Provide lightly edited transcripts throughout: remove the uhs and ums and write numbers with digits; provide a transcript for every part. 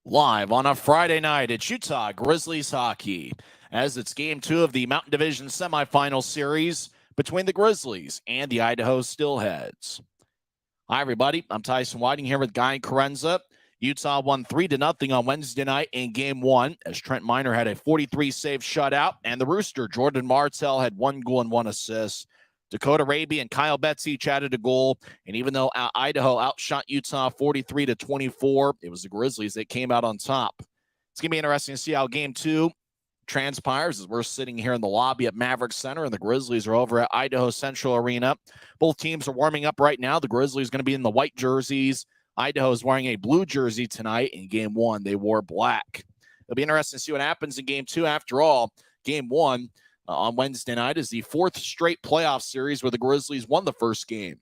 Live on a Friday night at Utah Grizzlies hockey, as it's Game 2 of the Mountain Division semifinal series between the Grizzlies and the Idaho Steelheads. Hi, everybody. I'm Tyson Whiting here with Guy Chiarenza. Utah won 3-0 on Wednesday night in Game 1 as Trent Miner had a 43-save shutout, and the Rooster, Jordan Martell, had 1 goal and 1 assist. Dakota Raby and Kyle Betts each added a goal, and even though Idaho outshot Utah 43-24, it was the Grizzlies that came out on top. It's going to be interesting to see how Game 2 transpires as we're sitting here in the lobby at Maverik Center, and the Grizzlies are over at Idaho Central Arena. Both teams are warming up right now. The Grizzlies are going to be in the white jerseys. Idaho is wearing a blue jersey tonight. In Game 1, they wore black. It'll be interesting to see what happens in Game 2. After all, Game 1 on Wednesday night is the 4th straight playoff series where the Grizzlies won the first game.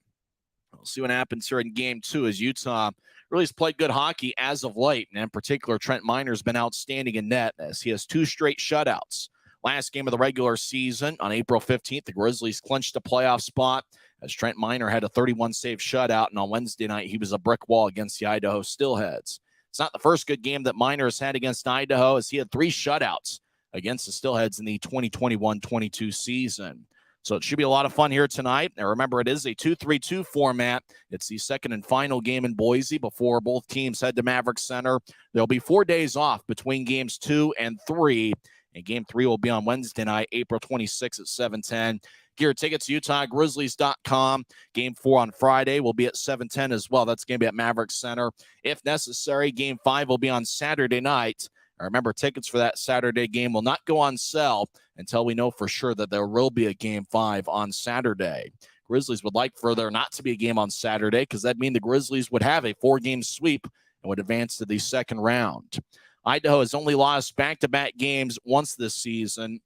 We'll see what happens here in Game 2 as Utah really has played good hockey as of late. And in particular, Trent Miner has been outstanding in net as he has 2 straight shutouts. Last game of the regular season on April 15th, the Grizzlies clinched a playoff spot as Trent Miner had a 31-save shutout. And on Wednesday night, he was a brick wall against the Idaho Steelheads. It's not the first good game that Miner has had against Idaho as he had 3 shutouts against the Steelheads in the 2021-22 season. So it should be a lot of fun here tonight. And remember, it is a 2-3-2 format. It's the second and final game in Boise before both teams head to Maverik Center. There'll be 4 days off between games 2 and 3. And game 3 will be on Wednesday night, April 26th at 7:10. Get your tickets to UtahGrizzlies.com. Game 4 on Friday will be at 7:10 as well. That's going to be at Maverik Center. If necessary, Game 5 will be on Saturday night. Remember, tickets for that Saturday game will not go on sale until we know for sure that there will be a Game 5 on Saturday. Grizzlies would like for there not to be a game on Saturday because that'd mean the Grizzlies would have a 4-game sweep and would advance to the second round. Idaho has only lost back-to-back games once this season.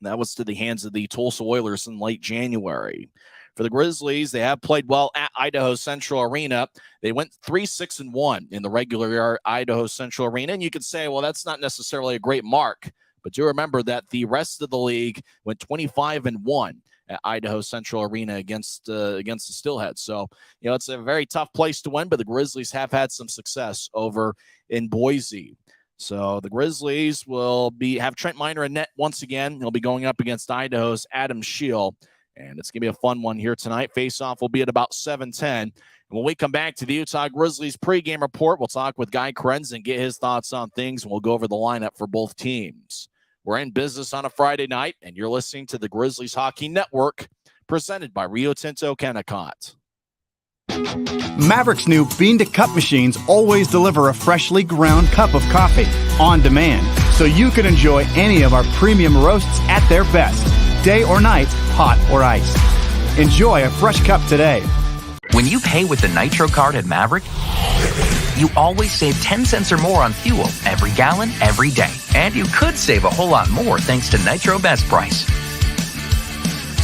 That was to the hands of the Tulsa Oilers in late January. For the Grizzlies, they have played well at Idaho Central Arena. They went 3-6-1 in the regular year Idaho Central Arena. And you could say, well, that's not necessarily a great mark. But do remember that the rest of the league went 25-1 at Idaho Central Arena against the Steelheads. So, it's a very tough place to win, but the Grizzlies have had some success over in Boise. So the Grizzlies will have Trent Miner in net once again. He'll be going up against Idaho's Adam Scheel. And it's going to be a fun one here tonight. Face-off will be at about 7:10. And when we come back to the Utah Grizzlies pregame report, we'll talk with Guy Chiarenza and get his thoughts on things, and we'll go over the lineup for both teams. We're in business on a Friday night, and you're listening to the Grizzlies Hockey Network, presented by Rio Tinto Kennecott. Maverik's new bean-to-cup machines always deliver a freshly ground cup of coffee on demand, so you can enjoy any of our premium roasts at their best, day or night, hot or iced. Enjoy a fresh cup today. When you pay with the Nitro card at Maverik, you always save 10 cents or more on fuel every gallon, every day. And you could save a whole lot more thanks to Nitro Best Price.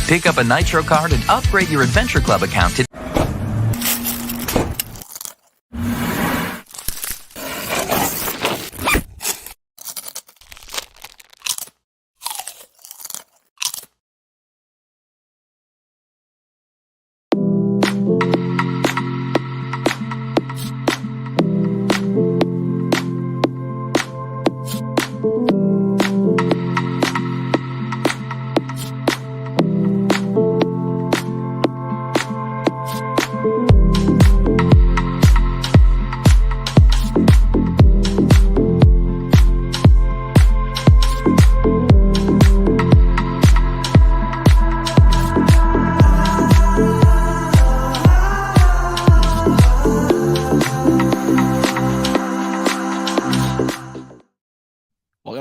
Pick up a Nitro card and upgrade your Adventure Club account today.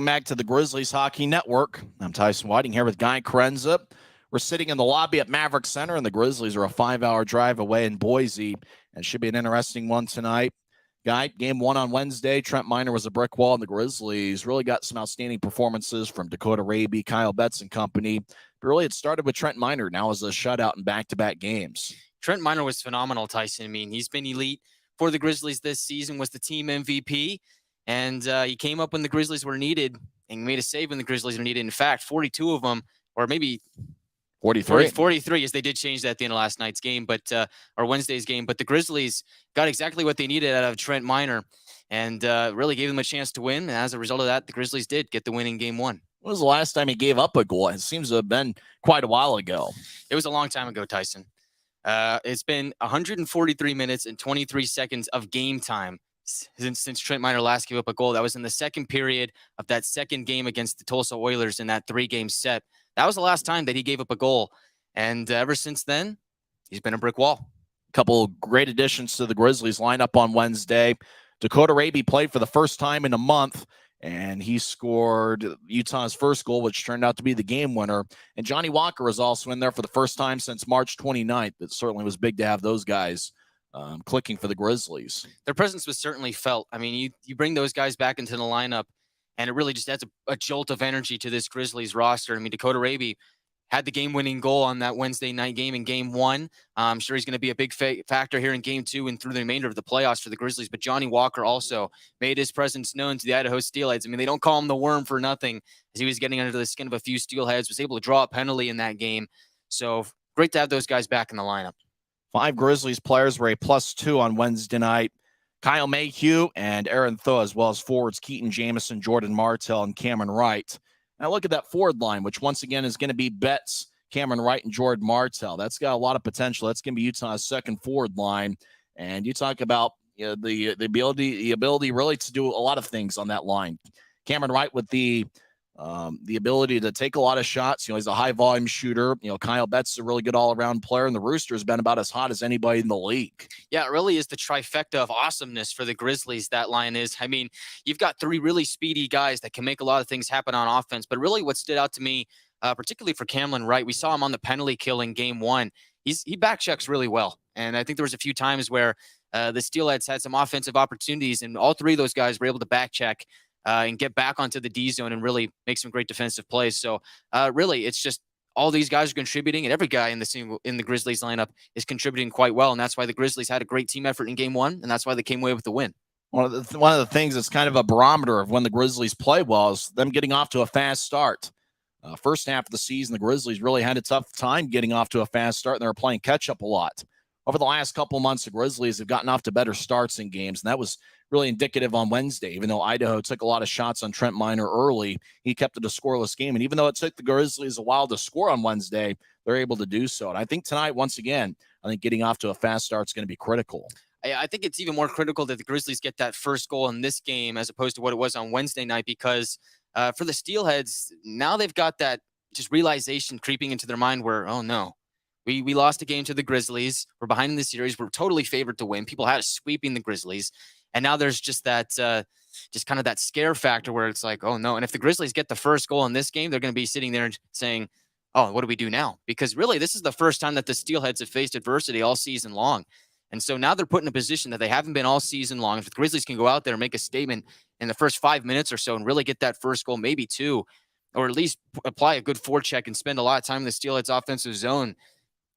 Back to the Grizzlies Hockey Network. I'm Tyson Whiting here with Guy Chiarenza. We're sitting in the lobby at Maverik Center, and the Grizzlies are a 5-hour drive away in Boise, and should be an interesting one tonight. Guy, game 1 on Wednesday, Trent Miner was a brick wall, and the Grizzlies really got some outstanding performances from Dakota Raby, Kyle Betts and company. But really, it started with Trent Miner now as a shutout in back-to-back games. Trent Miner was phenomenal, Tyson. I mean, he's been elite for the Grizzlies this season, was the team MVP. And he came up when the Grizzlies were needed and made a save when the Grizzlies were needed. In fact, 42 of them, or maybe 43. 43, as they did change that at the end of last night's game, or Wednesday's game. But the Grizzlies got exactly what they needed out of Trent Miner and really gave them a chance to win. And as a result of that, the Grizzlies did get the win in game one. When was the last time he gave up a goal? It seems to have been quite a while ago. It was a long time ago, Tyson. It's been 143 minutes and 23 seconds of game time since Trent Miner last gave up a goal. That was in the second period of that second game against the Tulsa Oilers in that 3-game set. That was the last time that he gave up a goal. And ever since then, he's been a brick wall. A couple great additions to the Grizzlies lineup on Wednesday. Dakota Raby played for the first time in a month, and he scored Utah's first goal, which turned out to be the game winner. And Johnny Walker was also in there for the first time since March 29th. It certainly was big to have those guys clicking for the Grizzlies. Their presence was certainly felt. I mean, you bring those guys back into the lineup, and it really just adds a jolt of energy to this Grizzlies roster. I mean, Dakota Raby had the game-winning goal on that Wednesday night game in game one. I'm sure he's going to be a big factor here in game two and through the remainder of the playoffs for the Grizzlies. But Johnny Walker also made his presence known to the Idaho Steelheads. I mean, they don't call him the Worm for nothing, as he was getting under the skin of a few Steelheads, was able to draw a penalty in that game. So great to have those guys back in the lineup. 5 Grizzlies players were a +2 on Wednesday night. Kyle Mayhew and Aaron Thoe, as well as forwards Keaton Jamison, Jordan Martell, and Cameron Wright. Now look at that forward line, which once again is going to be Betts, Cameron Wright, and Jordan Martell. That's got a lot of potential. That's going to be Utah's second forward line. And you talk about the ability really to do a lot of things on that line. Cameron Wright with the ability to take a lot of shots. He's a high volume shooter. Kyle Betts is a really good all around player, and the Roosters been about as hot as anybody in the league. Yeah, it really is the trifecta of awesomeness for the Grizzlies. That line is. I mean, you've got 3 really speedy guys that can make a lot of things happen on offense. But really, what stood out to me, particularly for Cameron Wright, we saw him on the penalty kill in game one. He back checks really well, and I think there was a few times where the Steelheads had some offensive opportunities, and all 3 of those guys were able to back check and get back onto the D zone and really make some great defensive plays. So really, it's just all these guys are contributing, and every guy in the Grizzlies lineup is contributing quite well. And that's why the Grizzlies had a great team effort in game one, and that's why they came away with the win. One of the things that's kind of a barometer of when the Grizzlies play well is them getting off to a fast start. First half of the season, the Grizzlies really had a tough time getting off to a fast start, and they were playing catch up a lot. Over the last couple of months, the Grizzlies have gotten off to better starts in games, and that was really indicative on Wednesday. Even though Idaho took a lot of shots on Trent Miner early, he kept it a scoreless game. And even though it took the Grizzlies a while to score on Wednesday, they're able to do so. And I think tonight, once again, getting off to a fast start is going to be critical. I think it's even more critical that the Grizzlies get that first goal in this game as opposed to what it was on Wednesday night, because for the Steelheads, now they've got that just realization creeping into their mind where, oh no, we lost a game to the Grizzlies. We're behind in the series. We're totally favored to win. People had us sweeping the Grizzlies. And now there's just that, just kind of that scare factor where it's like, oh no. And if the Grizzlies get the first goal in this game, they're going to be sitting there saying, oh, what do we do now? Because really, this is the first time that the Steelheads have faced adversity all season long. And so now they're put in a position that they haven't been all season long. If the Grizzlies can go out there and make a statement in the first 5 minutes or so and really get that first goal, maybe 2, or at least apply a good forecheck and spend a lot of time in the Steelheads offensive zone,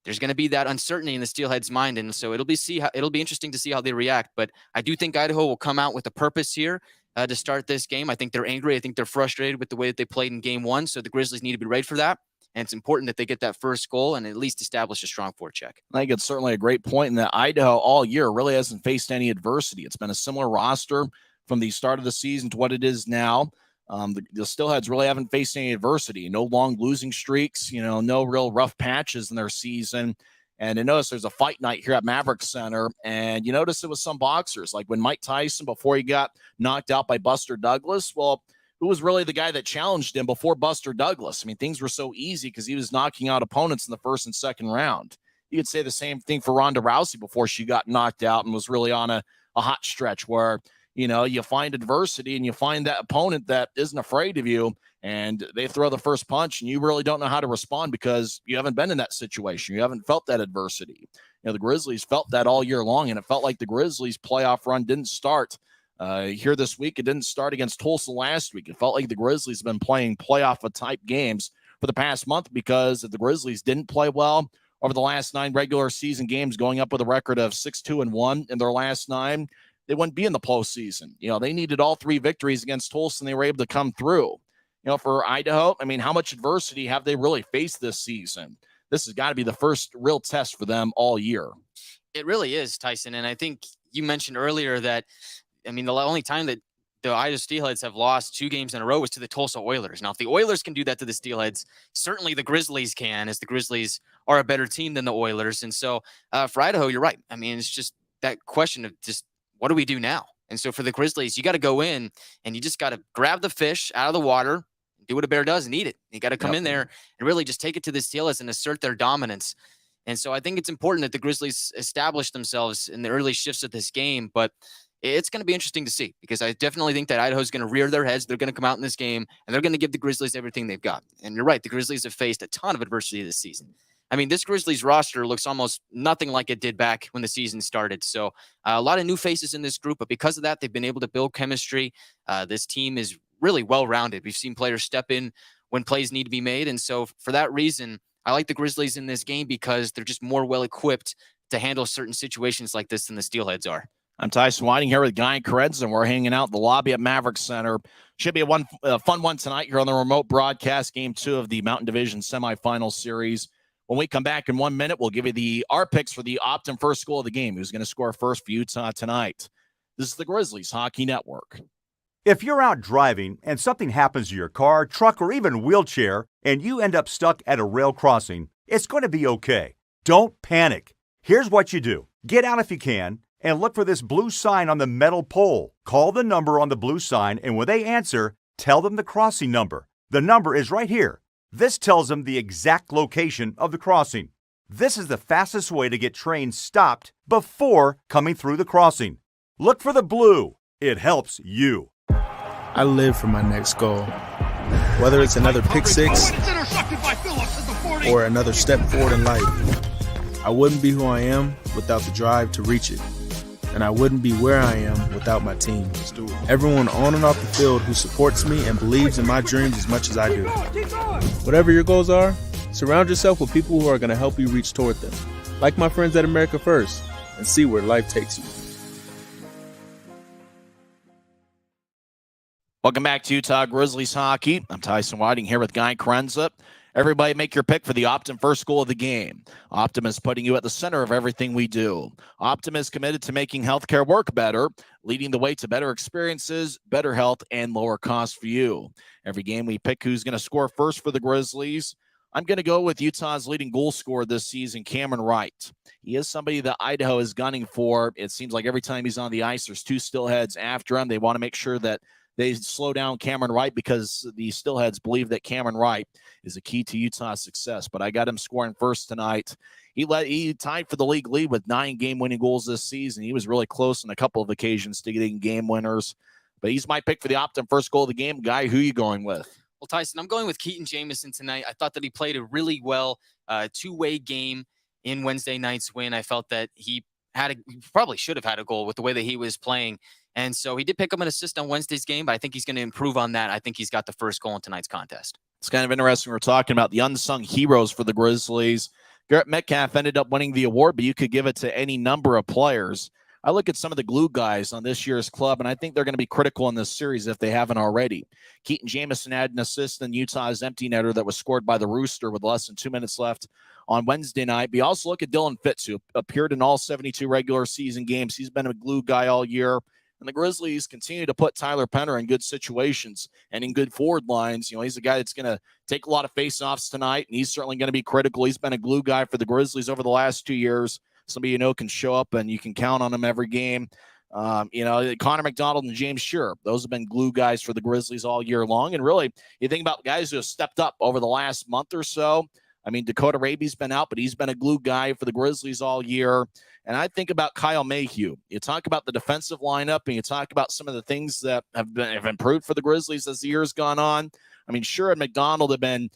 there's going to be that uncertainty in the Steelheads' mind. And so it'll be interesting to see how they react. But I do think Idaho will come out with a purpose here to start this game. I think they're angry. I think they're frustrated with the way that they played in game one. So the Grizzlies need to be ready for that. And it's important that they get that first goal and at least establish a strong forecheck. I think it's certainly a great point in that Idaho all year really hasn't faced any adversity. It's been a similar roster from the start of the season to what it is now. The Steelheads really haven't faced any adversity. No long losing streaks, no real rough patches in their season. And I notice there's a fight night here at Maverik Center, and you notice it was some boxers. Like when Mike Tyson, before he got knocked out by Buster Douglas, well, who was really the guy that challenged him before Buster Douglas? I mean, things were so easy because he was knocking out opponents in the first and second round. You could say the same thing for Ronda Rousey before she got knocked out and was really on a hot stretch where, you find adversity and you find that opponent that isn't afraid of you and they throw the first punch and you really don't know how to respond because you haven't been in that situation. You haven't felt that adversity. The Grizzlies felt that all year long, and it felt like the Grizzlies playoff run didn't start here this week. It didn't start against Tulsa last week. It felt like the Grizzlies have been playing playoff-type games for the past month because if the Grizzlies didn't play well over the last 9 regular season games, going up with a record of 6-2-1 in their last 9, they wouldn't be in the postseason. They needed all 3 victories against Tulsa, and they were able to come through. For Idaho, I mean, how much adversity have they really faced this season? this has got to be the first real test for them all year. It really is, Tyson. And I think you mentioned earlier that, I mean, the only time that the Idaho Steelheads have lost 2 games in a row was to the Tulsa Oilers. Now, if the Oilers can do that to the Steelheads, certainly the Grizzlies can, as the Grizzlies are a better team than the Oilers. And so for Idaho, you're right. I mean, it's just that question of just what do we do now? And so for the Grizzlies, you got to go in and you just got to grab the fish out of the water, do what a bear does and eat it. You got to come in there and really just take it to the Steelheads and assert their dominance. And so I think it's important that the Grizzlies establish themselves in the early shifts of this game, but it's going to be interesting to see because I definitely think that Idaho's going to rear their heads. They're going to come out in this game and they're going to give the Grizzlies everything they've got. And you're right. The Grizzlies have faced a ton of adversity this season. I mean, this Grizzlies roster looks almost nothing like it did back when the season started. So a lot of new faces in this group, but because of that, they've been able to build chemistry. This team is really well-rounded. We've seen players step in when plays need to be made. And so for that reason, I like the Grizzlies in this game because they're just more well-equipped to handle certain situations like this than the Steelheads are. I'm Tyson Whiting here with Guy Chiarenza, and we're hanging out in the lobby at Maverik Center. Should be a fun one tonight here on the remote broadcast, Game 2 of the Mountain Division semifinal series. When we come back in 1 minute, we'll give you our picks for the Optum first goal of the game. Who's going to score first for Utah tonight? This is the Grizzlies Hockey Network. If you're out driving and something happens to your car, truck, or even wheelchair, and you end up stuck at a rail crossing, it's going to be okay. Don't panic. Here's what you do. Get out if you can, and look for this blue sign on the metal pole. Call the number on the blue sign, and when they answer, tell them the crossing number. The number is right here. This tells them the exact location of the crossing. This is the fastest way to get trains stopped before coming through the crossing. Look for the blue. It helps you. I live for my next goal. Whether it's another pick six or another step forward in life, I wouldn't be who I am without the drive to reach it. And I wouldn't be where I am without my team. Everyone on and off the field who supports me and believes in my dreams as much as I do. Whatever your goals are, surround yourself with people who are going to help you reach toward them. Like my friends at America First, and see where life takes you. Welcome back to Utah Grizzlies Hockey. I'm Tyson Whiting here with Guy Chiarenza. Everybody make your pick for the Optum first goal of the game. Optum is putting you at the center of everything we do. Optum is committed to making healthcare work better, leading the way to better experiences, better health, and lower costs for you. Every game we pick who's going to score first for the Grizzlies. I'm going to go with Utah's leading goal scorer this season, Cameron Wright. He is somebody that Idaho is gunning for. It seems like every time he's on the ice, there's 2 Steelheads after him. They want to make sure that they slow down Cameron Wright because the Steelheads believe that Cameron Wright is a key to Utah's success. But I got him scoring first tonight. He tied for the league lead with 9 game-winning goals this season. He was really close on a couple of occasions to getting game winners. But he's my pick for the Optum first goal of the game. Guy, who are you going with? Well, Tyson, I'm going with Keaton Jamison tonight. I thought that he played a really well two-way game in Wednesday night's win. I felt that he probably should have had a goal with the way that he was playing. And so he did pick up an assist on Wednesday's game, but I think he's going to improve on that. I think he's got the first goal in tonight's contest. It's kind of interesting. We're talking about the unsung heroes for the Grizzlies. Garrett Metcalf ended up winning the award, but you could give it to any number of players. I look at some of the glue guys on this year's club, and I think they're going to be critical in this series if they haven't already. Keaton Jamison had an assist in Utah's empty netter that was scored by the Rooster with less than 2 minutes left on Wednesday night. But you also look at Dylan Fitz, who appeared in all 72 regular season games. He's been a glue guy all year. And the Grizzlies continue to put Tyler Penner in good situations and in good forward lines. You know, he's a guy that's going to take a lot of faceoffs tonight, and he's certainly going to be critical. He's been a glue guy for the Grizzlies over the last 2 years. Somebody you know can show up, and you can count on him every game. Connor McDonald and James Shearer, those have been glue guys for the Grizzlies all year long. And really, you think about guys who have stepped up over the last month or so. I mean, Dakota Raby's been out, but he's been a glue guy for the Grizzlies all year. And I think about Kyle Mayhew. You talk about the defensive lineup, and you talk about some of the things that have improved for the Grizzlies as the year's gone on. I mean, Shearer and McDonald have been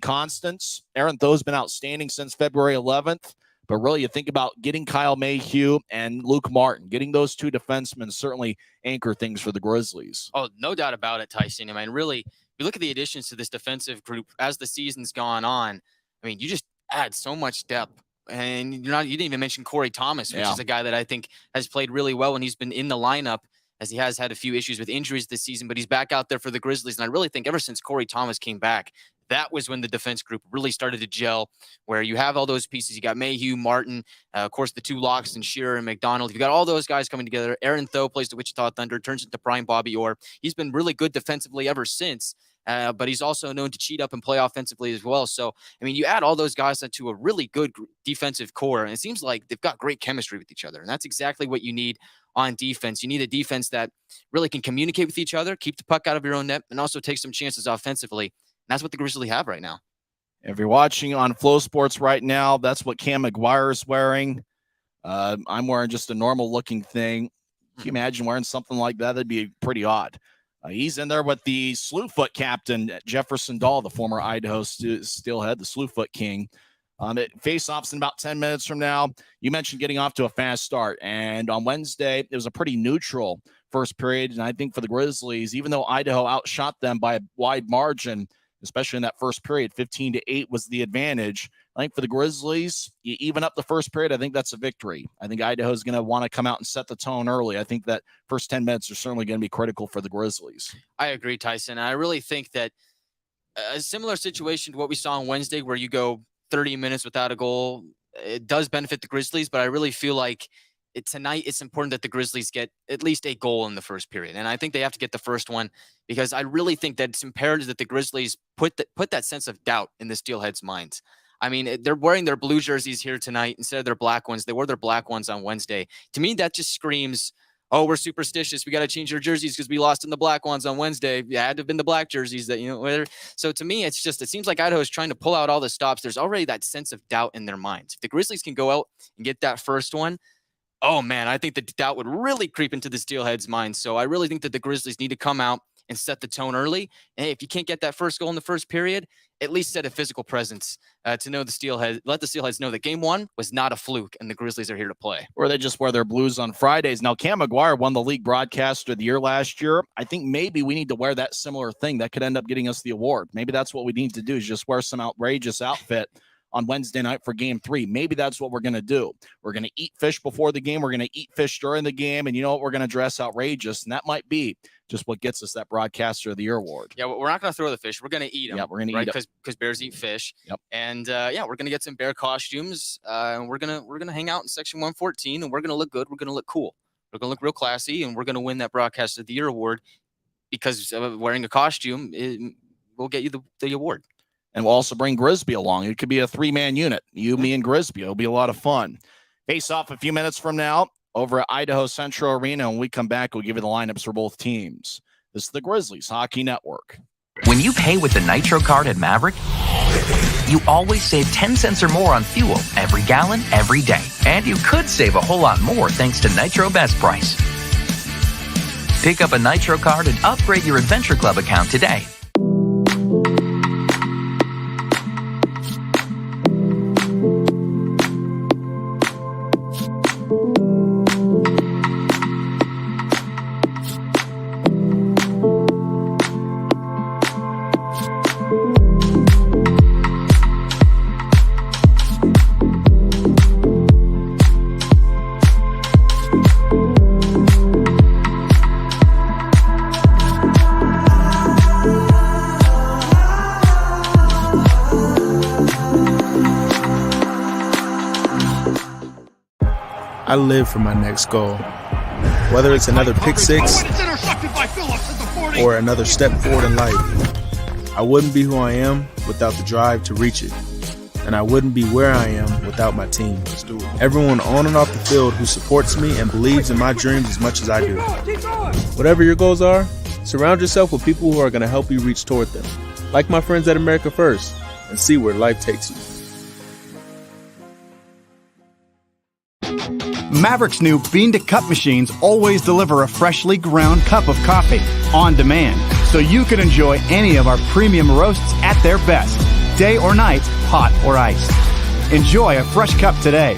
constants. Aaron Tho's been outstanding since February 11th. But really, you think about getting Kyle Mayhew and Luke Martin, getting those 2 defensemen certainly anchor things for the Grizzlies. Oh, no doubt about it, Tyson. I mean, really, you look at the additions to this defensive group as the season's gone on. I mean, you just add so much depth. And you didn't even mention Corey Thomas, which is a guy that I think has played really well when he's been in the lineup, as he has had a few issues with injuries this season, but he's back out there for the Grizzlies. And I really think ever since Corey Thomas came back, that was when the defense group really started to gel, where you have all those pieces. You got Mayhew, Martin, of course, the two locks and Shearer and McDonald. You've got all those guys coming together. Aaron Tho plays the Wichita Thunder, turns into prime Bobby Orr. He's been really good defensively ever since. But he's also known to cheat up and play offensively as well. So, I mean, you add all those guys into a really good defensive core, and it seems like they've got great chemistry with each other. And that's exactly what you need on defense. You need a defense that really can communicate with each other, keep the puck out of your own net, and also take some chances offensively. And that's what the Grizzlies have right now. If you're watching on Flow Sports right now, that's what Cam McGuire is wearing. I'm wearing just a normal looking thing. Can you imagine wearing something like that? That'd be pretty odd. He's in there with the Slewfoot captain, Jefferson Dahl, the former Idaho Steelhead, the Slewfoot King. Face-offs in about 10 minutes from now. You mentioned getting off to a fast start. And on Wednesday, it was a pretty neutral first period. And I think for the Grizzlies, even though Idaho outshot them by a wide margin, especially in that first period, 15-8 was the advantage. I think for the Grizzlies, you even up the first period, I think that's a victory. I think Idaho is going to want to come out and set the tone early. I think that first 10 minutes are certainly going to be critical for the Grizzlies. I agree, Tyson. I really think that a similar situation to what we saw on Wednesday, where you go 30 minutes without a goal, it does benefit the Grizzlies, but I really feel like tonight it's important that the Grizzlies get at least a goal in the first period. And I think they have to get the first one, because I really think that it's imperative that the Grizzlies put that sense of doubt in the Steelheads' minds. I mean, they're wearing their blue jerseys here tonight instead of their black ones. They wore their black ones on Wednesday. To me, that just screams, oh, we're superstitious. We got to change our jerseys because we lost in the black ones on Wednesday. Yeah, it had to have been the black jerseys that, whether. So to me, it seems like Idaho is trying to pull out all the stops. There's already that sense of doubt in their minds. If the Grizzlies can go out and get that first one, oh man, I think the doubt would really creep into the Steelheads' minds. So I really think that the Grizzlies need to come out and set the tone early. And hey, if you can't get that first goal in the first period, at least set a physical presence to know let the Steelheads know that game one was not a fluke and the Grizzlies are here to play. Or they just wear their blues on Fridays. Now, Cam McGuire won the league broadcaster of the year last year. I think maybe we need to wear that similar thing. That could end up getting us the award. Maybe that's what we need to do, is just wear some outrageous outfit on Wednesday night for game 3. Maybe that's what we're going to do. We're going to eat fish before the game. We're going to eat fish during the game. And you know what? We're going to dress outrageous. And that might be just what gets us that broadcaster of the year award. Yeah, we're not going to throw the fish. We're going to eat them. Yeah, we're going to eat them. Because bears eat fish. Yep. And yeah, we're going to get some bear costumes. And we're going to hang out in section 114, and we're going to look good. We're going to look cool. We're going to look real classy, and we're going to win that broadcaster of the year award, because wearing a costume will get you the award. And we'll also bring Grisby along. It could be a 3-man unit. You, me, and Grisby. It'll be a lot of fun. Face off a few minutes from now over at Idaho Central Arena. When we come back, we'll give you the lineups for both teams. This is the Grizzlies Hockey Network. When you pay with the Nitro card at Maverik, you always save 10 cents or more on fuel every gallon, every day. And you could save a whole lot more thanks to Nitro Best Price. Pick up a Nitro card and upgrade your Adventure Club account today. I live for my next goal. Whether it's another pick six or another step forward in life, I wouldn't be who I am without the drive to reach it. And I wouldn't be where I am without my team. Everyone on and off the field who supports me and believes in my dreams as much as I do. Whatever your goals are, surround yourself with people who are going to help you reach toward them. Like my friends at America First, and see where life takes you. Maverik's new bean-to-cup machines always deliver a freshly ground cup of coffee on demand, so you can enjoy any of our premium roasts at their best, day or night, hot or iced. Enjoy a fresh cup today.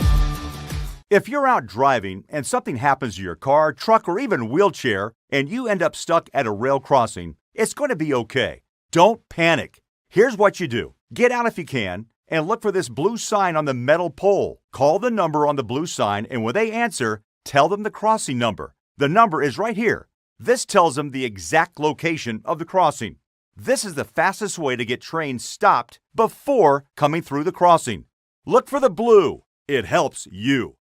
If you're out driving and something happens to your car, truck, or even wheelchair, and you end up stuck at a rail crossing, it's going to be okay. Don't panic. Here's what you do. Get out if you can, and look for this blue sign on the metal pole. Call the number on the blue sign, and when they answer, tell them the crossing number. The number is right here. This tells them the exact location of the crossing. This is the fastest way to get trains stopped before coming through the crossing. Look for the blue. It helps you.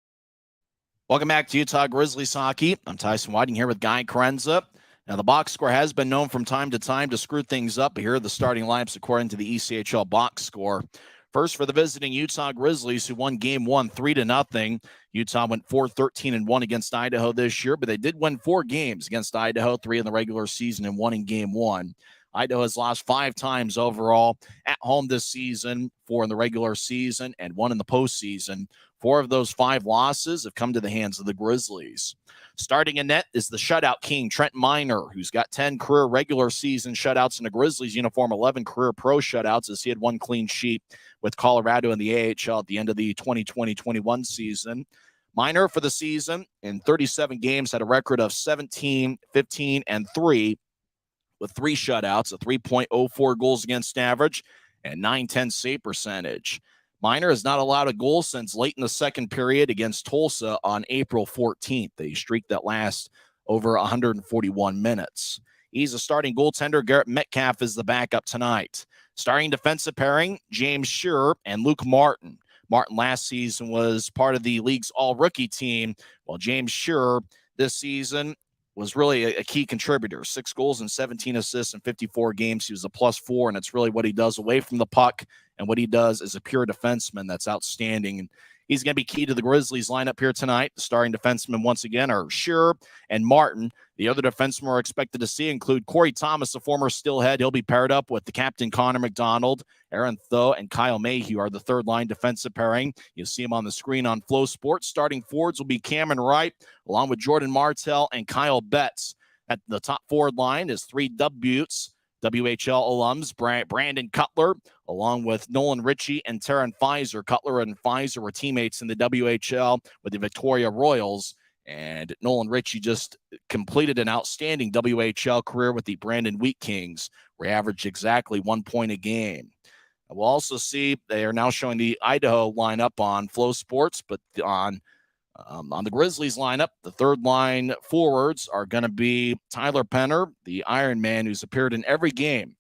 Welcome back to Utah Grizzlies hockey. I'm Tyson Whiting here with Guy Chiarenza. Now, the box score has been known from time to time to screw things up, but here are the starting lineups according to the ECHL box score. First, for the visiting Utah Grizzlies, who won Game 1 3-0. Utah went 4-13-1 against Idaho this year, but they did win 4 games against Idaho, 3 in the regular season and 1 in Game 1. Idaho has lost 5 times overall at home this season, 4 in the regular season and 1 in the postseason. 4 of those 5 losses have come to the hands of the Grizzlies. Starting in net is the shutout king, Trent Miner, who's got 10 career regular season shutouts in a Grizzlies uniform, 11 career pro shutouts, as he had 1 clean sheet with Colorado in the AHL at the end of the 2020-21 season. Miner for the season in 37 games had a record of 17, 15, and 3 with 3 shutouts, a 3.04 goals against average, and .910 save percentage. Miner has not allowed a goal since late in the second period against Tulsa on April 14th. They streaked that last over 141 minutes. He's a starting goaltender. Garrett Metcalf is the backup tonight. Starting defensive pairing, James Shearer and Luke Martin. Martin last season was part of the league's all-rookie team, while James Shearer this season was really a key contributor. 6 goals and 17 assists in 54 games. He was a +4, and it's really what he does away from the puck and what he does as a pure defenseman that's outstanding. And he's going to be key to the Grizzlies lineup here tonight. The starting defensemen once again are Shearer and Martin. The other defensemen we're expected to see include Corey Thomas, a former Steelhead. He'll be paired up with the captain Connor McDonald. Aaron Tho and Kyle Mayhew are the third-line defensive pairing. You'll see him on the screen on Flow Sports. Starting forwards will be Cameron Wright, along with Jordan Martell and Kyle Betts. At the top forward line is 3 Utes, WHL alums, Brandon Cutler, along with Nolan Ritchie and Taryn Pfizer. Cutler and Pfizer were teammates in the WHL with the Victoria Royals, and Nolan Ritchie just completed an outstanding WHL career with the Brandon Wheat Kings, where he averaged exactly 1 point a game. We'll also see they are now showing the Idaho lineup on Flow Sports, but on the Grizzlies lineup, the third line forwards are going to be Tyler Penner, the Iron Man, who's appeared in every game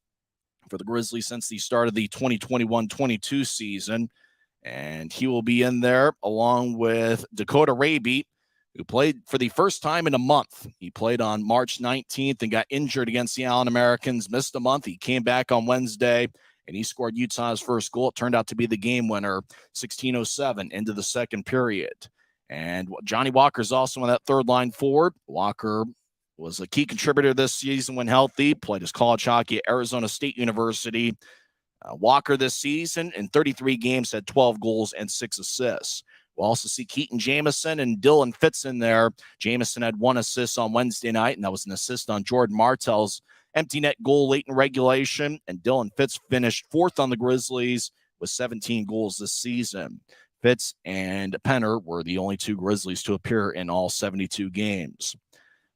for the Grizzlies since the start of the 2021-22 season. And he will be in there along with Dakota Raby, who played for the first time in a month. He played on March 19th and got injured against the Allen Americans, missed a month. He came back on Wednesday, and he scored Utah's first goal. It turned out to be the game winner, 16:07 into the second period. And Johnny Walker's also on that third line forward. Walker was a key contributor this season when healthy, played his college hockey at Arizona State University. Walker this season in 33 games had 12 goals and 6 assists. We'll also see Keaton Jamison and Dylan Fitz in there. Jamison had 1 assist on Wednesday night, and that was an assist on Jordan Martell's empty net goal late in regulation. And Dylan Fitz finished 4th on the Grizzlies with 17 goals this season. Fitz and Penner were the only 2 Grizzlies to appear in all 72 games.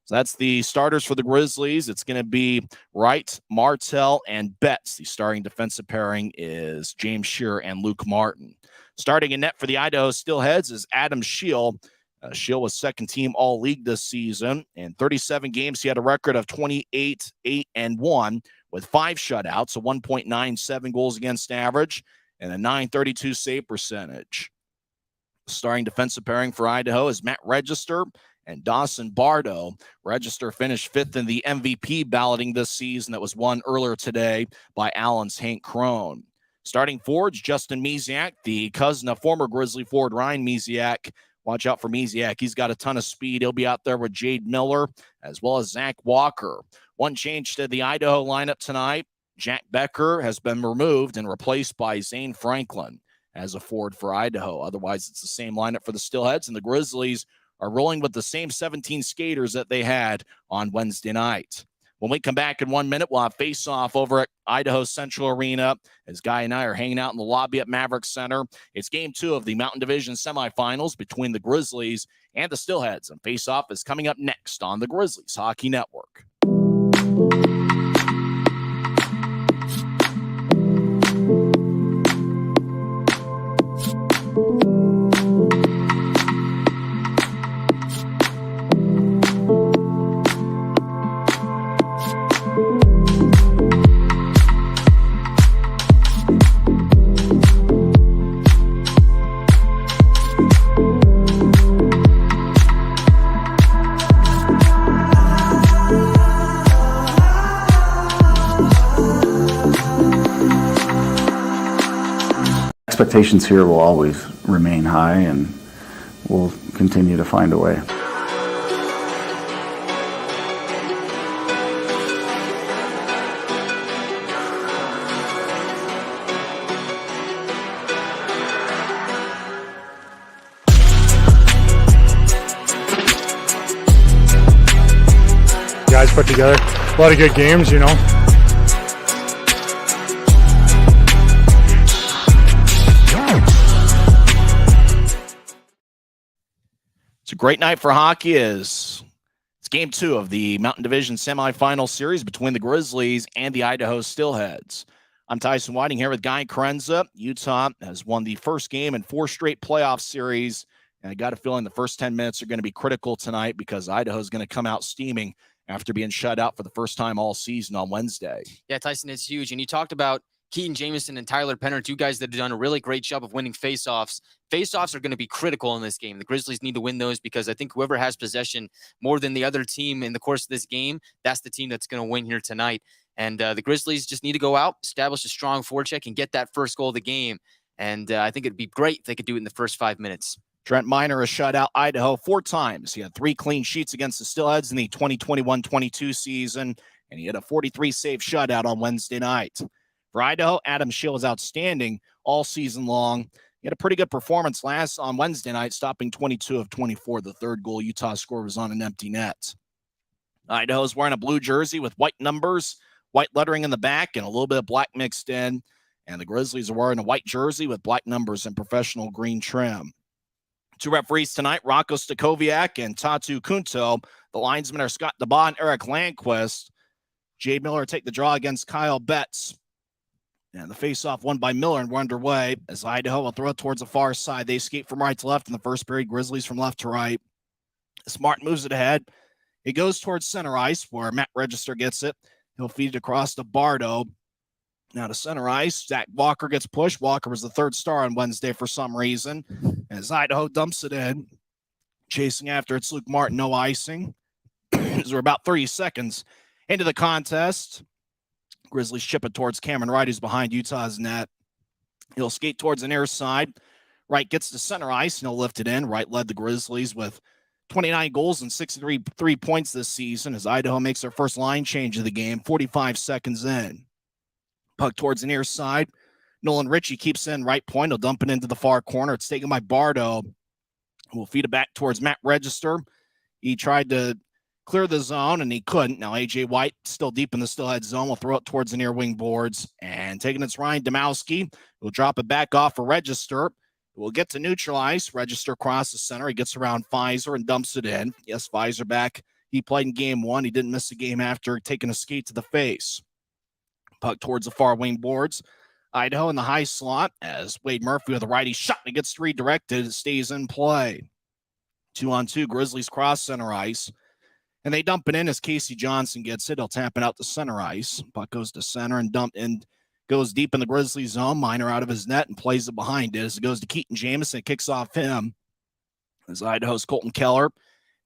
So that's the starters for the Grizzlies. It's going to be Wright, Martell, and Betts. The starting defensive pairing is James Shearer and Luke Martin. Starting in net for the Idaho Steelheads is Adam Scheel. Scheel was second team all-league this season. In 37 games, he had a record of 28, 8, and 1 with 5 shutouts, a 1.97 goals against average, and a .932 save percentage. Starting defensive pairing for Idaho is Matt Register and Dawson Bardo. Register finished 5th in the MVP balloting this season that was won earlier today by Allen's Hank Crone. Starting forwards, Justin Misiak, the cousin of former Grizzly forward Ryan Misiak. Watch out for Misiak. He's got a ton of speed. He'll be out there with Jade Miller as well as Zach Walker. One change to the Idaho lineup tonight. Jack Becker has been removed and replaced by Zane Franklin as a forward for Idaho. Otherwise, it's the same lineup for the Steelheads, and the Grizzlies are rolling with the same 17 skaters that they had on Wednesday night. When we come back in 1 minute, we'll have face-off over at Idaho Central Arena as Guy and I are hanging out in the lobby at Maverik Center. It's Game 2 of the Mountain Division semifinals between the Grizzlies and the Steelheads, and face-off is coming up next on the Grizzlies Hockey Network. Expectations here will always remain high, and we'll continue to find a way. Guys put together a lot of good games, you know. It's a great night for hockey as it's game 2 of the Mountain Division semifinal series between the Grizzlies and the Idaho Steelheads. I'm Tyson Whiting here with Guy Chiarenza. Utah has won the first game in 4 straight playoff series, and I got a feeling the first 10 minutes are going to be critical tonight because Idaho is going to come out steaming after being shut out for the first time all season on Wednesday. Yeah, Tyson, it's huge. And you talked about Keaton Jamison and Tyler Penner, 2 guys that have done a really great job of winning faceoffs. Faceoffs are going to be critical in this game. The Grizzlies need to win those because I think whoever has possession more than the other team in the course of this game, that's the team that's going to win here tonight. And the Grizzlies just need to go out, establish a strong forecheck, and get that first goal of the game. And I think it'd be great if they could do it in the first 5 minutes. Trent Miner has shut out Idaho 4 times. He had 3 clean sheets against the Steelheads in the 2021-22 season, and he had a 43-save shutout on Wednesday night. For Idaho, Adam Scheel was outstanding all season long. He had a pretty good performance on Wednesday night, stopping 22 of 24. The third goal Utah scored was on an empty net. Idaho's wearing a blue jersey with white numbers, white lettering in the back, and a little bit of black mixed in. And the Grizzlies are wearing a white jersey with black numbers and professional green trim. 2 referees tonight, Rocco Stakoviak and Tatu Kunto. The linesmen are Scott DeBaugh and Eric Landquist. Jade Miller take the draw against Kyle Betts. And the faceoff won by Miller, and we're underway as Idaho will throw it towards the far side. They escape from right to left in the first period. Grizzlies from left to right. Smart moves it ahead. It goes towards center ice where Matt Register gets it. He'll feed it across to Bardo. Now to center ice, Zach Walker gets pushed. Walker was the 3rd star on Wednesday for some reason. As Idaho dumps it in, chasing after it's Luke Martin, no icing. As we're about 30 seconds into the contest, Grizzlies ship it towards Cameron Wright, who's behind Utah's net. He'll skate towards the near side. Wright gets to center ice, and he'll lift it in. Wright led the Grizzlies with 29 goals and 63 points this season as Idaho makes their first line change of the game, 45 seconds in. Puck towards the near side. Nolan Ritchie keeps in right point. He'll dump it into the far corner. It's taken by Bardo, who will feed it back towards Matt Register. He tried to clear the zone, and he couldn't. Now A.J. White, still deep in the Steelhead zone, will throw it towards the near wing boards. And taking it's Ryan Domowski. He'll drop it back off for Register. We'll get to neutralize. Register crosses center. He gets around Pfizer and dumps it in. Yes, Pfizer back. He played in game 1. He didn't miss the game after taking a skate to the face. Puck towards the far wing boards. Idaho in the high slot as Wade Murphy with a righty shot. And it gets redirected. It stays in play. 2-on-2. Grizzlies cross center ice. And they dump it in as Casey Johnson gets it. He'll tap it out to center ice. Puck goes to center and goes deep in the Grizzlies zone. Miner out of his net and plays it behind it as it goes to Keaton Jamison. It kicks off him as Idaho's Colton Keller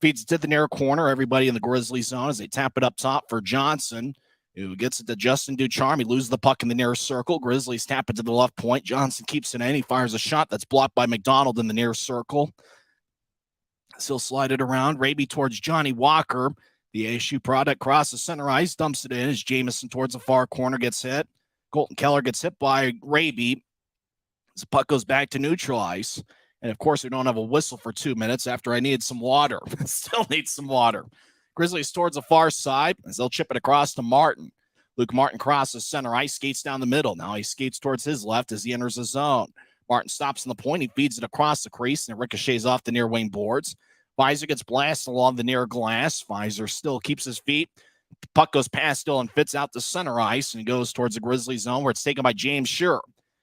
feeds it to the near corner. Everybody in the Grizzlies zone as they tap it up top for Johnson, who gets it to Justin Ducharme. He loses the puck in the near circle. Grizzlies tap it to the left point. Johnson keeps it in. He fires a shot that's blocked by McDonald in the near circle. He'll slide it around. Raby towards Johnny Walker. The ASU product crosses center ice, dumps it in as Jamison towards the far corner gets hit. Colton Keller gets hit by Raby. The puck goes back to neutral ice. And, of course, we don't have a whistle for 2 minutes after I needed some water. Still need some water. Grizzlies towards the far side as they'll chip it across to Martin. Luke Martin crosses center ice, skates down the middle. Now he skates towards his left as he enters the zone. Martin stops in the point. He feeds it across the crease, and it ricochets off the near wing boards. Pfizer gets blasted along the near glass. Pfizer still keeps his feet. The puck goes past Dylan Fitz out to center ice, and he goes towards the Grizzlies zone where it's taken by James Shearer.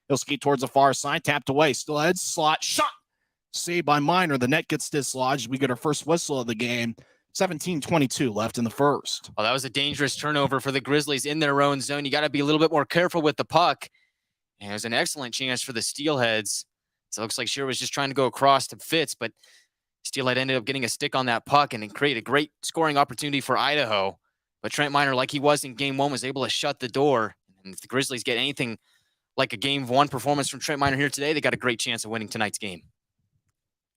He'll skate towards the far side, tapped away. Steelheads, slot, shot. Saved by Miner. The net gets dislodged. We get our first whistle of the game. 17:22 left in the first. Well, that was a dangerous turnover for the Grizzlies in their own zone. You got to be a little bit more careful with the puck. And it was an excellent chance for the Steelheads. So it looks like Shearer was just trying to go across to Fitz, but Steelhead ended up getting a stick on that puck and then create a great scoring opportunity for Idaho. But Trent Miner, like he was in game 1, was able to shut the door. And if the Grizzlies get anything like a game one performance from Trent Miner here today, they got a great chance of winning tonight's game.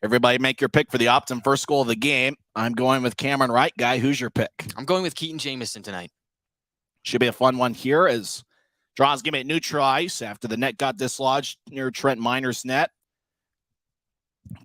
Everybody make your pick for the Optum first goal of the game. I'm going with Cameron Wright. Guy, who's your pick? I'm going with Keaton Jamison tonight. Should be a fun one here as draws game at neutral ice after the net got dislodged near Trent Miner's net.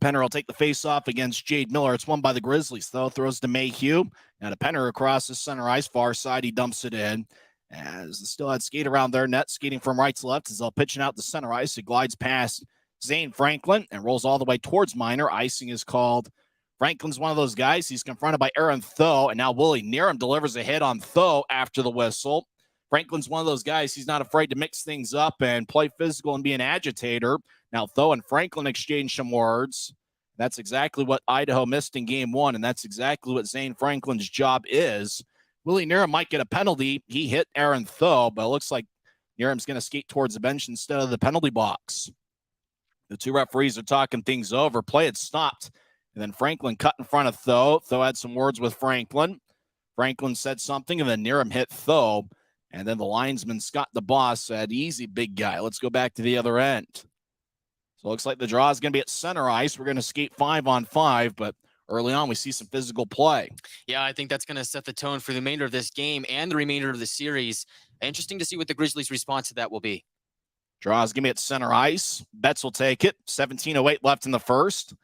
Penner will take the face-off against Jade Miller. It's won by the Grizzlies, though. Throws to Mayhew. Now to Penner across the center ice, far side. He dumps it in. As the Steelheads skate around their net, skating from right to left as they'll pitching out the center ice. It glides past Zane Franklin and rolls all the way towards Miner. Icing is called. Franklin's one of those guys. He's confronted by Aaron Tho, and now Willie Nerum delivers a hit on Tho after the whistle. Franklin's one of those guys. He's not afraid to mix things up and play physical and be an agitator. Now Tho and Franklin exchange some words. That's exactly what Idaho missed in game one, and that's exactly what Zane Franklin's job is. Willie Nerum might get a penalty. He hit Aaron Tho, but it looks like Nerum's going to skate towards the bench instead of the penalty box. The two referees are talking things over. Play had stopped. And then Franklin cut in front of Tho. Tho had some words with Franklin. Franklin said something, and then Nerum hit Tho. And then the linesman, Scott DeBoss, said, easy, big guy. Let's go back to the other end. So it looks like the draw is going to be at center ice. We're going to skate 5-on-5, but early on we see some physical play. Yeah, I think that's going to set the tone for the remainder of this game and the remainder of the series. Interesting to see what the Grizzlies' response to that will be. Draw is going to be at center ice. Betts will take it. 17:08 left in the first.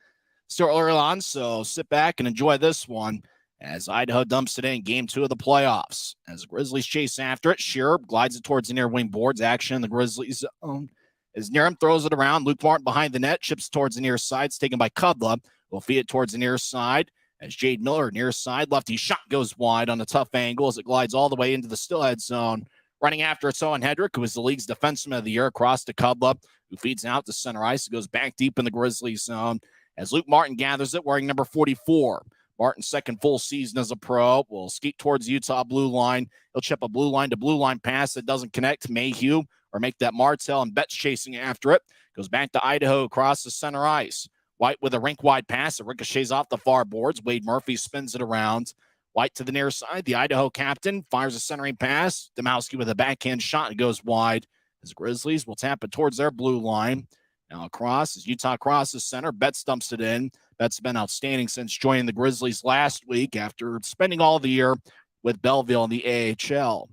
Still early on, so sit back and enjoy this one as Idaho dumps it in game two of the playoffs. As the Grizzlies chase after it, Shearer glides it towards the near wing boards. Action in the Grizzlies zone. As Nerum throws it around, Luke Martin behind the net, chips towards the near side. It's taken by Kudla. Will feed it towards the near side. As Jade Miller, near side, lefty shot goes wide on a tough angle as it glides all the way into the Steelhead zone. Running after it's Owen Hedrick, who is the league's defenseman of the year, across to Kudla, who feeds out to center ice. It goes back deep in the Grizzlies zone as Luke Martin gathers it, wearing number 44. Martin's second full season as a pro will skate towards the Utah blue line. He'll chip a blue line to blue line pass that doesn't connect. Mayhew or make that Martell, and Betts chasing after it. Goes back to Idaho across the center ice. White with a rink-wide pass. It ricochets off the far boards. Wade Murphy spins it around. White to the near side. The Idaho captain fires a centering pass. Domowski with a backhand shot and goes wide. As Grizzlies will tap it towards their blue line. Now across as Utah crosses center. Betts dumps it in. Betts has been outstanding since joining the Grizzlies last week after spending all the year with Belleville in the AHL.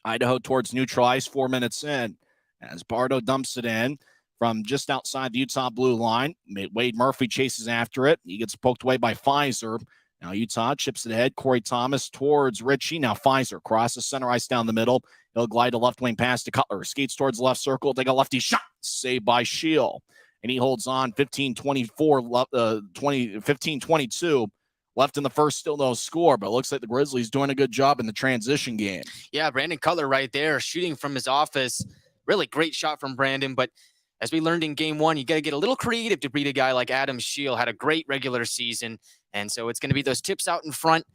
Idaho towards neutral ice 4 minutes in. As Bardo dumps it in from just outside the Utah blue line. Wade Murphy chases after it. He gets poked away by Pfizer. Now Utah chips it ahead. Corey Thomas towards Ritchie. Now Pfizer crosses center ice down the middle. He'll glide a left wing pass to Cutler. Skates towards the left circle. Take a lefty shot. Saved by Shield. And he holds on 15-22 left in the first. Still no score, but it looks like the Grizzlies doing a good job in the transition game. Yeah, Brandon Cutler right there shooting from his office. Really great shot from Brandon, but as we learned in game one, you got to get a little creative to beat a guy like Adam Shield. Had a great regular season, and so it's going to be those tips out in front.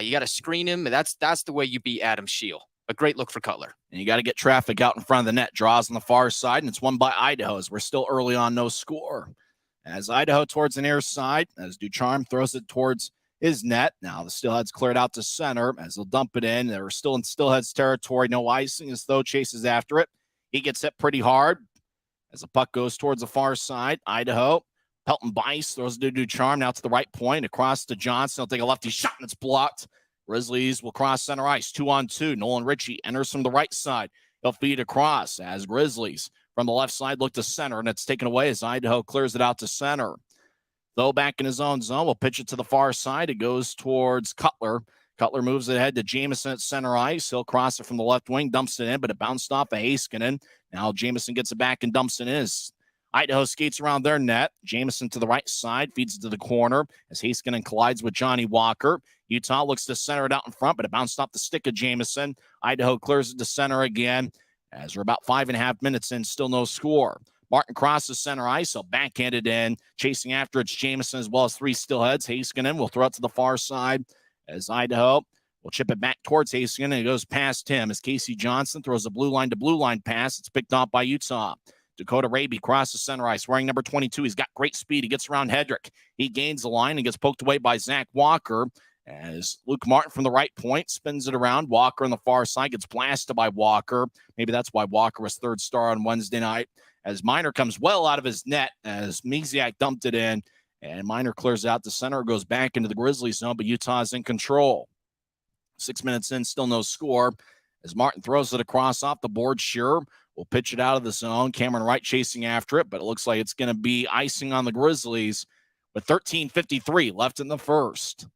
You got to screen him. That's the way you beat Adam Shield. A great look for Cutler. And you got to get traffic out in front of the net. Draws on the far side, and it's won by Idaho as we're still early on, no score. As Idaho towards the near side, as Ducharme throws it towards his net. Now the Steelheads cleared out to center as they'll dump it in. They're still in Steelheads territory. No icing as Tho chases after it. He gets hit pretty hard as the puck goes towards the far side. Idaho. Pelton Bice throws it to Ducharme now to the right point. Across to Johnson. He'll take a lefty shot and it's blocked. Grizzlies will cross center ice. 2-on-2. Nolan Ritchie enters from the right side. He'll feed across as Grizzlies from the left side look to center, and it's taken away as Idaho clears it out to center. Though back in his own zone, will pitch it to the far side. It goes towards Cutler. Cutler moves it ahead to Jamison at center ice. He'll cross it from the left wing, dumps it in, but it bounced off of Heiskanen. Now Jamison gets it back and dumps it in. Idaho skates around their net. Jamison to the right side, feeds it to the corner as Heiskanen collides with Johnny Walker. Utah looks to center it out in front, but it bounced off the stick of Jamison. Idaho clears it to center again as we're about 5.5 minutes in, still no score. Martin crosses center ice. He'll backhand it in. Chasing after it's Jamison as well as three Steelheads. Heiskanen will throw it to the far side as Idaho will chip it back towards Heiskanen, and it goes past him as Casey Johnson throws a blue line to blue line pass. It's picked off by Utah. Dakota Raby crosses center ice, wearing number 22. He's got great speed. He gets around Hedrick. He gains the line and gets poked away by Zach Walker as Luke Martin from the right point spins it around. Walker on the far side gets blasted by Walker. Maybe that's why Walker was third star on Wednesday night, as Miner comes well out of his net as Misiak dumped it in, and Miner clears out the center, goes back into the Grizzlies zone, but Utah's in control. 6 minutes in, still no score, as Martin throws it across off the board. Sure will pitch it out of the zone. Cameron Wright chasing after it, but it looks like it's going to be icing on the Grizzlies with 13:53 left in the first.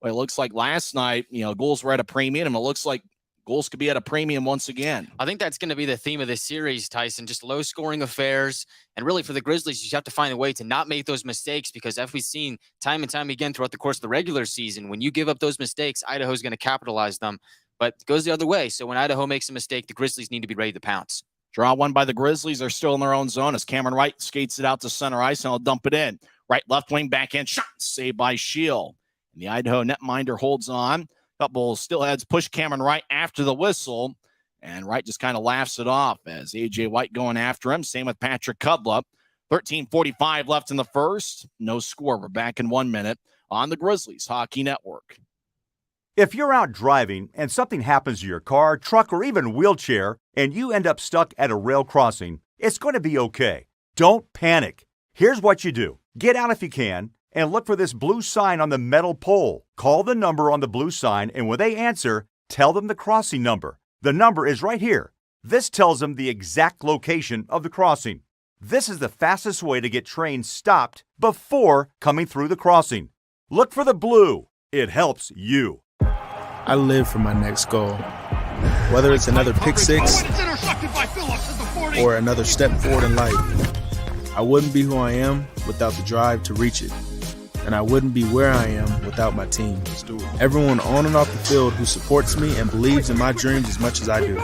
Well, it looks like last night, goals were at a premium, and it looks like goals could be at a premium once again. I think that's going to be the theme of this series, Tyson, just low-scoring affairs. And really for the Grizzlies, you have to find a way to not make those mistakes, because as we've seen time and time again throughout the course of the regular season, when you give up those mistakes, Idaho's going to capitalize them. But it goes the other way. So when Idaho makes a mistake, the Grizzlies need to be ready to pounce. Draw one by the Grizzlies. They're still in their own zone as Cameron Wright skates it out to center ice, and he'll dump it in. Right left wing backhand shot, saved by Shield. And the Idaho netminder holds on. Couple Steelheads push Cameron Wright after the whistle, and Wright just kind of laughs it off as A.J. White going after him. Same with Patrick Cudlup. 13:45 left in the first. No score. We're back in 1 minute on the Grizzlies Hockey Network. If you're out driving and something happens to your car, truck, or even wheelchair, and you end up stuck at a rail crossing, it's going to be okay. Don't panic. Here's what you do. Get out if you can, and look for this blue sign on the metal pole. Call the number on the blue sign, and when they answer, tell them the crossing number. The number is right here. This tells them the exact location of the crossing. This is the fastest way to get trains stopped before coming through the crossing. Look for the blue. It helps you. I live for my next goal. Whether it's another pick six or another step forward in life, I wouldn't be who I am without the drive to reach it. And I wouldn't be where I am without my team. Everyone on and off the field who supports me and believes in my dreams as much as I do.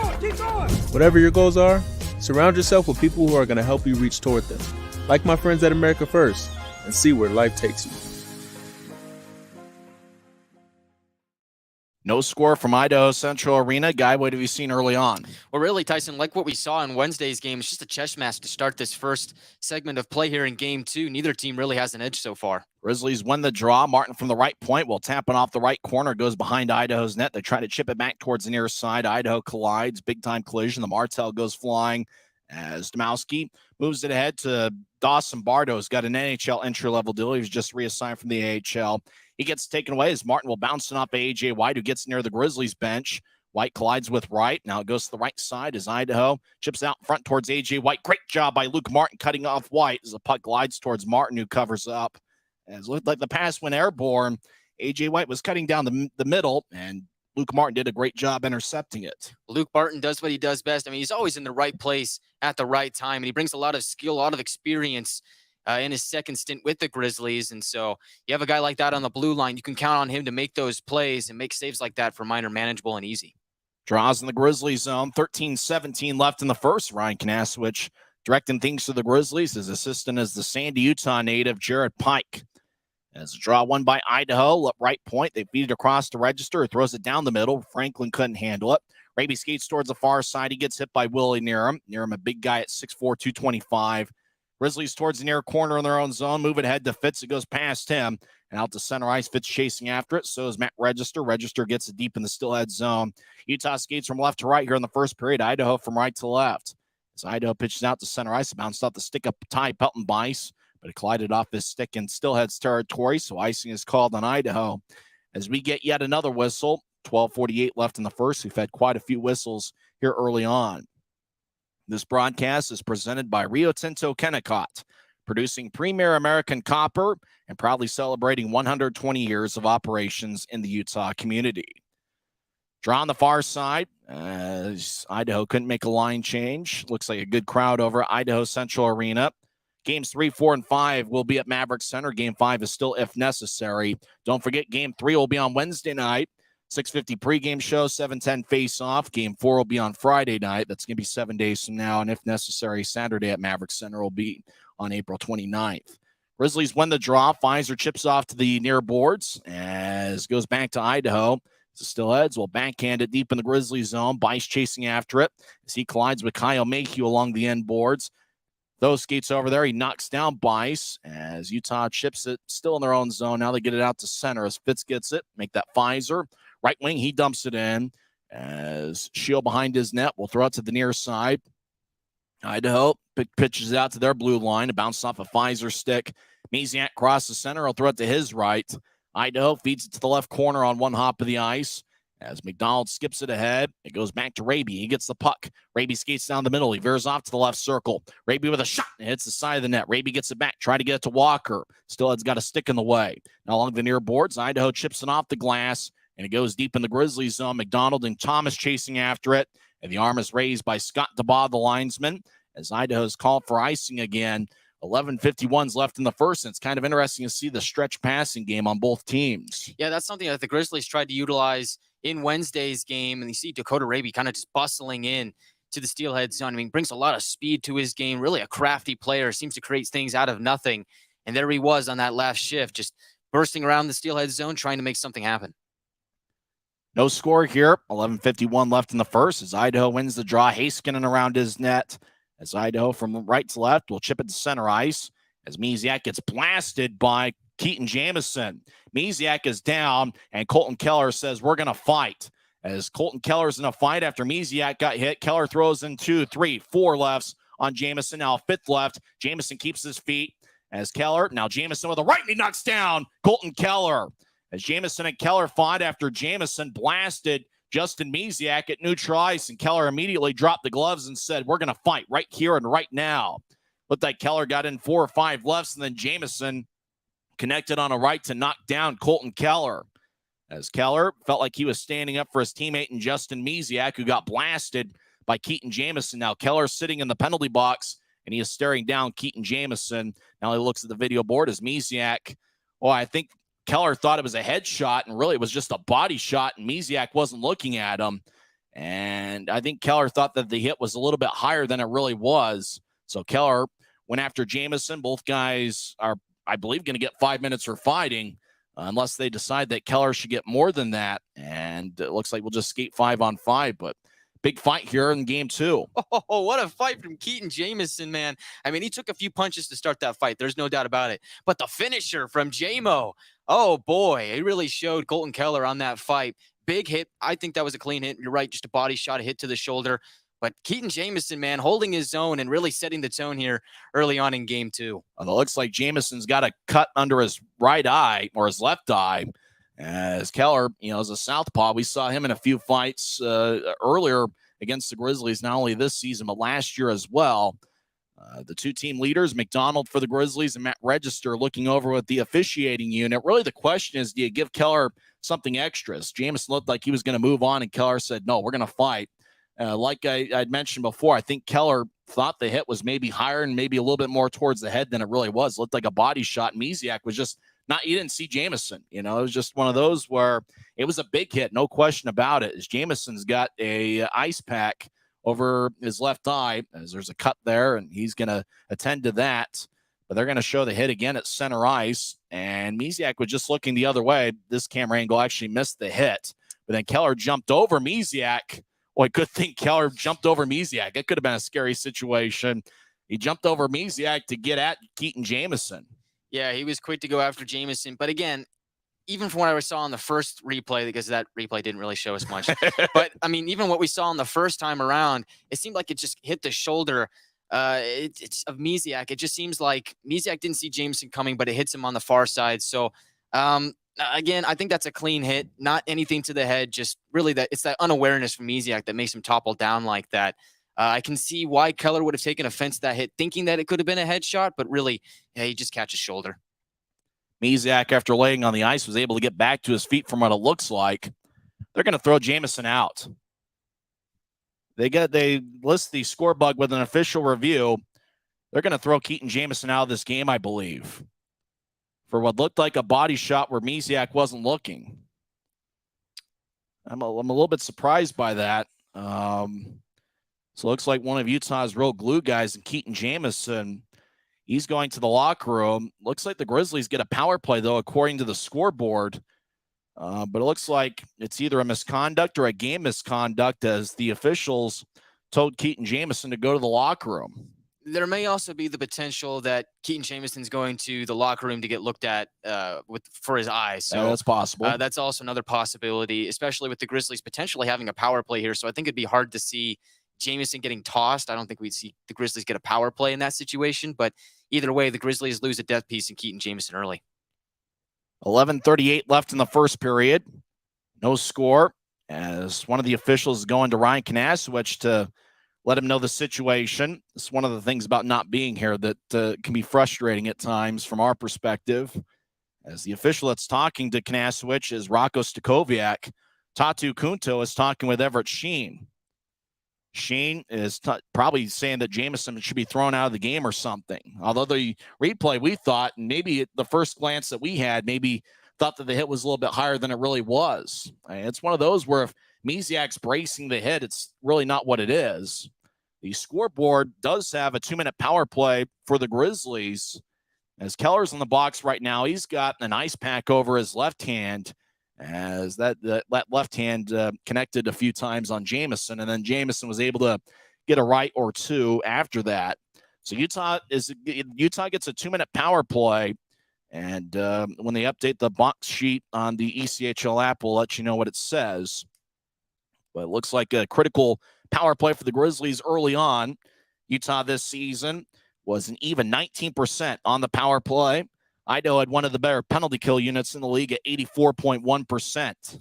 Whatever your goals are, surround yourself with people who are going to help you reach toward them. Like my friends at America First, and see where life takes you. No score from Idaho Central Arena. Guy, what have you seen early on? Well, really, Tyson, like what we saw in Wednesday's game, it's just a chess match to start this first segment of play here in Game 2. Neither team really has an edge so far. Grizzlies win the draw. Martin from the right point will tap it off the right corner. Goes behind Idaho's net. They try to chip it back towards the near side. Idaho collides. Big-time collision. The Martel goes flying as Domowski moves it ahead to Dawson Bardo. Who's got an NHL entry-level deal. He was just reassigned from the AHL. He gets taken away as Martin will bounce it off A.J. White, who gets near the Grizzlies bench. White collides with Wright. Now it goes to the right side as Idaho chips out front towards A.J. White. Great job by Luke Martin cutting off White as the puck glides towards Martin, who covers up. As it looked like the pass went airborne, A.J. White was cutting down the middle, and Luke Martin did a great job intercepting it. Luke Martin does what he does best. I mean, he's always in the right place at the right time, and he brings a lot of skill, a lot of experience in his second stint with the Grizzlies. And so you have a guy like that on the blue line, you can count on him to make those plays and make saves like that for Miner manageable and easy. Draws in the Grizzlies zone. 13:17 left in the first. Ryan Kanaswich directing things to the Grizzlies. His assistant is the Sandy, Utah native, Jared Pike. As a draw won by Idaho, right point. They feed it across the register. He throws it down the middle. Franklin couldn't handle it. Raby skates towards the far side. He gets hit by Willie Nearham. Nearham, a big guy at 6'4", 225. Grizzlies towards the near corner in their own zone. Move it ahead to Fitz. It goes past him and out to center ice. Fitz chasing after it. So is Matt Register. Register gets it deep in the Steelhead zone. Utah skates from left to right here in the first period. Idaho from right to left. As Idaho pitches out to center ice, it bounced off the stick up Ty Pelton Bice, but it collided off his stick in Steelhead's territory. So icing is called on Idaho. As we get yet another whistle, 12:48 left in the first. We've had quite a few whistles here early on. This broadcast is presented by Rio Tinto Kennecott, producing premier American copper and proudly celebrating 120 years of operations in the Utah community. Draw on the far side, as Idaho couldn't make a line change. Looks like a good crowd over at Idaho Central Arena. Games 3, 4, and 5 will be at Maverik Center. Game 5 is still if necessary. Don't forget, Game 3 will be on Wednesday night. 6:50 pregame show, 7:10 face-off. Game 4 will be on Friday night. That's going to be 7 days from now. And if necessary, Saturday at Maverik Center will be on April 29th. Grizzlies win the draw. Pfizer chips off to the near boards as goes back to Idaho. The Steelheads will backhand it deep in the Grizzlies zone. Bice chasing after it as he collides with Kyle Mayhew along the end boards. Those skates over there. He knocks down Bice as Utah chips it, still in their own zone. Now they get it out to center as Fitz gets it. Make that Pfizer. Right wing, he dumps it in as Shield behind his net will throw it to the near side. Idaho pitches it out to their blue line. It bounced off a Pfizer stick. Misiak crosses center. He'll throw it to his right. Idaho feeds it to the left corner on one hop of the ice. As McDonald skips it ahead, it goes back to Raby. He gets the puck. Raby skates down the middle. He veers off to the left circle. Raby with a shot. It hits the side of the net. Raby gets it back. Try to get it to Walker. Steelheads got a stick in the way. Now along the near boards, Idaho chips it off the glass, and it goes deep in the Grizzlies zone. McDonald and Thomas chasing after it, and the arm is raised by Scott DeBaugh, the linesman, as Idaho's called for icing again. 11:51's left in the first, and it's kind of interesting to see the stretch passing game on both teams. Yeah, that's something that the Grizzlies tried to utilize in Wednesday's game, and you see Dakota Raby kind of just bustling in to the Steelhead zone. I mean, brings a lot of speed to his game, really a crafty player, seems to create things out of nothing, and there he was on that last shift, just bursting around the Steelhead zone, trying to make something happen. No score here. 11:51 left in the first as Idaho wins the draw. Heiskanen around his net. As Idaho from right to left will chip it to center ice as Misiak gets blasted by Keaton Jamison. Misiak is down, and Colton Keller says, we're going to fight. As Colton Keller's in a fight after Misiak got hit, Keller throws in 2, 3, 4 lefts on Jamison. Now a fifth left. Jamison keeps his feet as Keller. Now Jamison with a right, and he knocks down Colton Keller. As Jamison and Keller fought after Jamison blasted Justin Misiak at neutral ice, and Keller immediately dropped the gloves and said, we're going to fight right here and right now. Looked like Keller got in 4 or 5 lefts, and then Jamison connected on a right to knock down Colton Keller. As Keller felt like he was standing up for his teammate and Justin Misiak, who got blasted by Keaton Jamison. Now Keller's sitting in the penalty box, and he is staring down Keaton Jamison. Now he looks at the video board as Misiak, I think Keller thought it was a headshot, and really it was just a body shot, and Misiak wasn't looking at him. And I think Keller thought that the hit was a little bit higher than it really was. So Keller went after Jamison. Both guys are, I believe, going to get 5 minutes for fighting, unless they decide that Keller should get more than that. And it looks like we'll just skate 5-on-5, but big fight here in game 2. Oh, what a fight from Keaton Jamison, man. I mean, he took a few punches to start that fight. There's no doubt about it. But the finisher from Jamo, oh boy, it really showed Colton Keller on that fight. Big hit. I think that was a clean hit. You're right, just a body shot, a hit to the shoulder. But Keaton Jamison, man, holding his own and really setting the tone here early on in game 2. Well, it looks like Jamison's got a cut under his right eye or his left eye. As Keller, is a southpaw. We saw him in a few fights earlier against the Grizzlies, not only this season, but last year as well. The two team leaders, McDonald for the Grizzlies and Matt Register, looking over with the officiating unit. Really, the question is, do you give Keller something extra? Jamison looked like he was going to move on, and Keller said, no, we're going to fight. Like I'd mentioned before, I think Keller thought the hit was maybe higher and maybe a little bit more towards the head than it really was. It looked like a body shot. Misiak was just you didn't see Jamison. It was just one of those where it was a big hit, no question about it. As Jamison's got a ice pack over his left eye, as there's a cut there, and he's going to attend to that. But they're going to show the hit again at center ice, and Misiak was just looking the other way. This camera angle actually missed the hit, but then Keller jumped over Misiak. Well, good thing Keller jumped over Misiak. It could have been a scary situation. He jumped over Misiak to get at Keaton Jamison. Yeah, he was quick to go after Jamison. But again, even from what I saw on the first replay, because that replay didn't really show us much. But, I mean, even what we saw on the first time around, it seemed like it just hit the shoulder it's of Misiak. It just seems like Misiak didn't see Jamison coming, but it hits him on the far side. So, again, I think that's a clean hit, not anything to the head, just really it's that unawareness from Misiak that makes him topple down like that. I can see why Keller would have taken offense to that hit, thinking that it could have been a headshot, but really, he just catches shoulder. Misiak, after laying on the ice, was able to get back to his feet from what it looks like. They're going to throw Jamison out. They list the score bug with an official review. They're going to throw Keaton Jamison out of this game, I believe, for what looked like a body shot where Misiak wasn't looking. I'm a little bit surprised by that. So it looks like one of Utah's real glue guys, and Keaton Jamison, he's going to the locker room. Looks like the Grizzlies get a power play, though, according to the scoreboard. But it looks like it's either a misconduct or a game misconduct, as the officials told Keaton Jamison to go to the locker room. There may also be the potential that Keaton Jamison's going to the locker room to get looked at for his eyes. So that's possible. That's also another possibility, especially with the Grizzlies potentially having a power play here. So I think it'd be hard to see Jamison getting tossed. I don't think we'd see the Grizzlies get a power play in that situation. But either way, the Grizzlies lose a depth piece in Keaton Jamison early. 11:38 left in the first period. No score, as one of the officials is going to Ryan Kanasowicz to let him know the situation. It's one of the things about not being here that can be frustrating at times from our perspective. As the official that's talking to Kanasowicz is Rocco Stakoviak. Tatu Kunto is talking with Everett Sheen. Sheen is probably saying that Jamison should be thrown out of the game or something. Although the replay, we thought, maybe at the first glance that we had, maybe thought that the hit was a little bit higher than it really was. It's one of those where if Misiak's bracing the hit, it's really not what it is. The scoreboard does have a 2-minute power play for the Grizzlies. As Keller's in the box right now, he's got an ice pack over his left hand, as that left hand connected a few times on Jamison, and then Jamison was able to get a right or two after that. So Utah gets a 2-minute power play, and when they update the box sheet on the ECHL app, we'll let you know what it says. But it looks like a critical power play for the Grizzlies early on. Utah this season was an even 19% on the power play. Idaho had one of the better penalty kill units in the league at 84.1%.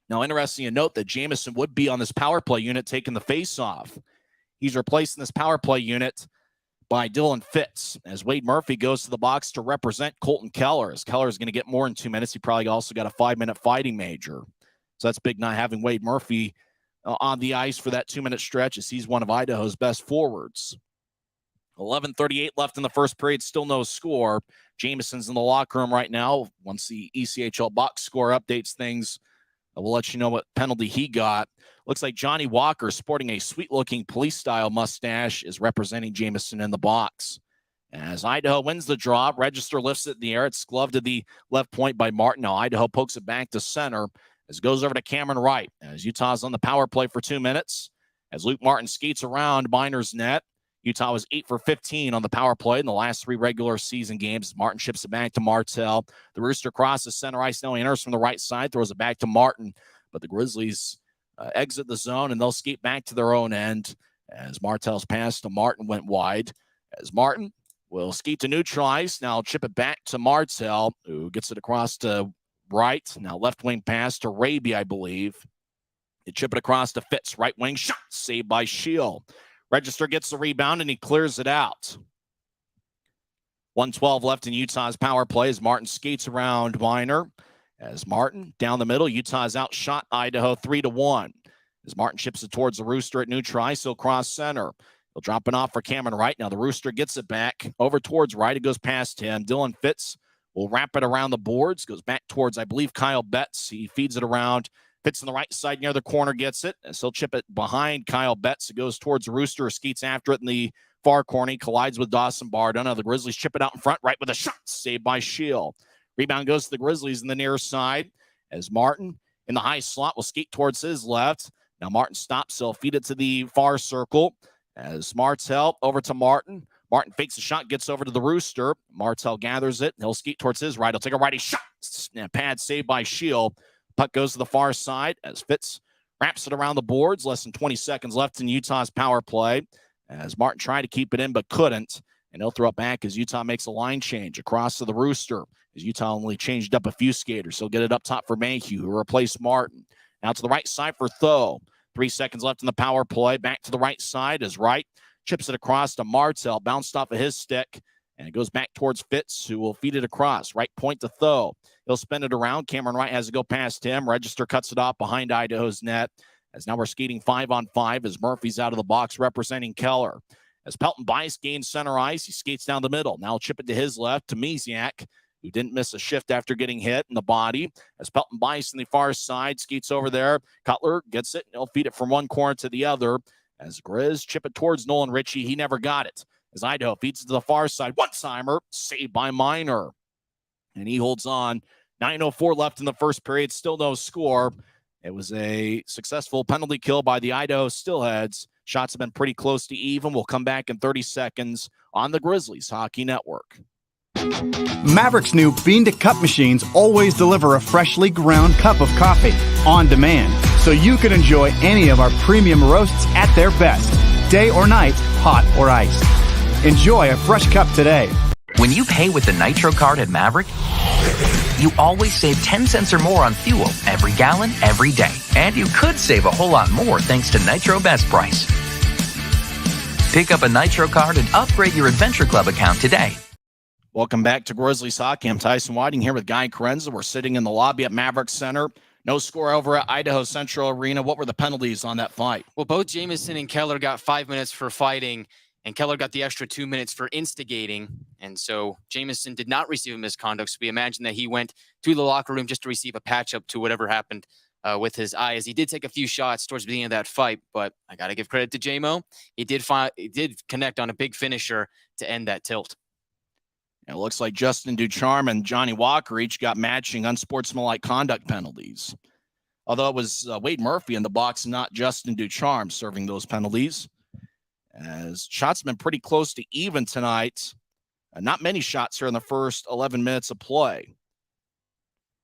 Now, interesting to note that Jamison would be on this power play unit taking the face-off. He's replacing this power play unit by Dylan Fitz, as Wade Murphy goes to the box to represent Colton Keller. As Keller is going to get more in 2 minutes, he probably also got a 5-minute fighting major. So that's big not having Wade Murphy on the ice for that 2-minute stretch, as he's one of Idaho's best forwards. 11:38 left in the first period, still no score. Jamison's in the locker room right now. Once the ECHL box score updates things, we'll let you know what penalty he got. Looks like Johnny Walker, sporting a sweet-looking police-style mustache, is representing Jamison in the box. As Idaho wins the draw, Register lifts it in the air. It's gloved to the left point by Martin. Now Idaho pokes it back to center as it goes over to Cameron Wright. As Utah's on the power play for 2 minutes, as Luke Martin skates around Miner's net. Utah was 8 for 15 on the power play in the last 3 regular season games. Martin ships it back to Martell. The Rooster crosses center ice. Now he enters from the right side, throws it back to Martin. But the Grizzlies exit the zone, and they'll skate back to their own end as Martell's pass to Martin went wide. As Martin will skate to neutral ice. Now chip it back to Martell, who gets it across to Wright. Now left wing pass to Raby, I believe. They chip it across to Fitz. Right wing shot, saved by Shield. Register gets the rebound, and he clears it out. 1:12 left in Utah's power play as Martin skates around Miner. As Martin down the middle, Utah's outshot Idaho 3-1. As Martin chips it towards the Rooster at neutral ice, he'll cross center. He'll drop it off for Cameron Wright. Now the Rooster gets it back over towards Wright. It goes past him. Dylan Fitz will wrap it around the boards. Goes back towards, I believe, Kyle Betts. He feeds it around. Fitz on the right side near the corner, gets it. And so he'll chip it behind Kyle Betts. It goes towards the Rooster, skates after it in the far corner. He collides with Dawson Barden. Now the Grizzlies chip it out in front, right with a shot, saved by Shield. Rebound goes to the Grizzlies in the near side as Martin in the high slot will skate towards his left. Now Martin stops. He'll feed it to the far circle as Martell over to Martin. Martin fakes the shot, gets over to the Rooster. Martell gathers it. He'll skate towards his right. He'll take a righty shot. Pad saved by Shield. Puck goes to the far side as Fitz wraps it around the boards. Less than 20 seconds left in Utah's power play as Martin tried to keep it in but couldn't. And he'll throw it back as Utah makes a line change across to the Rooster. As Utah only changed up a few skaters. He'll get it up top for Mayhew, who replaced Martin. Now to the right side for Tho. 3 seconds left in the power play. Back to the right side as Wright chips it across to Martell. Bounced off of his stick. And it goes back towards Fitz, who will feed it across. Right point to Tho. He'll spin it around. Cameron Wright has to go past him. Register cuts it off behind Idaho's net. As now we're skating 5-on-5 as Murphy's out of the box representing Keller. As Pelton Bice gains center ice, he skates down the middle. Now he'll chip it to his left to Misiak, who didn't miss a shift after getting hit in the body. As Pelton Bice on the far side skates over there. Cutler gets it, and he'll feed it from one corner to the other. As Grizz chip it towards Nolan Ritchie, he never got it. As Idaho feeds it to the far side. One-timer, saved by Miner. And he holds on. 9:04 left in the first period, still no score. It was a successful penalty kill by the Idaho Steelheads. Shots have been pretty close to even. We'll come back in 30 seconds on the Grizzlies Hockey Network. Maverik's new bean-to-cup machines always deliver a freshly ground cup of coffee on demand, so you can enjoy any of our premium roasts at their best, day or night, hot or iced. Enjoy a fresh cup today. When you pay with the Nitro card at Maverik, you always save 10 cents or more on fuel every gallon, every day. And you could save a whole lot more thanks to Nitro Best Price. Pick up a Nitro card and upgrade your Adventure Club account today. Welcome back to Grizzlies Hockey. I'm Tyson Whiting here with Guy Chiarenza. We're sitting in the lobby at Maverik Center. No score over at Idaho Central Arena. What were the penalties on that fight? Well, both Jamison and Keller got 5 minutes for fighting, and Keller got the extra 2 minutes for instigating. And so Jamison did not receive a misconduct. So we imagine that he went to the locker room just to receive a patch up to whatever happened with his eye, as he did take a few shots towards the beginning of that fight. But I got to give credit to J-Mo. He did connect on a big finisher to end that tilt. It looks like Justin Ducharme and Johnny Walker each got matching unsportsmanlike conduct penalties. Although it was Wade Murphy in the box, not Justin Ducharme, serving those penalties. As shots have been pretty close to even tonight. Not many shots here in the first 11 minutes of play.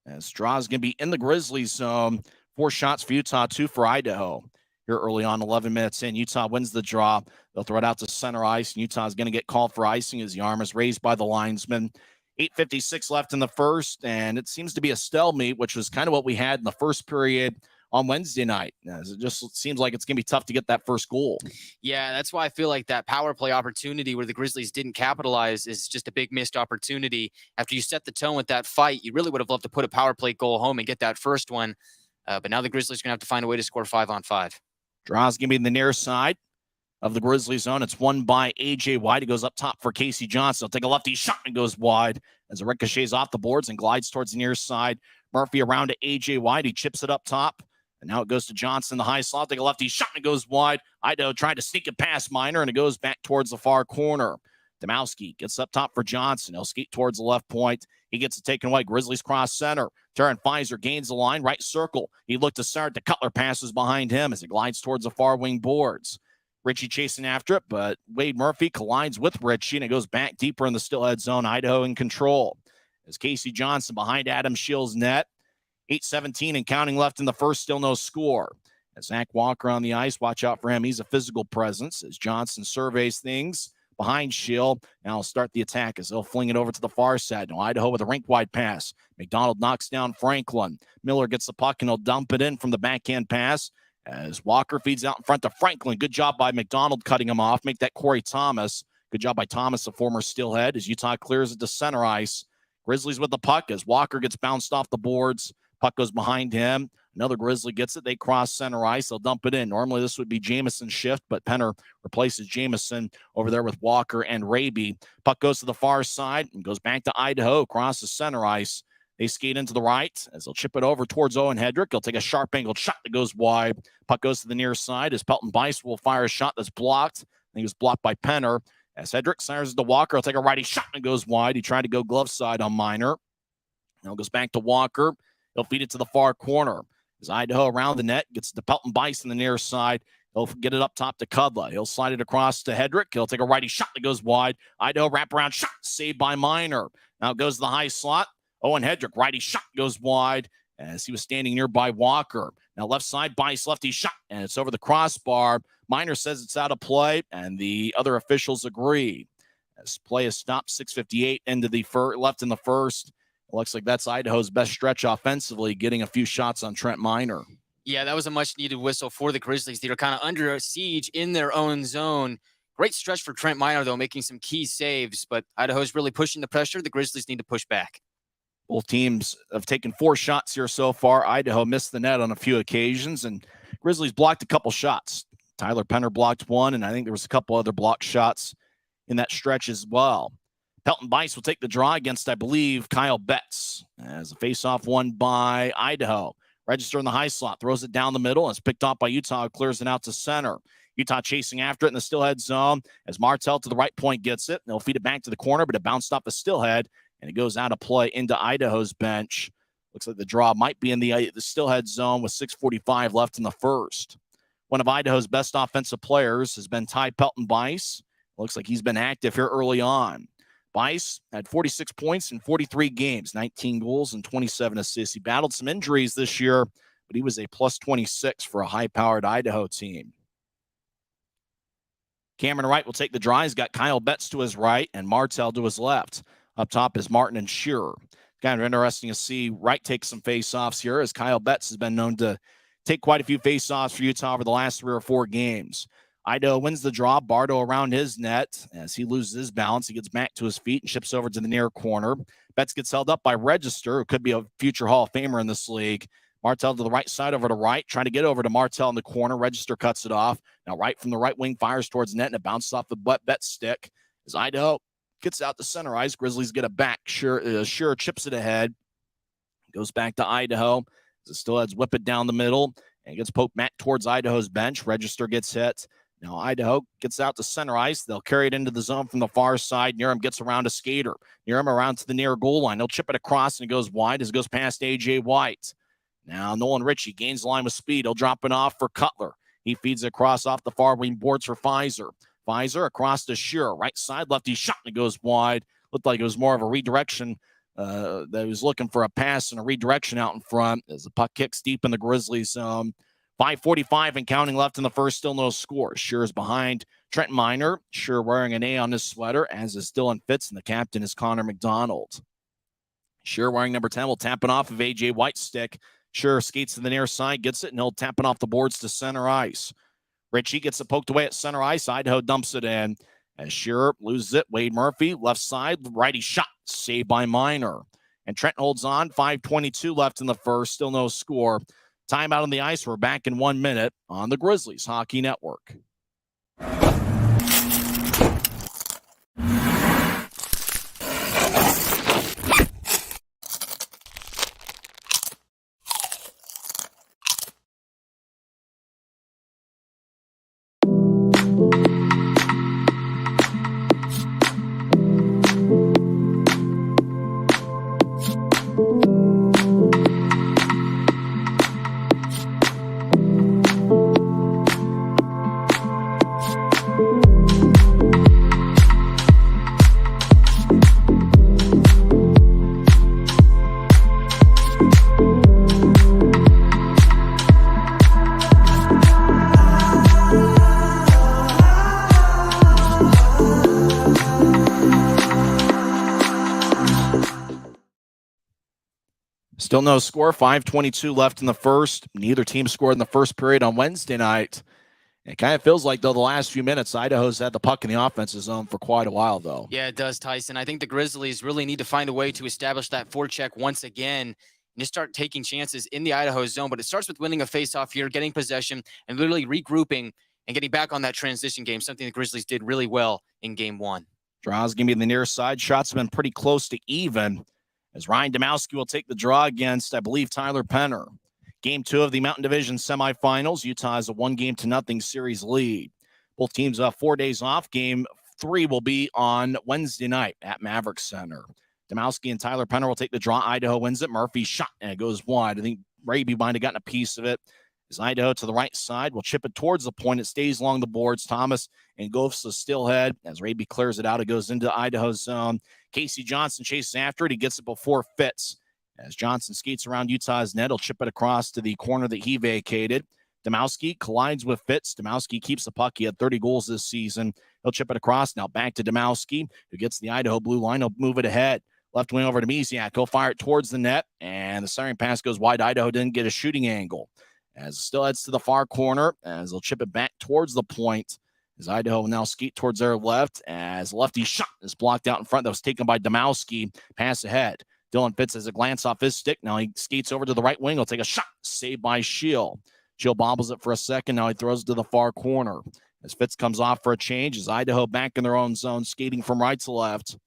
As draw is going to be in the Grizzlies zone. 4 shots for Utah, 2 for Idaho. Here early on, 11 minutes in, Utah wins the draw. They'll throw it out to center ice, and Utah is going to get called for icing as the arm is raised by the linesman. 8:56 left in the first, and it seems to be a stalemate, which was kind of what we had in the first period on Wednesday night. As it just seems like it's going to be tough to get that first goal. Yeah, that's why I feel like that power play opportunity where the Grizzlies didn't capitalize is just a big missed opportunity. After you set the tone with that fight, you really would have loved to put a power play goal home and get that first one. But now the Grizzlies are going to have to find a way to score 5-on-5. Draw's going to be in the near side of the Grizzlies zone. It's won by A.J. White. He goes up top for Casey Johnson. He'll take a lefty shot and goes wide as it ricochets off the boards and glides towards the near side. Murphy around to A.J. White. He chips it up top. And now it goes to Johnson, the high slot. Take a lefty shot and it goes wide. Idaho tried to sneak it past Miner, and it goes back towards the far corner. Demowski gets up top for Johnson. He'll skate towards the left point. He gets it taken away. Grizzlies cross center. Terran Pfizer gains the line. Right circle. He looked to start. The Cutler passes behind him as it glides towards the far wing boards. Richie chasing after it, but Wade Murphy collides with Richie, and it goes back deeper in the Steelhead zone. Idaho in control. As Casey Johnson behind Adam Shields' net. 8:17 and counting left in the first. Still no score. As Zach Walker on the ice, watch out for him. He's a physical presence as Johnson surveys things behind Shield. Now he'll start the attack as they'll fling it over to the far side. Now Idaho with a rink-wide pass. McDonald knocks down Franklin. Miller gets the puck, and he'll dump it in from the backhand pass as Walker feeds out in front to Franklin. Good job by McDonald cutting him off. Make that Corey Thomas. Good job by Thomas, a former Steelhead, as Utah clears it to center ice. Grizzlies with the puck as Walker gets bounced off the boards. Puck goes behind him. Another Grizzly gets it. They cross center ice. They'll dump it in. Normally this would be Jamison's shift, but Penner replaces Jamison over there with Walker and Raby. Puck goes to the far side and goes back to Idaho across the center ice. They skate into the right as they'll chip it over towards Owen Hedrick. He'll take a sharp angled shot that goes wide. Puck goes to the near side as Pelton Bice will fire a shot that's blocked. I think it was blocked by Penner. As Hedrick fires it to Walker, he'll take a righty shot and it goes wide. He tried to go glove side on Miner. Now it goes back to Walker. He'll feed it to the far corner. As Idaho around the net, gets to Pelton Bice on the near side. He'll get it up top to Kudla. He'll slide it across to Hedrick. He'll take a righty shot that goes wide. Idaho wraparound shot saved by Miner. Now it goes to the high slot. Owen Hedrick, righty shot goes wide as he was standing nearby Walker. Now left side, Bice, lefty shot, and it's over the crossbar. Miner says it's out of play, and the other officials agree. As play is stopped, 6:58 into the left in the first. It looks like that's Idaho's best stretch offensively, getting a few shots on Trent Miner. Yeah, that was a much-needed whistle for the Grizzlies. They were kind of under siege in their own zone. Great stretch for Trent Miner, though, making some key saves. But Idaho's really pushing the pressure. The Grizzlies need to push back. Both teams have taken 4 shots here so far. Idaho missed the net on a few occasions, and Grizzlies blocked a couple shots. Tyler Penner blocked one, and I think there was a couple other blocked shots in that stretch as well. Pelton Bice will take the draw against, I believe, Kyle Betts. As a face-off won by Idaho. Register in the high slot, throws it down the middle. It's picked off by Utah, clears it out to center. Utah chasing after it in the Steelhead zone as Martell to the right point gets it. They'll feed it back to the corner, but it bounced off the Steelhead, and it goes out of play into Idaho's bench. Looks like the draw might be in the Steelhead zone with 6:45 left in the first. One of Idaho's best offensive players has been Ty Pelton-Bice. Looks like he's been active here early on. Bice had 46 points in 43 games, 19 goals and 27 assists. He battled some injuries this year, but he was a plus 26 for a high-powered Idaho team. Cameron Wright will take the draw. He's got Kyle Betts to his right and Martell to his left. Up top is Martin and Shearer. Kind of interesting to see Wright take some face-offs here, as Kyle Betts has been known to take quite a few face-offs for Utah over the last 3 or 4 games. Idaho wins the draw. Bardo around his net. As he loses his balance, he gets back to his feet and ships over to the near corner. Betts gets held up by Register, who could be a future Hall of Famer in this league. Martell to the right side over to Wright, trying to get over to Martell in the corner. Register cuts it off. Now Wright from the right wing fires towards net, and it bounces off the Betts stick. As Idaho gets out to center ice, Grizzlies get it back. Shearer chips it ahead. Goes back to Idaho. The Steelheads whip it down the middle, and it gets poked back towards Idaho's bench. Register gets hit. Now Idaho gets out to center ice. They'll carry it into the zone from the far side. Niram gets around a skater. Niram around to the near goal line. He'll chip it across, and it goes wide as it goes past A.J. White. Now Nolan Ritchie gains the line with speed. He'll drop it off for Cutler. He feeds it across off the far wing boards for Pfizer. Pfizer across to Shearer. Right side, lefty shot, and it goes wide. Looked like it was more of a redirection. That he was looking for a pass and a redirection out in front as the puck kicks deep in the Grizzlies zone. 5:45 and counting left in the first, still no score. Shearer's behind Trent Miner. Shearer wearing an A on his sweater, as is Dylan Fitz, and the captain is Connor McDonald. Shearer wearing number 10 will tap it off of A.J. White's stick. Shearer skates to the near side, gets it, and he'll tap it off the boards to center ice. Ritchie gets it poked away at center ice. Idaho dumps it in. As Shearer loses it, Wade Murphy, left side, righty shot, saved by Miner. And Trent holds on, 5:22 left in the first, still no score. Timeout on the ice. We're back in 1 minute on the Grizzlies Hockey Network. Still no score, 5:22 left in the first. Neither team scored in the first period on Wednesday night. It kind of feels like, though, the last few minutes, Idaho's had the puck in the offensive zone for quite a while, though. Yeah, it does, Tyson. I think the Grizzlies really need to find a way to establish that forecheck once again and just start taking chances in the Idaho zone. But it starts with winning a faceoff here, getting possession, and literally regrouping and getting back on that transition game, something the Grizzlies did really well in Game 1. Draw's going to be in the near side. Shots have been pretty close to even, as Ryan Domowski will take the draw against, I believe, Tyler Penner. Game 2 of the Mountain Division semifinals. Utah has a 1-0 series lead. Both teams have 4 days off. Game 3 will be on Wednesday night at Maverik Center. Domowski and Tyler Penner will take the draw. Idaho wins it. Murphy shot, and it goes wide. I think Raby might have gotten a piece of it. As Idaho to the right side will chip it towards the point. It stays along the boards. Thomas engulfs the Steelhead. As Raby clears it out, it goes into Idaho's zone. Casey Johnson chases after it. He gets it before Fitz. As Johnson skates around Utah's net, he'll chip it across to the corner that he vacated. Domowski collides with Fitz. Domowski keeps the puck. He had 30 goals this season. He'll chip it across. Now back to Domowski, who gets the Idaho blue line. He'll move it ahead. Left wing over to Misiak. He'll fire it towards the net, and the siren pass goes wide. Idaho didn't get a shooting angle. As it still heads to the far corner, as they'll chip it back towards the point. As Idaho will now skate towards their left, as lefty shot is blocked out in front. That was taken by Domowski. Pass ahead. Dylan Fitz has a glance off his stick. Now he skates over to the right wing. He'll take a shot. Saved by Shield. Shield bobbles it for a second. Now he throws it to the far corner. As Fitz comes off for a change, as Idaho back in their own zone, skating from right to left.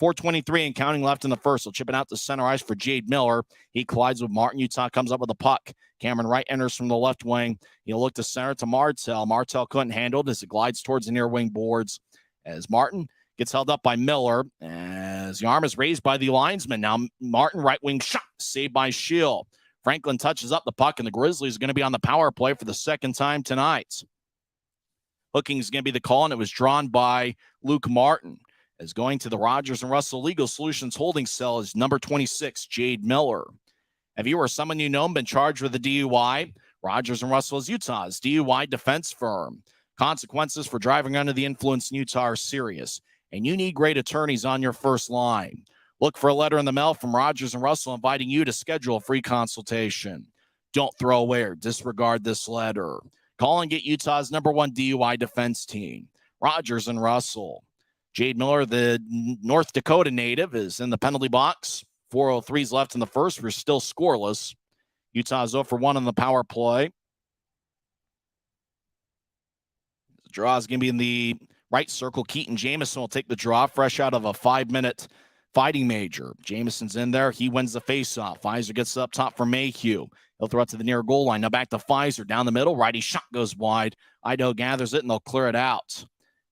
4:23 and counting left in the first. He'll chip it out to center ice for Jade Miller. He collides with Martin. Utah comes up with a puck. Cameron Wright enters from the left wing. He'll look to center to Martell. Martell couldn't handle it as it glides towards the near wing boards. As Martin gets held up by Miller. As the arm is raised by the linesman. Now Martin, right wing shot, saved by Shield. Franklin touches up the puck, and the Grizzlies are going to be on the power play for the second time tonight. Hooking is going to be the call, and it was drawn by Luke Martin. As going to the Rogers and Russell Legal Solutions holding cell is number 26, Jade Miller. Have you or someone you know been charged with a DUI? Rogers and Russell is Utah's DUI defense firm. Consequences for driving under the influence in Utah are serious, and you need great attorneys on your first line. Look for a letter in the mail from Rogers and Russell inviting you to schedule a free consultation. Don't throw away or disregard this letter. Call and get Utah's #1 DUI defense team, Rogers and Russell. Jade Miller, the North Dakota native, is in the penalty box. 4:03 left in the first. We're still scoreless. Utah's 0 for 1 on the power play. The draw is going to be in the right circle. Keaton Jamison will take the draw, fresh out of a 5-minute fighting major. Jamison's in there. He wins the faceoff. Pfizer gets up top for Mayhew. He'll throw it to the near goal line. Now back to Pfizer. Down the middle. Righty shot goes wide. Idaho gathers it, and they'll clear it out.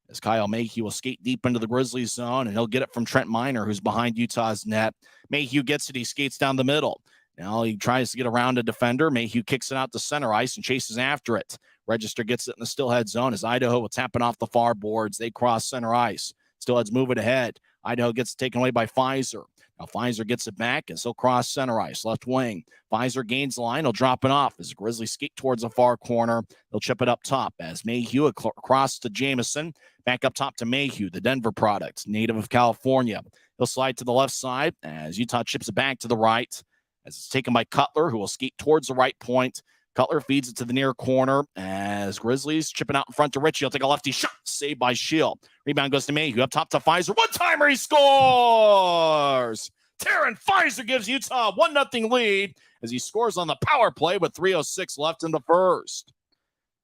As Kyle Mayhew will skate deep into the Grizzlies zone, and he'll get it from Trent Miner, who's behind Utah's net. Mayhew gets it. He skates down the middle. Now he tries to get around a defender. Mayhew kicks it out to center ice and chases after it. Register gets it in the Steelhead zone as Idaho will tap it off the far boards. They cross center ice. Steelheads move it ahead. Idaho gets taken away by Pfizer. Now Pfizer gets it back as he'll cross center ice. Left wing. Pfizer gains the line. He'll drop it off as the Grizzlies skate towards the far corner. They'll chip it up top as Mayhew across to Jamison. Back up top to Mayhew, the Denver product, native of California. He'll slide to the left side as Utah chips it back to the right as it's taken by Cutler, who will skate towards the right point. Cutler feeds it to the near corner as Grizzlies chipping out in front to Ritchie. He'll take a lefty shot, saved by Shield. Rebound goes to Mayhew, up top to Pfizer. One-timer, he scores! Taryn Pfizer gives Utah a 1-0 lead as he scores on the power play with 3:06 left in the first.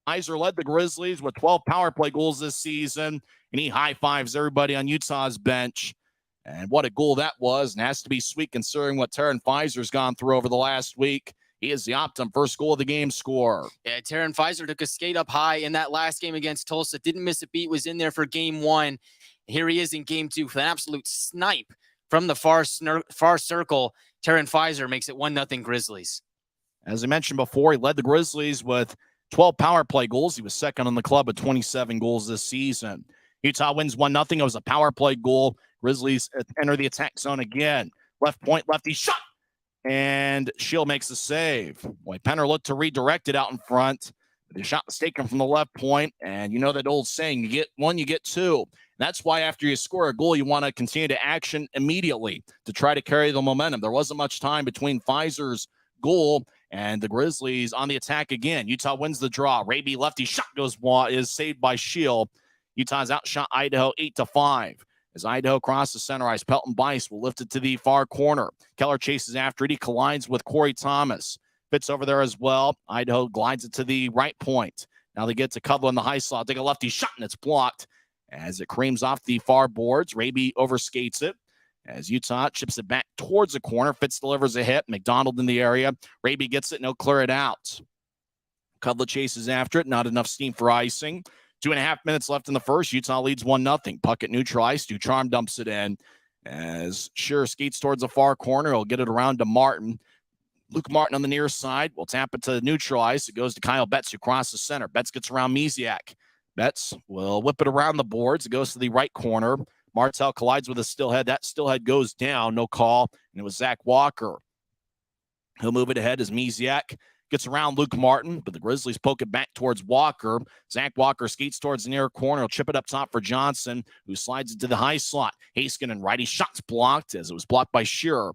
Pfizer led the Grizzlies with 12 power play goals this season, and he high-fives everybody on Utah's bench. And what a goal that was, and has to be sweet considering what Taryn Pfizer's gone through over the last week. He is the Optum first goal of the game scorer. Yeah, Taryn Pfizer took a skate up high in that last game against Tulsa. Didn't miss a beat, was in there for game 1. Here he is in game 2 with an absolute snipe from the far circle. Taryn Pfizer makes it 1-0 Grizzlies. As I mentioned before, he led the Grizzlies with 12 power play goals. He was second on the club with 27 goals this season. Utah wins 1-0. It was a power play goal. Grizzlies enter the attack zone again. Left point, lefty shot. And Shield makes the save. Boy, Penner looked to redirect it out in front. The shot was taken from the left point. And you know that old saying, you get one, you get two. That's why after you score a goal, you want to continue to action immediately to try to carry the momentum. There wasn't much time between Pfizer's goal and the Grizzlies on the attack again. Utah wins the draw. Raby lefty shot is saved by Shield. Utah's outshot Idaho 8-5. As Idaho crosses center ice, Pelton Bice will lift it to the far corner. Keller chases after it. He collides with Corey Thomas. Fits over there as well. Idaho glides it to the right point. Now they get to Cutler in the high slot. Take a lefty shot, and it's blocked as it creams off the far boards. Raby overskates it as Utah chips it back towards the corner. Fitz delivers a hit. McDonald in the area. Raby gets it, and he'll clear it out. Cutler chases after it. Not enough steam for icing. 2.5 minutes left in the first. Utah leads 1-0. Puck at neutral ice. Ducharme dumps it in as Shearer skates towards the far corner. He'll get it around to Martin. Luke Martin on the near side will tap it to neutral ice. It goes to Kyle Betts, who crosses center. Betts gets around Misiak. Betts will whip it around the boards. It goes to the right corner. Martel collides with a Steelhead. That Steelhead goes down. No call. And it was Zach Walker. He'll move it ahead as Misiak gets around Luke Martin, but the Grizzlies poke it back towards Walker. Zach Walker skates towards the near corner. He'll chip it up top for Johnson, who slides it to the high slot. Haskinen righty shot's blocked as it was blocked by Shearer.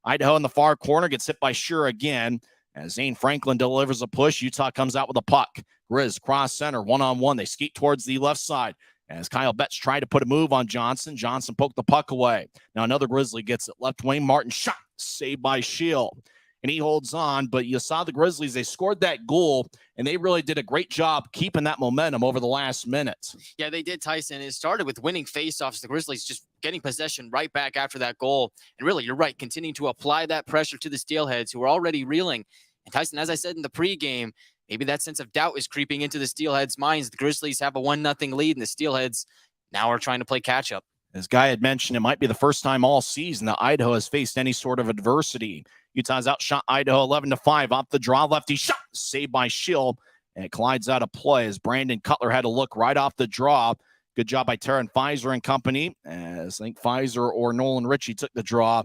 Idaho in the far corner gets hit by Shearer again as Zane Franklin delivers a push. Utah comes out with a puck. Grizz cross center, one-on-one. They skate towards the left side as Kyle Betts tried to put a move on Johnson. Johnson poked the puck away. Now another Grizzly gets it. Left wing, Martin shot, saved by Shield. And he holds on, but you saw the Grizzlies, they scored that goal, and they really did a great job keeping that momentum over the last minute. Yeah, they did, Tyson. It started with winning faceoffs. The Grizzlies just getting possession right back after that goal. And really, you're right, continuing to apply that pressure to the Steelheads, who are already reeling. And Tyson, as I said in the pregame, maybe that sense of doubt is creeping into the Steelheads' minds. The Grizzlies have a 1-0 lead, and the Steelheads now are trying to play catch-up. As Guy had mentioned, it might be the first time all season that Idaho has faced any sort of adversity. Utah's outshot Idaho 11-5 off the draw. Lefty shot, saved by Schill, and it collides out of play as Brandon Cutler had to look right off the draw. Good job by Taryn Pfizer and company, as I think Pfizer or Nolan Ritchie took the draw,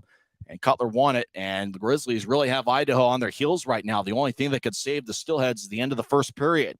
and Cutler won it. And the Grizzlies really have Idaho on their heels right now. The only thing that could save the Steelheads is the end of the first period.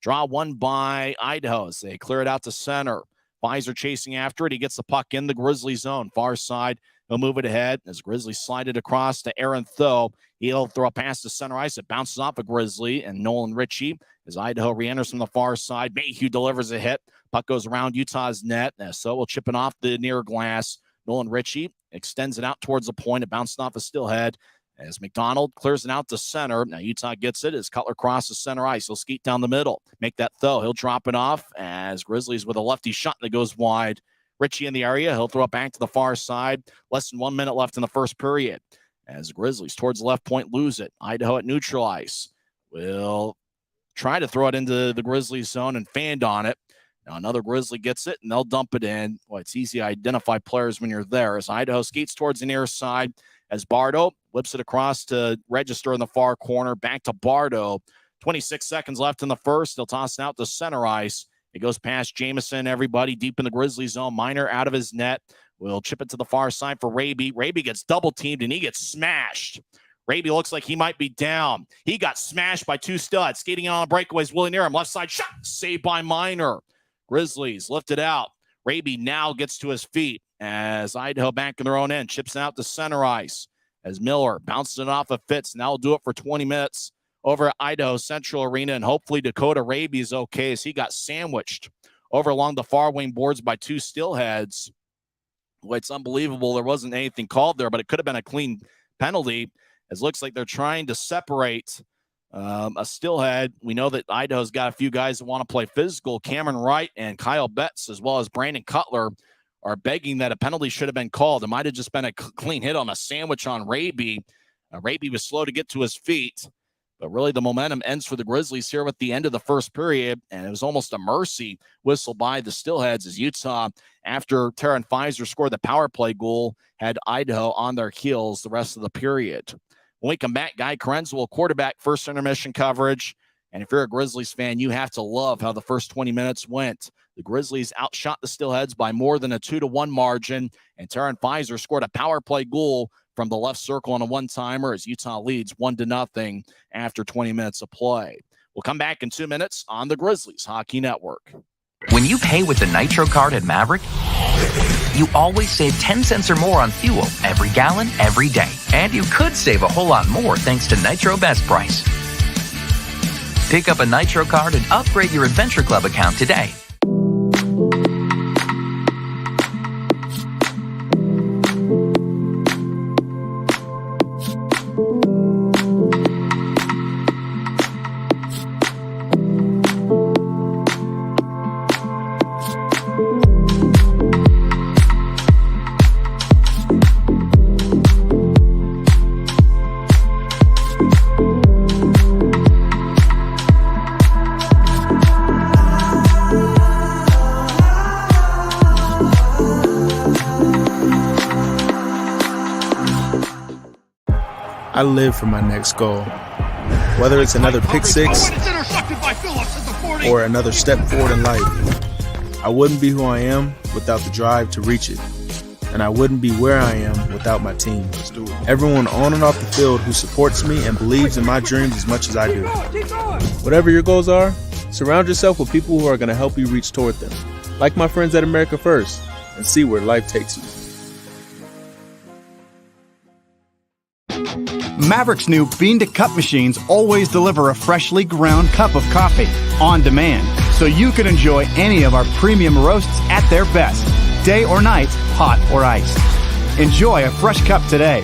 Draw won by Idaho as they clear it out to center. Pfizer chasing after it. He gets the puck in the Grizzly zone. Far side, he'll move it ahead as Grizzlies slide it across to Aaron Tho. He'll throw a pass to center ice. It bounces off a Grizzly and Nolan Ritchie as Idaho re-enters from the far side. Mayhew delivers a hit. Puck goes around Utah's net. So we'll chip it off the near glass. Nolan Ritchie extends it out towards the point. It bounced off a Steelhead as McDonald clears it out to center. Now Utah gets it as Cutler crosses center ice. He'll skeet down the middle. Make that Tho. He'll drop it off as Grizzlies with a lefty shot that goes wide. Ritchie in the area. He'll throw it back to the far side. Less than 1 minute left in the first period. As the Grizzlies towards the left point lose it. Idaho at neutral ice will try to throw it into the Grizzlies zone and fanned on it. Now another Grizzly gets it and they'll dump it in. Well, it's easy to identify players when you're there. As Idaho skates towards the near side as Bardo whips it across to register in the far corner. Back to Bardo. 26 seconds left in the first. They'll toss it out to center ice. It goes past Jamison, everybody deep in the Grizzly zone. Miner out of his net. We'll chip it to the far side for Raby. Raby gets double teamed and he gets smashed. Raby looks like he might be down. He got smashed by two studs. Skating on breakaways, Willie near him. Left side shot. Saved by Miner. Grizzlies lift it out. Raby now gets to his feet as Idaho back in their own end. Chips it out to center ice as Miller bounces it off of Fitz. Now will do it for 20 minutes over at Idaho Central Arena. And hopefully Dakota Raby is okay as he got sandwiched over along the far wing boards by two Steelheads. Well, it's unbelievable. There wasn't anything called there, but it could have been a clean penalty. It looks like they're trying to separate a Steelhead. We know that Idaho's got a few guys that want to play physical. Cameron Wright and Kyle Betts, as well as Brandon Cutler, are begging that a penalty should have been called. It might have just been a clean hit on a sandwich on Raby. Raby was slow to get to his feet, but really the momentum ends for the Grizzlies here with the end of the first period, and it was almost a mercy whistle by the Steelheads as Utah, after Taryn Pfizer scored the power play goal, had Idaho on their heels the rest of the period. When we come back, Guy Chiarenza will quarterback first intermission coverage. And if you're a Grizzlies fan, you have to love how the first 20 minutes went. The Grizzlies outshot the Steelheads by more than a 2-1 margin. And Taryn Pfizer scored a power play goal from the left circle on a one-timer as Utah leads 1-0 after 20 minutes of play. We'll come back in 2 minutes on the Grizzlies Hockey Network. When you pay with the Nitro card at Maverik, you always save 10 cents or more on fuel every gallon, every day. And you could save a whole lot more thanks to Nitro Best Price. Pick up a Nitro card and upgrade your Adventure Club account today. I live for my next goal. Whether it's another pick six or another step forward in life, I wouldn't be who I am without the drive to reach it. And I wouldn't be where I am without my team. Everyone on and off the field who supports me and believes in my dreams as much as I do. Whatever your goals are, surround yourself with people who are going to help you reach toward them. Like my friends at America First, and see where life takes you. Maverik's new bean-to-cup machines always deliver a freshly ground cup of coffee on demand, so you can enjoy any of our premium roasts at their best, day or night, hot or iced. Enjoy a fresh cup today.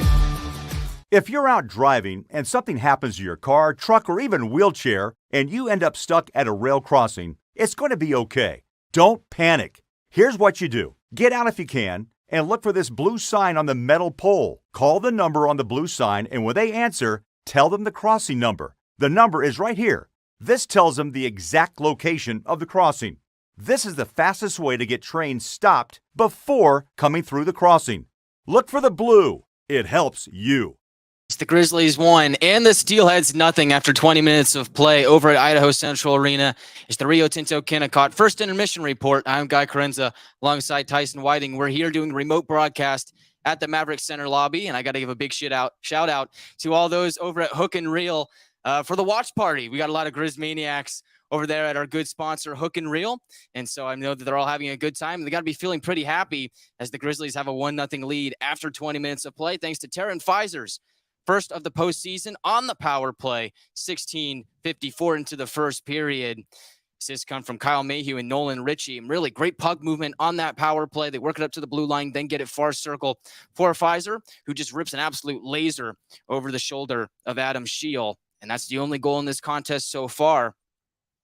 If you're out driving and something happens to your car, truck, or even wheelchair, and you end up stuck at a rail crossing, it's going to be okay. Don't panic. Here's what you do. Get out if you can, and look for this blue sign on the metal pole. Call the number on the blue sign, and when they answer, tell them the crossing number. The number is right here. This tells them the exact location of the crossing. This is the fastest way to get trains stopped before coming through the crossing. Look for the blue. It helps you. It's the Grizzlies 1 and the Steelheads nothing after 20 minutes of play over at Idaho Central Arena. It's the Rio Tinto Kennecott first intermission report. I'm Guy Chiarenza alongside Tyson Whiting. We're here doing a remote broadcast at the Maverik Center lobby, and I got to give a big shout out to all those over at Hook and Reel for the watch party. We got a lot of Grizz maniacs over there at our good sponsor, Hook and Reel. And so I know that they're all having a good time. They got to be feeling pretty happy as the Grizzlies have a 1-0 lead after 20 minutes of play, thanks to Trent Miner's first of the postseason on the power play, 16:54 into the first period. Assists come from Kyle Mayhew and Nolan Ritchie. Really great puck movement on that power play. They work it up to the blue line, then get it far circle for Pfizer, who just rips an absolute laser over the shoulder of Adam Scheel. And that's the only goal in this contest so far.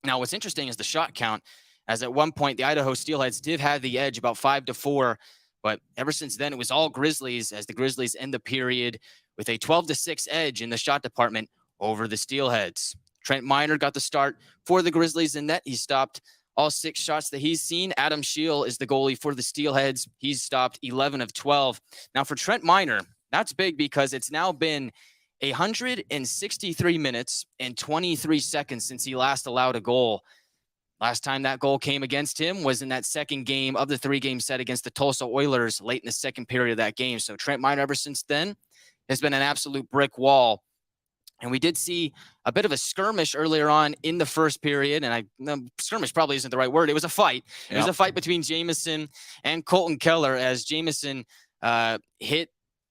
Now, what's interesting is the shot count, as at one point, the Idaho Steelheads did have the edge about 5-4. But ever since then, it was all Grizzlies as the Grizzlies end the period with a 12-6 edge in the shot department over the Steelheads. Trent Miner got the start for the Grizzlies in net. He stopped all 6 shots that he's seen. Adam Scheel is the goalie for the Steelheads. He's stopped 11 of 12. Now for Trent Miner, that's big because it's now been 163 minutes and 23 seconds since he last allowed a goal. Last time that goal came against him was in that second game of the 3-game set against the Tulsa Oilers late in the second period of that game. So Trent Miner ever since then has been an absolute brick wall. And we did see a bit of a skirmish earlier on in the first period. And skirmish probably isn't the right word. It was a fight. It was a fight between Jamison and Colton Keller as Jamison hit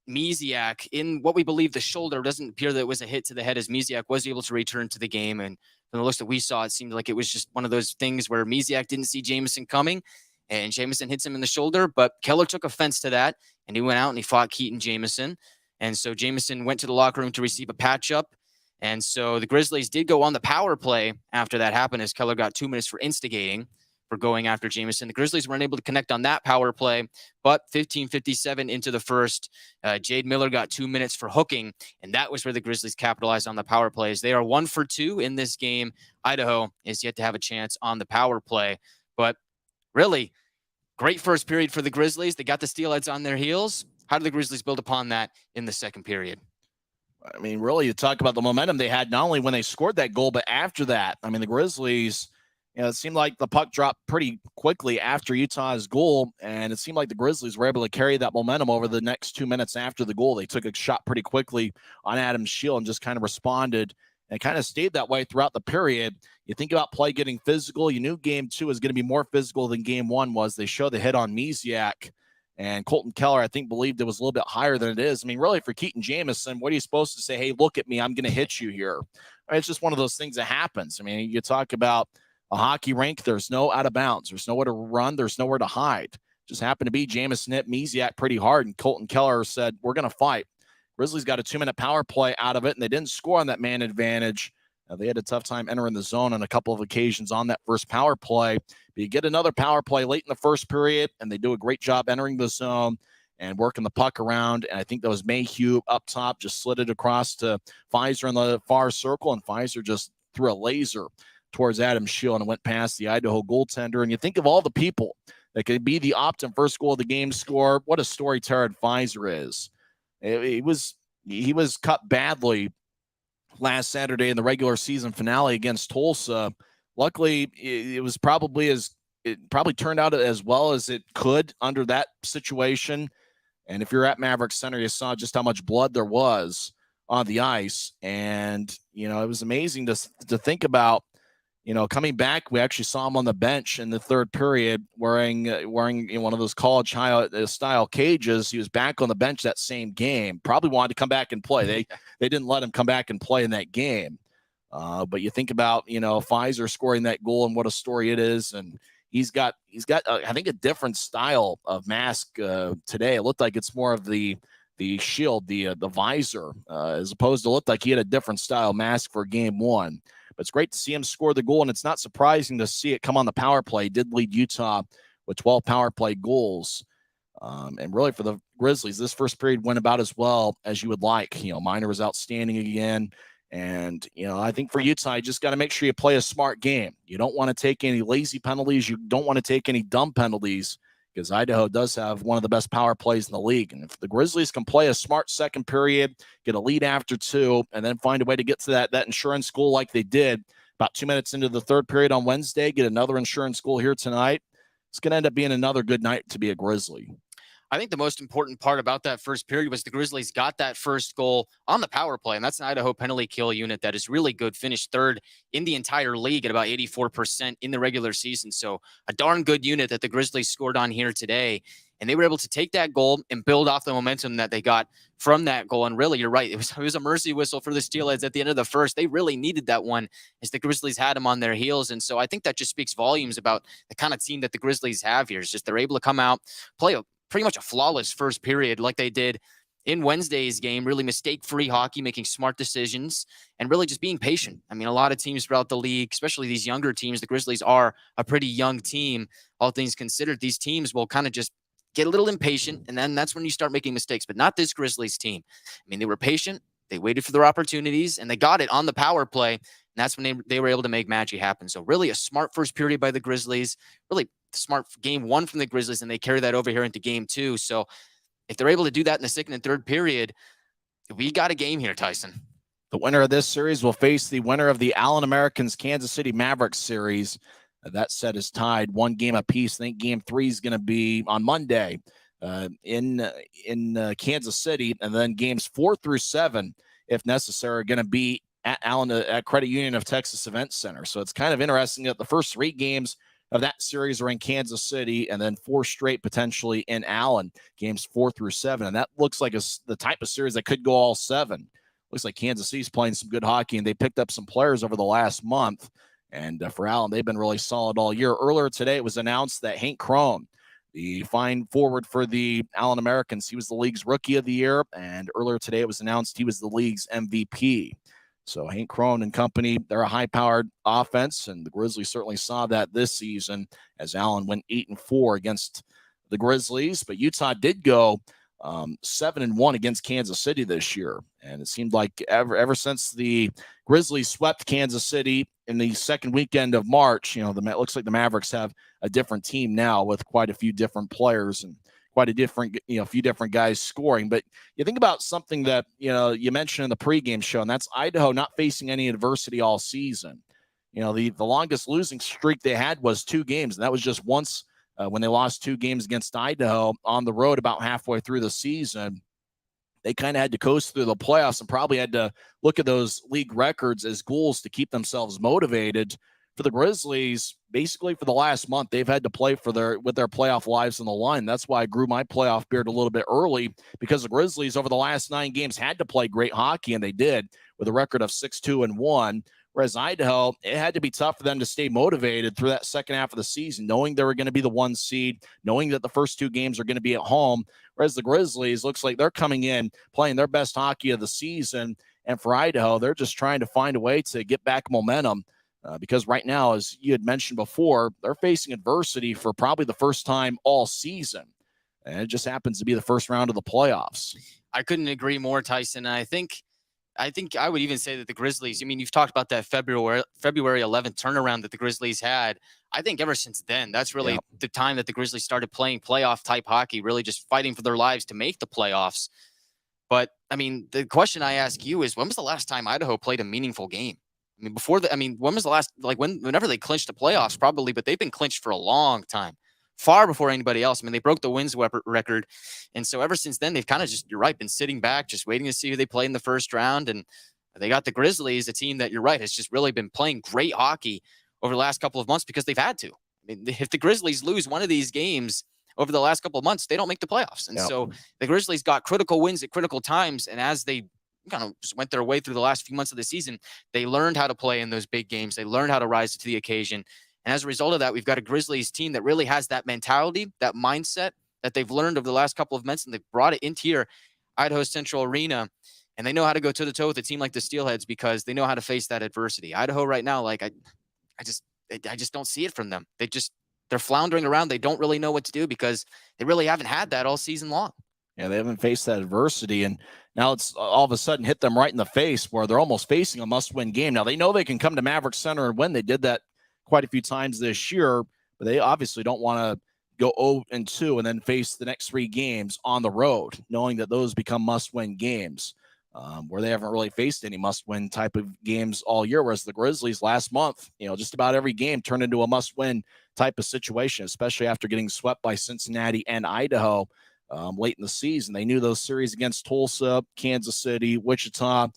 Misiak in what we believe the shoulder. It doesn't appear that it was a hit to the head as Misiak was able to return to the game. And from the looks that we saw, it seemed like it was just one of those things where Misiak didn't see Jamison coming and Jamison hits him in the shoulder, but Keller took offense to that and he went out and he fought Keaton Jamison. And so Jamison went to the locker room to receive a patch up. And so the Grizzlies did go on the power play after that happened as Keller got 2 minutes for instigating for going after Jamison. The Grizzlies weren't able to connect on that power play, but 15:57 into the first, Jade Miller got 2 minutes for hooking, and that was where the Grizzlies capitalized on the power plays. They are 1 for 2 in this game. Idaho is yet to have a chance on the power play, but really great first period for the Grizzlies. They got the Steelheads on their heels. How did the Grizzlies build upon that in the second period? I mean, really, you talk about the momentum they had not only when they scored that goal, but after that. I mean, the Grizzlies, it seemed like the puck dropped pretty quickly after Utah's goal, and it seemed like the Grizzlies were able to carry that momentum over the next 2 minutes after the goal. They took a shot pretty quickly on Adam Scheel and just kind of responded and kind of stayed that way throughout the period. You think about play getting physical. You knew game 2 was going to be more physical than game 1 was. They showed the hit on Misiak. And Colton Keller, I think, believed it was a little bit higher than it is. I mean, really, for Keaton Jamison, what are you supposed to say? Hey, look at me. I'm going to hit you here. It's just one of those things that happens. I mean, you talk about a hockey rink. There's no out of bounds. There's nowhere to run. There's nowhere to hide. Just happened to be Jamison hit Misiak pretty hard, and Colton Keller said, we're going to fight. Grizzlies got a 2-minute power play out of it, and they didn't score on that man advantage. They had a tough time entering the zone on a couple of occasions on that first power play. But you get another power play late in the first period, and they do a great job entering the zone and working the puck around. And I think that was Mayhew up top, just slid it across to Pfizer in the far circle, and Pfizer just threw a laser towards Adam Scheel and went past the Idaho goaltender. And you think of all the people that could be the opt-in first goal of the game score. What a story Tyson Pfizer is. He was cut badly last Saturday in the regular season finale against Tulsa. Luckily, it probably turned out as well as it could under that situation. And if you're at Maverik Center, you saw just how much blood there was on the ice. And, it was amazing to think about, coming back. We actually saw him on the bench in the third period wearing one of those college style cages. He was back on the bench that same game. Probably wanted to come back and play. They didn't let him come back and play in that game. But you think about, Pfizer scoring that goal and what a story it is. And he's got I think a different style of mask today. It looked like it's more of the shield, the visor, as opposed to looked like he had a different style mask for game 1. But it's great to see him score the goal, and it's not surprising to see it come on the power play. He did lead Utah with 12 power play goals. And really for the Grizzlies, this first period went about as well as you would like. Miner was outstanding again. And, I think for Utah, you just got to make sure you play a smart game. You don't want to take any lazy penalties. You don't want to take any dumb penalties because Idaho does have one of the best power plays in the league. And if the Grizzlies can play a smart second period, get a lead after 2, and then find a way to get to that insurance goal like they did about 2 minutes into the third period on Wednesday, get another insurance goal here tonight, it's going to end up being another good night to be a Grizzly. I think the most important part about that first period was the Grizzlies got that first goal on the power play, and that's an Idaho penalty kill unit that is really good. Finished third in the entire league at about 84% in the regular season. So a darn good unit that the Grizzlies scored on here today. And they were able to take that goal and build off the momentum that they got from that goal. And really, you're right. It was a mercy whistle for the Steelheads at the end of the first. They really needed that one as the Grizzlies had them on their heels. And so I think that just speaks volumes about the kind of team that the Grizzlies have here. It's just they're able to come out, play pretty much a flawless first period like they did in Wednesday's game, really mistake-free hockey, making smart decisions, and really just being patient. I mean, a lot of teams throughout the league, especially these younger teams, the Grizzlies are a pretty young team, all things considered. These teams will kind of just get a little impatient, and then that's when you start making mistakes, but not this Grizzlies team. I mean, they were patient, they waited for their opportunities, and they got it on the power play, and that's when they were able to make magic happen. So really a smart first period by the Grizzlies, really smart game 1 from the Grizzlies, and they carry that over here into game 2. So if they're able to do that in the second and third period, we got a game here, Tyson. The winner of this series will face the winner of the Allen Americans Kansas City Mavericks series. That set is tied 1 game apiece. I think game 3 is going to be on Monday in Kansas City, and then games 4 through 7, if necessary, are going to be at Allen at Credit Union of Texas Event Center. So it's kind of interesting that the first 3 games of that series are in Kansas City, and then 4 straight potentially in Allen, games 4 through 7. And that looks like the type of series that could go all 7. Looks like Kansas City's playing some good hockey, and they picked up some players over the last month. And for Allen, they've been really solid all year. Earlier today, it was announced that Hank Crone, the fine forward for the Allen Americans, he was the league's Rookie of the Year. And earlier today, it was announced he was the league's MVP. So Hank Crone and company, they're a high-powered offense, and the Grizzlies certainly saw that this season as Allen went 8-4 against the Grizzlies. But Utah did go 7-1 against Kansas City this year. And it seemed like ever since the Grizzlies swept Kansas City in the second weekend of March, it looks like the Mavericks have a different team now with quite a few different players and quite a different, few different guys scoring. But you think about something that, you mentioned in the pregame show, and that's Idaho not facing any adversity all season. The longest losing streak they had was 2 games, and that was just once when they lost 2 games against Idaho on the road about halfway through the season. They kind of had to coast through the playoffs and probably had to look at those league records as goals to keep themselves motivated. For the Grizzlies, basically for the last month, they've had to play with their playoff lives on the line. That's why I grew my playoff beard a little bit early, because the Grizzlies over the last 9 games had to play great hockey, and they did, with a record of 6-2-1. Whereas Idaho, it had to be tough for them to stay motivated through that second half of the season, knowing they were going to be the 1 seed, knowing that the first 2 games are going to be at home. Whereas the Grizzlies, looks like they're coming in playing their best hockey of the season. And for Idaho, they're just trying to find a way to get back momentum. Because right now, as you had mentioned before, they're facing adversity for probably the first time all season. And it just happens to be the first round of the playoffs. I couldn't agree more, Tyson. I think I would even say that the Grizzlies, you've talked about that February 11th turnaround that the Grizzlies had. I think ever since then, that's really the time that the Grizzlies started playing playoff type hockey, really just fighting for their lives to make the playoffs. But the question I ask you is, when was the last time Idaho played a meaningful game? When was the last, whenever they clinched the playoffs, probably, but they've been clinched for a long time, far before anybody else. They broke the wins record. And so ever since then, they've kind of just, you're right, been sitting back, just waiting to see who they play in the first round. And they got the Grizzlies, a team that, you're right, has just really been playing great hockey over the last couple of months because they've had to. If the Grizzlies lose one of these games over the last couple of months, they don't make the playoffs. And so the Grizzlies got critical wins at critical times. And as they kind of just went their way through the last few months of the season, they learned how to play in those big games. They learned how to rise to the occasion. And as a result of that, we've got a Grizzlies team that really has that mentality, that mindset that they've learned over the last couple of months, and they've brought it into here, Idaho Central Arena, and they know how to go toe-to-toe with a team like the Steelheads because they know how to face that adversity. Idaho right now, I just don't see it from them. They're floundering around. They don't really know what to do because they really haven't had that all season long. Yeah, they haven't faced that adversity, and now it's all of a sudden hit them right in the face where they're almost facing a must-win game. Now, they know they can come to Maverik Center and win. They did that quite a few times this year, but they obviously don't want to go 0-2 and then face the next 3 games on the road, knowing that those become must-win games, where they haven't really faced any must-win type of games all year, whereas the Grizzlies last month, just about every game turned into a must-win type of situation, especially after getting swept by Cincinnati and Idaho late in the season. They knew those series against Tulsa, Kansas City, Wichita.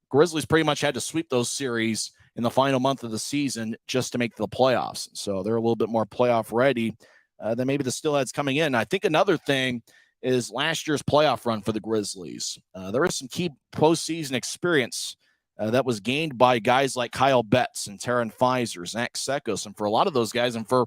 Grizzlies pretty much had to sweep those series in the final month of the season just to make the playoffs. So they're a little bit more playoff ready than maybe the Steelheads coming in. I think another thing is last year's playoff run for the Grizzlies. There is some key postseason experience that was gained by guys like Kyle Betts and Taryn Fizer, Zach Sekos. And for a lot of those guys, and for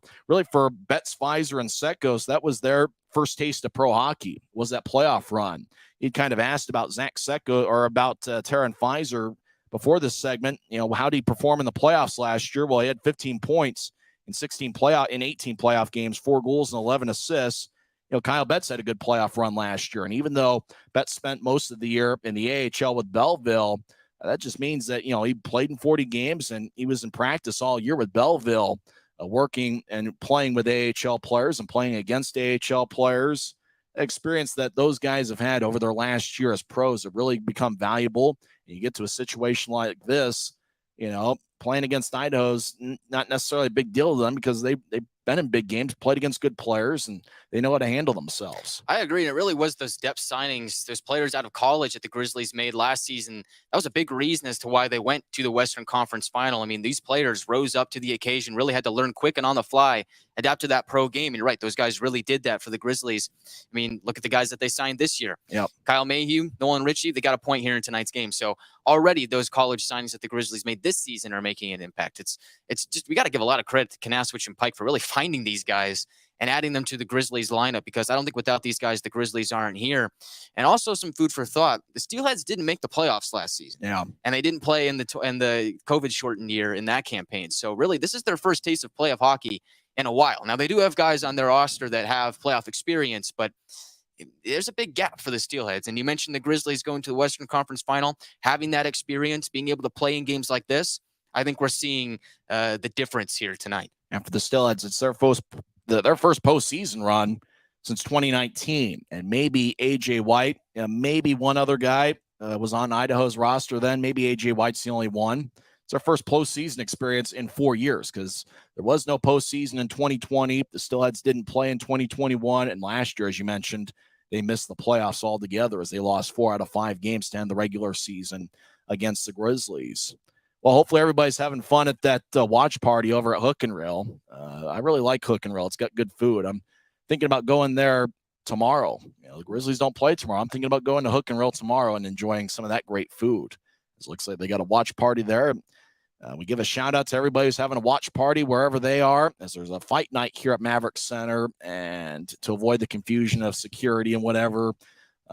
Betts, Fizer, and Sekos, that was their first taste of pro hockey, was that playoff run. You'd kind of asked about Zach Sekos or about Taryn Fizer before this segment. How did he perform in the playoffs last year? Well, he had 15 points in 18 playoff games, 4 goals and 11 assists. Kyle Betts had a good playoff run last year. And even though Betts spent most of the year in the AHL with Belleville, that just means that, he played in 40 games and he was in practice all year with Belleville, working and playing with AHL players and playing against AHL players. Experience that those guys have had over their last year as pros have really become valuable. And you get to a situation like this, playing against Idaho's not necessarily a big deal to them because they've been in big games, played against good players, and they know how to handle themselves. I agree. And it really was those depth signings, those players out of college that the Grizzlies made last season. That was a big reason as to why they went to the Western Conference Final. I mean, these players rose up to the occasion, really had to learn quick and on the fly, adapt to that pro game. And you're right, those guys really did that for the Grizzlies. I mean, look at the guys that they signed this year. Yep. Kyle Mayhew, Nolan Ritchie, they got a point here in tonight's game. So already those college signings that the Grizzlies made this season are making an impact. It's just, we got to give a lot of credit to Kanaswich and Pike for really finding these guys and adding them to the Grizzlies lineup, because I don't think without these guys, the Grizzlies aren't here. And also some food for thought. The Steelheads didn't make the playoffs last season. Yeah. And they didn't play in the COVID shortened year in that campaign. So really, this is their first taste of playoff hockey in a while. Now, they do have guys on their roster that have playoff experience, but there's a big gap for the Steelheads. And you mentioned the Grizzlies going to the Western Conference Final, having that experience, being able to play in games like this. I think we're seeing the difference here tonight. And for the Steelheads, it's their first postseason run since 2019. And maybe A.J. White, maybe one other guy was on Idaho's roster then. Maybe A.J. White's the only one. It's our first postseason experience in 4 years because there was no postseason in 2020. The Steelheads didn't play in 2021. And last year, as you mentioned, they missed the playoffs altogether as they lost 4 out of 5 games to end the regular season against the Grizzlies. Well, hopefully everybody's having fun at that watch party over at Hook and Reel. I really like Hook and Reel. It's got good food. I'm thinking about going there tomorrow. The Grizzlies don't play tomorrow. I'm thinking about going to Hook and Reel tomorrow and enjoying some of that great food. It looks like they got a watch party there. We give a shout out to everybody who's having a watch party wherever they are, as there's a fight night here at Maverik Center. And to avoid the confusion of security and whatever,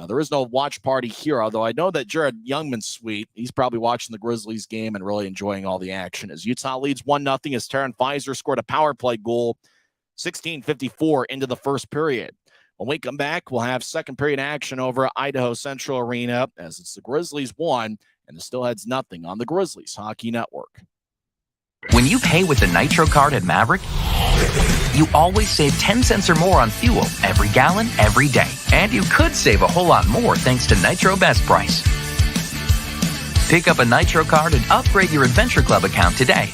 there is no watch party here, although I know that Jared Youngman's sweet. He's probably watching the Grizzlies game and really enjoying all the action. As Utah leads 1-0 as Taryn Fizer scored a power play goal, 16:54 into the first period. When we come back, we'll have second period action over at Idaho Central Arena as it's the Grizzlies 1 and the Steelheads 0 on the Grizzlies Hockey Network. When you pay with the Nitro card at Maverik, you always save 10 cents or more on fuel every gallon, every day. And you could save a whole lot more thanks to Nitro Best Price. Pick up a Nitro card and upgrade your Adventure Club account today.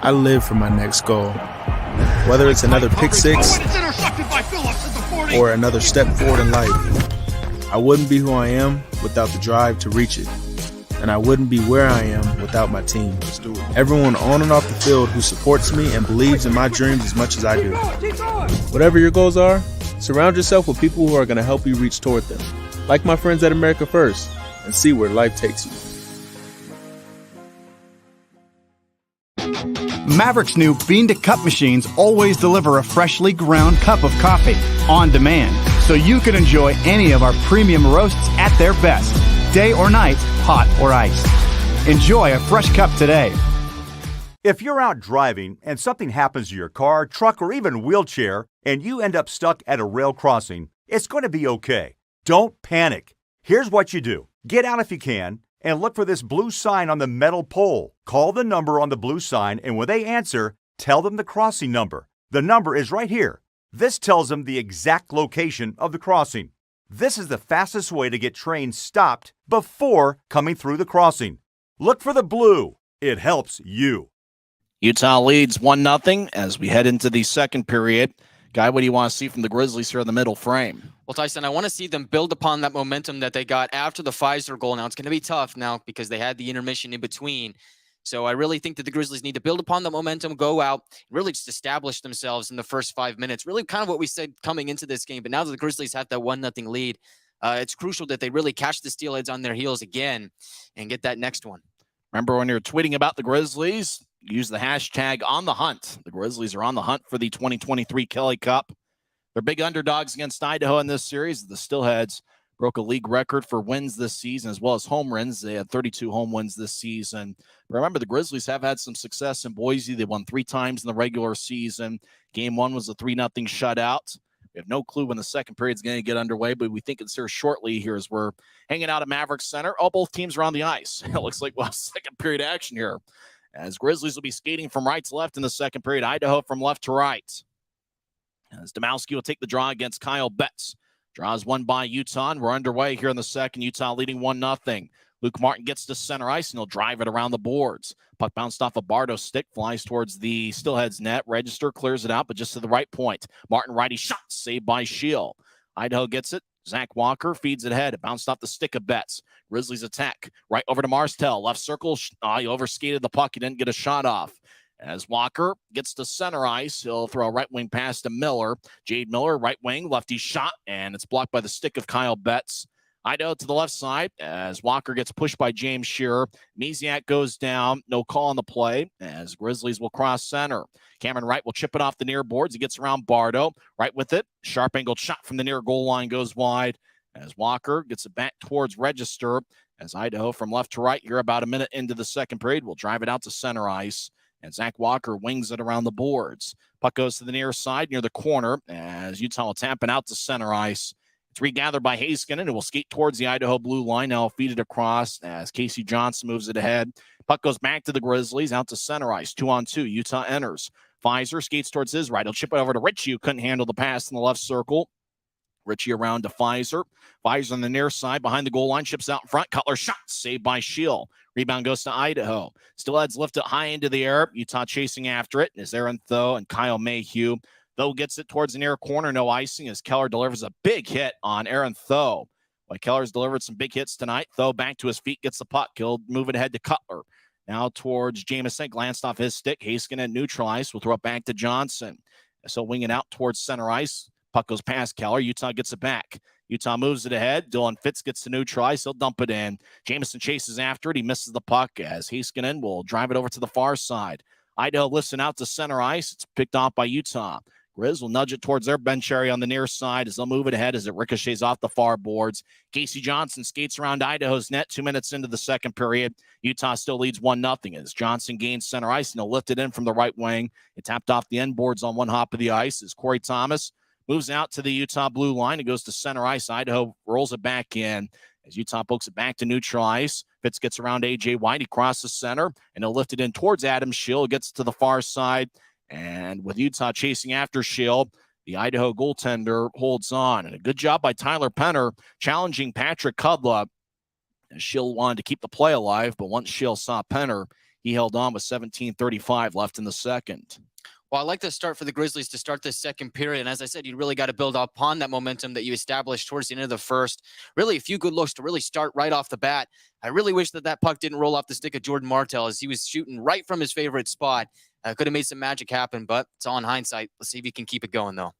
I live for my next goal. Whether it's another pick six or another step forward in life, I wouldn't be who I am without the drive to reach it. And I wouldn't be where I am without my team. Everyone on and off the field who supports me and believes in my dreams as much as I do. Whatever your goals are, surround yourself with people who are going to help you reach toward them. Like my friends at America First, and see where life takes you. Maverik's new bean-to-cup machines always deliver a freshly ground cup of coffee on demand, so you can enjoy any of our premium roasts at their best, day or night, hot or iced. Enjoy a fresh cup today. If you're out driving and something happens to your car, truck, or even wheelchair, and you end up stuck at a rail crossing, it's going to be okay. Don't panic. Here's what you do. Get out if you can, and look for this blue sign on the metal pole. Call the number on the blue sign, and when they answer, tell them the crossing number. The number is right here. This tells them the exact location of the crossing. This is the fastest way to get trains stopped before coming through the crossing. Look for the blue. It helps you. Utah leads 1-0 as we head into the second period. Guy, what do you want to see from the Grizzlies here in the middle frame? Well, Tyson, I want to see them build upon that momentum that they got after the Pfizer goal. Now, it's going to be tough now because they had the intermission in between. So I really think that the Grizzlies need to build upon the momentum, go out, really just establish themselves in the first 5 minutes. Really kind of what we said coming into this game. But now that the Grizzlies have that 1-0 lead, it's crucial that they really catch the Steelheads on their heels again and get that next one. Remember, when you're tweeting about the Grizzlies, use the hashtag #OnTheHunt. The Grizzlies are on the hunt for the 2023 Kelly Cup. They're big underdogs against Idaho in this series. The Steelheads broke a league record for wins this season as well as home runs. They had 32 home wins this season. But remember, the Grizzlies have had some success in Boise. They won 3 times in the regular season. Game 1 was a 3-0 shutout. We have no clue when the second period is going to get underway, but we think it's here shortly here as we're hanging out at Maverik Center. Oh, both teams are on the ice. It looks like we'll have second period action here, as Grizzlies will be skating from right to left in the second period. Idaho from left to right. As Domowski will take the draw against Kyle Betts. Draws one by Utah, and we're underway here in the second. Utah leading 1-0. Luke Martin gets to center ice, and he'll drive it around the boards. Puck bounced off a Bardo stick, flies towards the Steelheads net. Register clears it out, but just to the right point. Martin righty shot, saved by Shield. Idaho gets it. Zach Walker feeds it ahead. It bounced off the stick of Betts. Grizzlies attack. Right over to Marstell. Left circle. He overskated the puck. He didn't get a shot off. As Walker gets to center ice, he'll throw a right wing pass to Miller. Jade Miller, right wing, lefty shot, and it's blocked by the stick of Kyle Betts. Idaho to the left side as Walker gets pushed by James Shearer. Misiak goes down. No call on the play as Grizzlies will cross center. Cameron Wright will chip it off the near boards. He gets around Bardo. Right with it. Sharp angled shot from the near goal line goes wide as Walker gets it back towards Register. As Idaho from left to right here about a minute into the second period will drive it out to center ice. And Zach Walker wings it around the boards. Puck goes to the near side near the corner as Utah will tap it out to center ice. It's regathered by Haskinen and will skate towards the Idaho blue line. Now feed it across as Casey Johnson moves it ahead. Puck goes back to the Grizzlies out to center ice. 2-on-2. Utah enters. Pfizer skates towards his right. He'll chip it over to Ritchie, who couldn't handle the pass in the left circle. Ritchie around to Pfizer. Pfizer on the near side behind the goal line. Chips out in front. Cutler shot. Saved by Shield. Rebound goes to Idaho. Steelheads lift it high into the air. Utah chasing after it. Is Aaron Tho and Kyle Mayhew. Tho gets it towards the near corner. No icing as Keller delivers a big hit on Aaron Tho. While Keller's delivered some big hits tonight, Tho back to his feet, gets the puck. He'll move it ahead to Cutler. Now towards Jamison. Glanced off his stick. Haskinen neutralized. We'll throw it back to Johnson. So wing it out towards center ice. Puck goes past Keller. Utah gets it back. Utah moves it ahead. Dylan Fitz gets to neutralize. He'll dump it in. Jamison chases after it. He misses the puck as Haskinen will drive it over to the far side. Idaho lifts it out to center ice. It's picked off by Utah. Grizz will nudge it towards their bench area on the near side as they'll move it ahead as it ricochets off the far boards. Casey Johnson skates around Idaho's net 2 minutes into the second period. Utah still leads 1-0 as Johnson gains center ice and he'll lift it in from the right wing. It tapped off the end boards on one hop of the ice as Corey Thomas moves out to the Utah blue line. It goes to center ice. Idaho rolls it back in as Utah pokes it back to neutral ice. Fitz gets around A.J. White. He crosses center, and he'll lift it in towards Adam Schill. Gets to the far side, and with Utah chasing after Schill, the Idaho goaltender holds on. And a good job by Tyler Penner challenging Patrick Kudla. And Schill wanted to keep the play alive, but once Schill saw Penner, he held on with 17:35 left in the second. Well, I like the start for the Grizzlies to start this second period. And as I said, you really got to build upon that momentum that you established towards the end of the first. Really a few good looks to really start right off the bat. I really wish that puck didn't roll off the stick of Jordan Martell as he was shooting right from his favorite spot. Could have made some magic happen, but it's all in hindsight. Let's see if he can keep it going, though.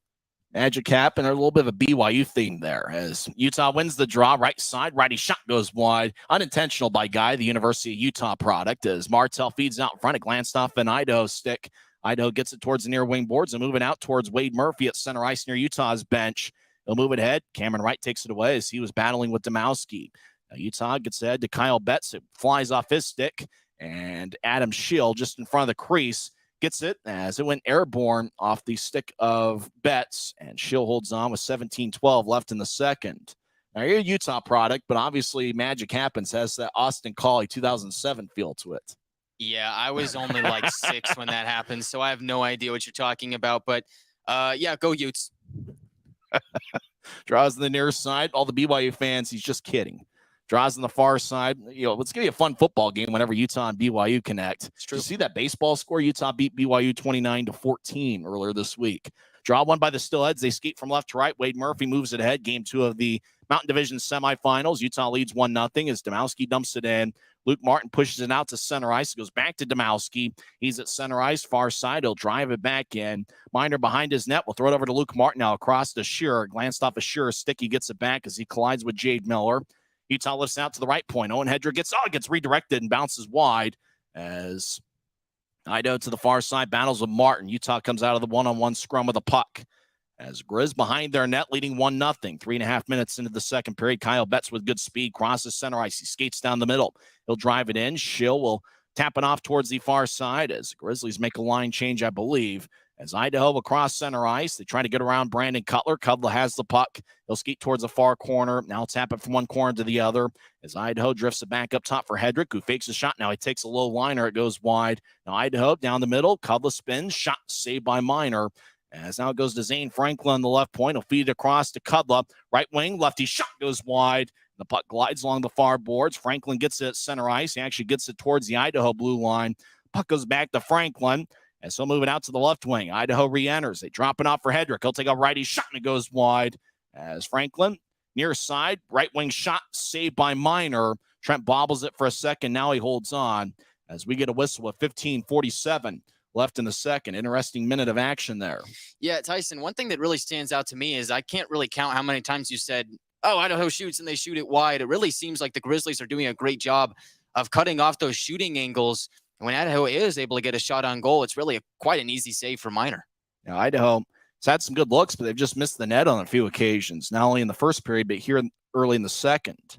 Magic Cap and a little bit of a BYU theme there as Utah wins the draw. Right side, righty shot goes wide. Unintentional by Guy, the University of Utah product, as Martell feeds out in front. It glanced off an Idaho stick. Idaho gets it towards the near wing boards and moving out towards Wade Murphy at center ice near Utah's bench. He'll move it ahead. Cameron Wright takes it away as he was battling with Domowski. Now Utah gets ahead to Kyle Betts. It flies off his stick, and Adam Schill just in front of the crease gets it as it went airborne off the stick of Betts, and Schill holds on with 17-12 left in the second. Now, you're a Utah product, but obviously Magic Happens has that Austin Collie 2007 feel to it. Yeah, I was only like 6 when that happened, so I have no idea what you're talking about. But, yeah, go Utes. Draws on the near side. All the BYU fans, he's just kidding. Draws on the far side. It's going to be a fun football game whenever Utah and BYU connect. It's true. You see that baseball score? Utah beat BYU 29-14 earlier this week. Draw one by the Steelheads. They skate from left to right. Wade Murphy moves it ahead. Game 2 of the Mountain Division semifinals. Utah leads 1-0 as Domowski dumps it in. Luke Martin pushes it out to center ice. It goes back to Domowski. He's at center ice, far side. He'll drive it back in. Miner behind his net. We'll throw it over to Luke Martin now across to Shearer. Glanced off a Shearer stick. He gets it back as he collides with Jade Miller. Utah lifts out to the right point. Owen Hedrick gets redirected and bounces wide as Idaho to the far side battles with Martin. Utah comes out of the one-on-one scrum with a puck as Grizz behind their net leading 1-0. 3.5 minutes into the second period. Kyle Betts with good speed crosses center ice. He skates down the middle. He'll drive it in. Schill will tap it off towards the far side as Grizzlies make a line change, I believe. As Idaho across center ice, they try to get around Brandon Cutler. Cutler has the puck. He'll skate towards the far corner. Now tap it from one corner to the other. As Idaho drifts it back up top for Hedrick, who fakes a shot. Now he takes a low liner. It goes wide. Now Idaho down the middle. Cutler spins. Shot saved by Miner. As now it goes to Zane Franklin on the left point. He'll feed it across to Cutler. Right wing, lefty shot goes wide. The puck glides along the far boards. Franklin gets it at center ice. He actually gets it towards the Idaho blue line. Puck goes back to Franklin. And so moving out to the left wing. Idaho re-enters. They drop it off for Hedrick. He'll take a righty shot, and it goes wide. As Franklin, near side, right wing shot saved by Miner. Trent bobbles it for a second. Now he holds on as we get a whistle with 15:47 left in the second. Interesting minute of action there. Yeah, Tyson, one thing that really stands out to me is I can't really count how many times you said, oh, Idaho shoots and they shoot it wide. It really seems like the Grizzlies are doing a great job of cutting off those shooting angles. When Idaho is able to get a shot on goal, it's really quite an easy save for Miner. Now, Idaho has had some good looks, but they've just missed the net on a few occasions, not only in the first period, but here early in the second.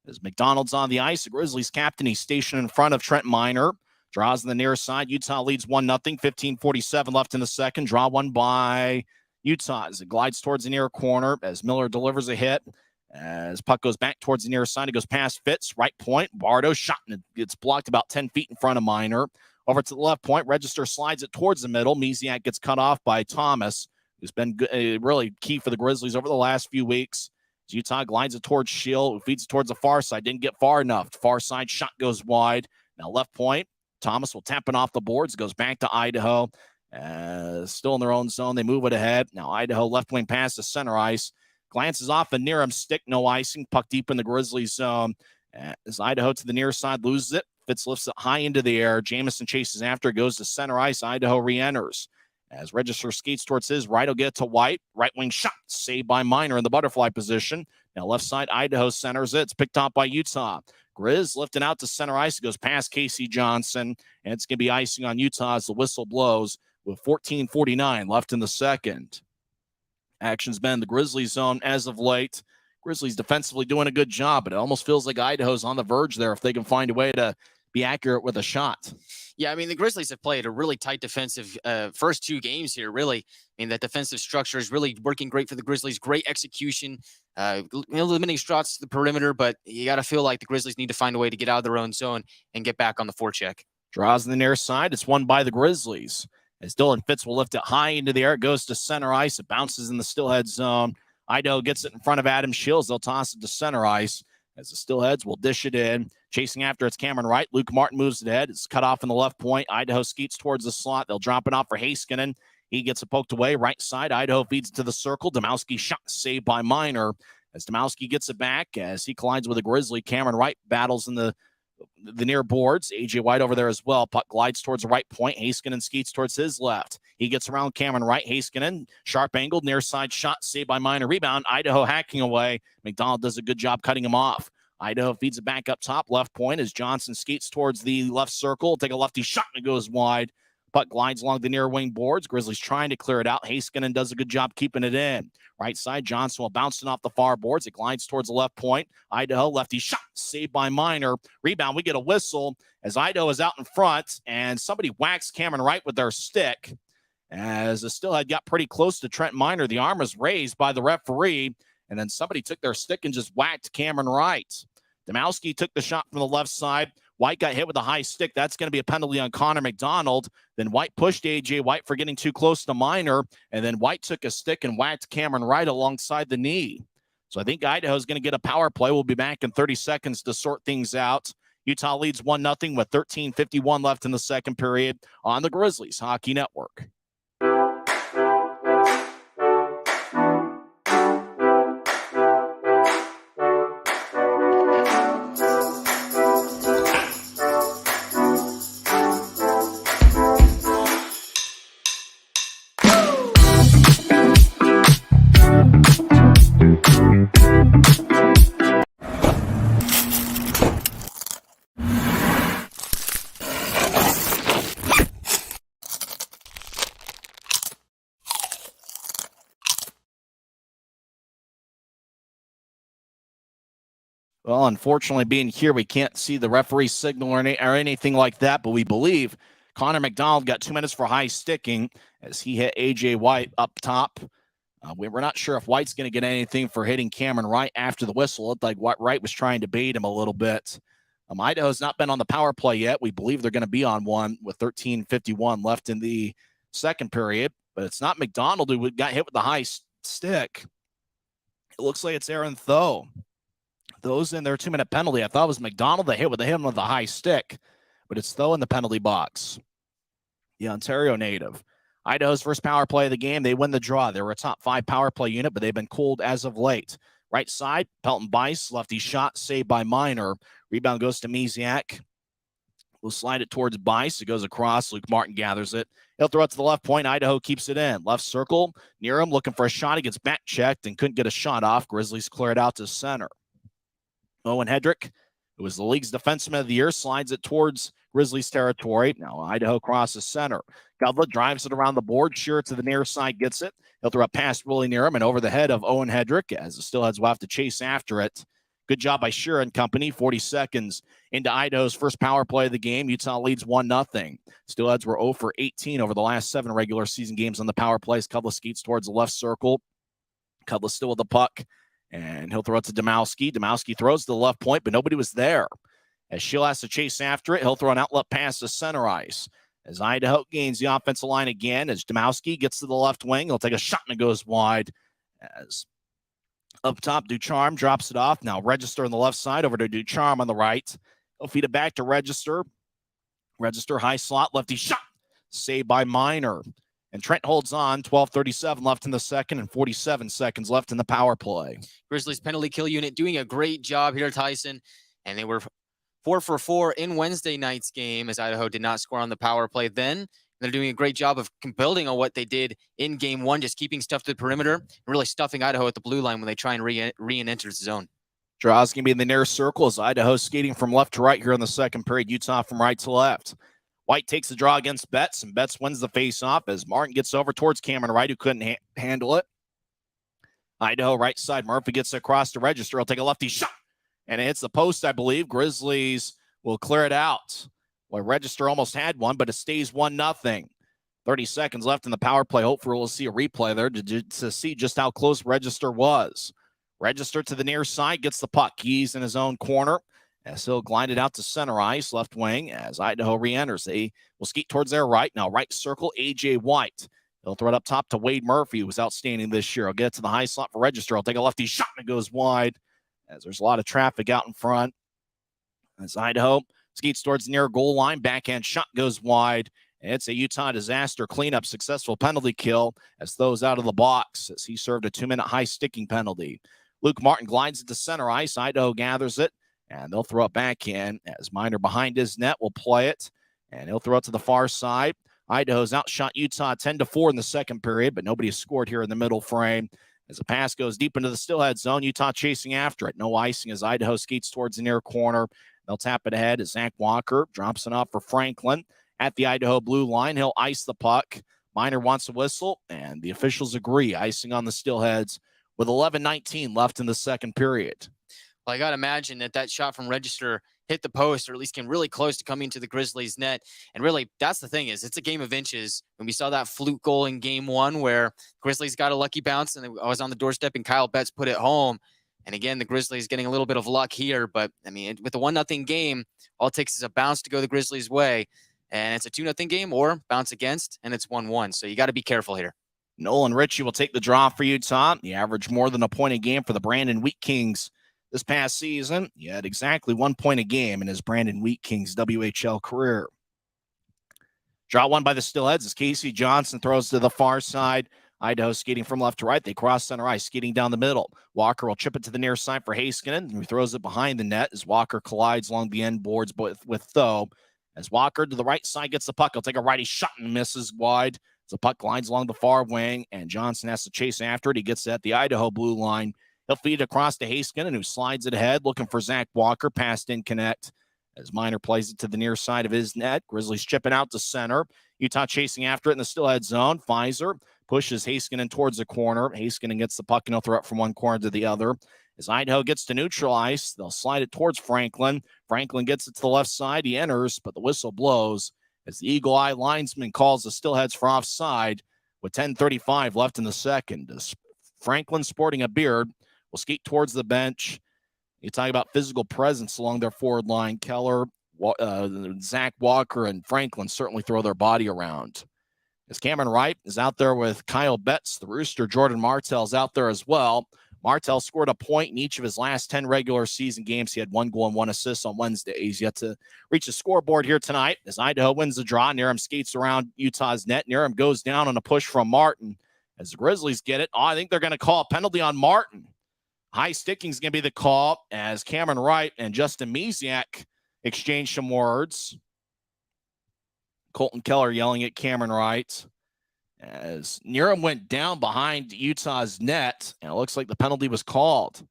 As McDonald's on the ice, the Grizzlies captain, he's stationed in front of Trent Miner. Draws on the near side. Utah leads 1-0. 15:47 left in the second. Draw one by Utah as it glides towards the near corner as Miller delivers a hit. As puck goes back towards the near side, it goes past Fitz, right point. Bardo shot, and it gets blocked about 10 feet in front of Miner. Over to the left point, Register slides it towards the middle. Misiak gets cut off by Thomas, who's been good, really key for the Grizzlies over the last few weeks. As Utah glides it towards Shield, who feeds it towards the far side. Didn't get far enough. Far side shot goes wide. Now left point, Thomas will tap it off the boards. Goes back to Idaho. Still in their own zone. They move it ahead. Now Idaho left wing pass to center ice. Glances off a near him stick, no icing. Puck deep in the Grizzlies zone. As Idaho to the near side loses it. Fitz lifts it high into the air. Jamison chases after, goes to center ice. Idaho re-enters. As Register skates towards his right, he'll get to White. Right wing shot, saved by Miner in the butterfly position. Now left side, Idaho centers it. It's picked up by Utah. Grizz lifting out to center ice. It goes past Casey Johnson. And it's going to be icing on Utah as the whistle blows with 14:49 left in the second. Action's been in the Grizzlies zone as of late. Grizzlies defensively doing a good job, but it almost feels like Idaho's on the verge there if they can find a way to be accurate with a shot. Yeah, I mean, the Grizzlies have played a really tight defensive first 2 games here, really. I mean, that defensive structure is really working great for the Grizzlies. Great execution, limiting shots to the perimeter, but you got to feel like the Grizzlies need to find a way to get out of their own zone and get back on the forecheck. Draws in the near side. It's won by the Grizzlies. As Dylan Fitz will lift it high into the air, it goes to center ice. It bounces in the Steelhead zone. Idaho gets it in front of Adam Shields. They'll toss it to center ice as the Steelheads will dish it in. Chasing after it's Cameron Wright. Luke Martin moves it ahead. It's cut off in the left point. Idaho skates towards the slot. They'll drop it off for Heiskanen. He gets it poked away. Right side, Idaho feeds it to the circle. Domowski shot saved by Miner. As Domowski gets it back, as he collides with a Grizzly, Cameron Wright battles in the the near boards. A.J. White over there as well. Puck glides towards the right point. Heiskanen skates towards his left. He gets around Cameron Wright. Heiskanen, sharp angled, near side shot, saved by Miner. Rebound, Idaho hacking away. McDonald does a good job cutting him off. Idaho feeds it back up top, left point, as Johnson skates towards the left circle. Take a lefty shot, and it goes wide. Puck glides along the near wing boards. Grizzlies trying to clear it out. Heiskanen does a good job keeping it in. Right side, Johnson will bounce it off the far boards. It glides towards the left point. Idaho, lefty shot, saved by Miner. Rebound, we get a whistle as Idaho is out in front, and somebody whacks Cameron Wright with their stick. As the Steelhead got pretty close to Trent Miner, the arm was raised by the referee, and then somebody took their stick and just whacked Cameron Wright. Domowski took the shot from the left side. White got hit with a high stick. That's going to be a penalty on Connor McDonald. Then White pushed A.J. White for getting too close to Miner, and then White took a stick and whacked Cameron Wright alongside the knee. So I think Idaho's going to get a power play. We'll be back in 30 seconds to sort things out. Utah leads 1-0 with 13:51 left in the second period on the Grizzlies Hockey Network. Well, unfortunately, being here, we can't see the referee signal or anything like that, but we believe Connor McDonald got 2 minutes for high sticking as he hit A.J. White up top. We're not sure if White's going to get anything for hitting Cameron Wright after the whistle. It looked like Wright was trying to bait him a little bit. Idaho's not been on the power play yet. We believe they're going to be on one with 13:51 left in the second period, but it's not McDonald who got hit with the high stick. It looks like it's Aaron Tho. Those in their 2-minute penalty. I thought it was McDonald that hit with him with the high stick, but it's Tho in the penalty box. The Ontario native. Idaho's first power play of the game. They win the draw. They were a top 5 power play unit, but they've been cooled as of late. Right side, Pelton Bice, lefty shot, saved by Miner. Rebound goes to Misiak. We'll slide it towards Bice. It goes across. Luke Martin gathers it. He'll throw it to the left point. Idaho keeps it in. Left circle, near him, looking for a shot. He gets back checked and couldn't get a shot off. Grizzlies clear it out to center. Owen Hedrick, who was the league's defenseman of the year, slides it towards Grizzlies territory. Now Idaho crosses center. Gudla drives it around the board. Shearer to the near side gets it. He'll throw it past Willie Nearham and over the head of Owen Hedrick as the Steelheads will have to chase after it. Good job by Shearer and company. 40 seconds into Idaho's first power play of the game. Utah leads 1-0. Steelheads were 0 for 18 over the last 7 regular season games on the power plays. Gudla skates towards the left circle. Gudla still with the puck. And he'll throw it to Domowski. Domowski throws to the left point, but nobody was there. As Shield has to chase after it, he'll throw an outlet pass to center ice. As Idaho gains the offensive line again, as Domowski gets to the left wing, he'll take a shot and it goes wide. As up top, Ducharme drops it off. Now Register on the left side, over to Ducharme on the right. He'll feed it back to Register. Register high slot, lefty shot. Saved by Miner. And Trent holds on. 12:37 left in the second and 47 seconds left in the power play. Grizzlies penalty kill unit doing a great job here, Tyson. And they were 4 for 4 in Wednesday night's game as Idaho did not score on the power play then. They're doing a great job of building on what they did in game 1, just keeping stuff to the perimeter and really stuffing Idaho at the blue line when they try and re-enter the zone. Draw's going to be in the near circle as Idaho skating from left to right here in the second period. Utah from right to left. White takes the draw against Betts, and Betts wins the face-off as Martin gets over towards Cameron Wright, who couldn't handle it. Idaho right side. Murphy gets across to Register. He'll take a lefty shot, and it hits the post, I believe. Grizzlies will clear it out. Well, Register almost had one, but it stays 1-0. 30 seconds left in the power play. Hopefully we'll see a replay there to see just how close Register was. Register to the near side, gets the puck. He's in his own corner. As he'll glide it out to center ice, left wing, as Idaho re-enters. They will skeet towards their right. Now right circle, A.J. White. He'll throw it up top to Wade Murphy, who was outstanding this year. He'll get it to the high slot for Register. He'll take a lefty shot, and it goes wide, as there's a lot of traffic out in front. As Idaho skeets towards the near goal line, backhand shot goes wide. And it's a Utah disaster cleanup, successful penalty kill, as those out of the box, as he served a 2-minute high sticking penalty. Luke Martin glides it to center ice. Idaho gathers it. And they'll throw it back in as Miner behind his net will play it. And he'll throw it to the far side. Idaho's outshot Utah 10-4 in the second period, but nobody has scored here in the middle frame. As the pass goes deep into the Steelhead zone, Utah chasing after it. No icing as Idaho skates towards the near corner. They'll tap it ahead as Zach Walker drops it off for Franklin at the Idaho blue line. He'll ice the puck. Miner wants a whistle, and the officials agree. Icing on the Steelheads with 11:19 left in the second period. Well, I got to imagine that shot from Register hit the post, or at least came really close to coming to the Grizzlies net. And really, that's the thing, is it's a game of inches. When we saw that fluke goal in game one where Grizzlies got a lucky bounce and I was on the doorstep and Kyle Betts put it home. And again, the Grizzlies getting a little bit of luck here. But, I mean, with a 1-0 game, all it takes is a bounce to go the Grizzlies' way. And it's a 2-0 game or bounce against, and it's 1-1. So you got to be careful here. Nolan Ritchie will take the draw for Utah. He averaged more than a point a game for the Brandon Wheat Kings this past season. He had exactly 1 point a game in his Brandon Wheat Kings WHL career. Draw won by the Steelheads as Casey Johnson throws to the far side. Idaho skating from left to right. They cross center ice, skating down the middle. Walker will chip it to the near side for Heiskanen, who throws it behind the net as Walker collides along the end boards with Tho. As Walker to the right side gets the puck, he'll take a righty shot and misses wide. As the puck glides along the far wing, and Johnson has to chase after it. He gets it at the Idaho blue line. He'll feed it across to Heiskanen, who slides it ahead, looking for Zach Walker. Pass didn't connect as Miner plays it to the near side of his net. Grizzlies chipping out to center. Utah chasing after it in the Steelhead zone. Pfizer pushes Heiskanen towards the corner. Heiskanen gets the puck, and he'll throw it from one corner to the other. As Idaho gets to neutral ice, they'll slide it towards Franklin. Franklin gets it to the left side. He enters, but the whistle blows as the Eagle Eye linesman calls the Steelheads for offside with 10:35 left in the second. As Franklin, sporting a beard, will skate towards the bench. You talk about physical presence along their forward line. Keller, Zach Walker, and Franklin certainly throw their body around. As Cameron Wright is out there with Kyle Betts, the Rooster Jordan Martell's out there as well. Martell scored a point in each of his last 10 regular season games. He had 1 goal and 1 assist on Wednesday. He's yet to reach the scoreboard here tonight as Idaho wins the draw. Niram skates around Utah's net. Niram goes down on a push from Martin. As the Grizzlies get it, I think they're going to call a penalty on Martin. High sticking is going to be the call as Cameron Wright and Justin Misiak exchange some words. Colton Keller yelling at Cameron Wright as Niram went down behind Utah's net, and it looks like the penalty was called.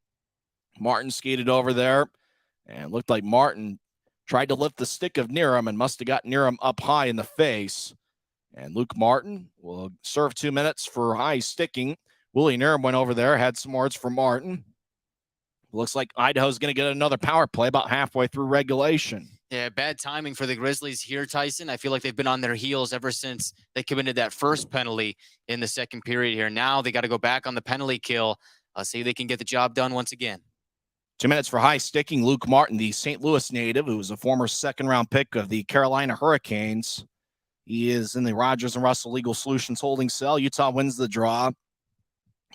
Martin skated over there, and it looked like Martin tried to lift the stick of Niram and must have got Niram up high in the face. And Luke Martin will serve 2 minutes for high sticking. Willie Niram went over there, had some words for Martin. Looks like Idaho's going to get another power play about halfway through regulation. Yeah, bad timing for the Grizzlies here, Tyson. I feel like they've been on their heels ever since they committed that first penalty in the second period here. Now they got to go back on the penalty kill. See if they can get the job done once again. 2 minutes for high sticking. Luke Martin, the St. Louis native, who was a former second-round pick of the Carolina Hurricanes. He is in the Rogers and Russell Legal Solutions holding cell. Utah wins the draw.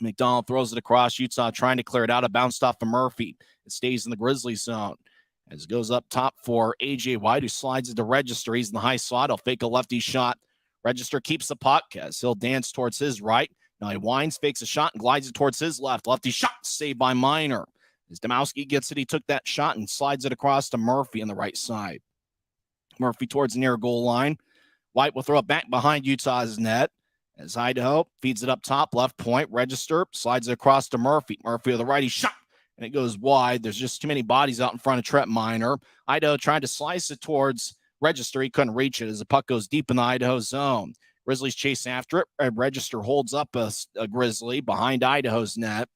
McDonald throws it across. Utah trying to clear it out. It bounced off of Murphy. It stays in the Grizzlies zone. As it goes up top for A.J. White, who slides into Register. He's in the high slot. He'll fake a lefty shot. Register keeps the puck as he'll dance towards his right. Now he winds, fakes a shot, and glides it towards his left. Lefty shot saved by Miner. As Domowski gets it, he took that shot and slides it across to Murphy on the right side. Murphy towards the near goal line. White will throw it back behind Utah's net. As Idaho feeds it up top, left point. Register slides it across to Murphy. Murphy with a righty shot, and it goes wide. There's just too many bodies out in front of Trent Miner. Idaho tried to slice it towards Register. He couldn't reach it as the puck goes deep in the Idaho zone. Grizzlies chase after it. Register holds up a Grizzly behind Idaho's net.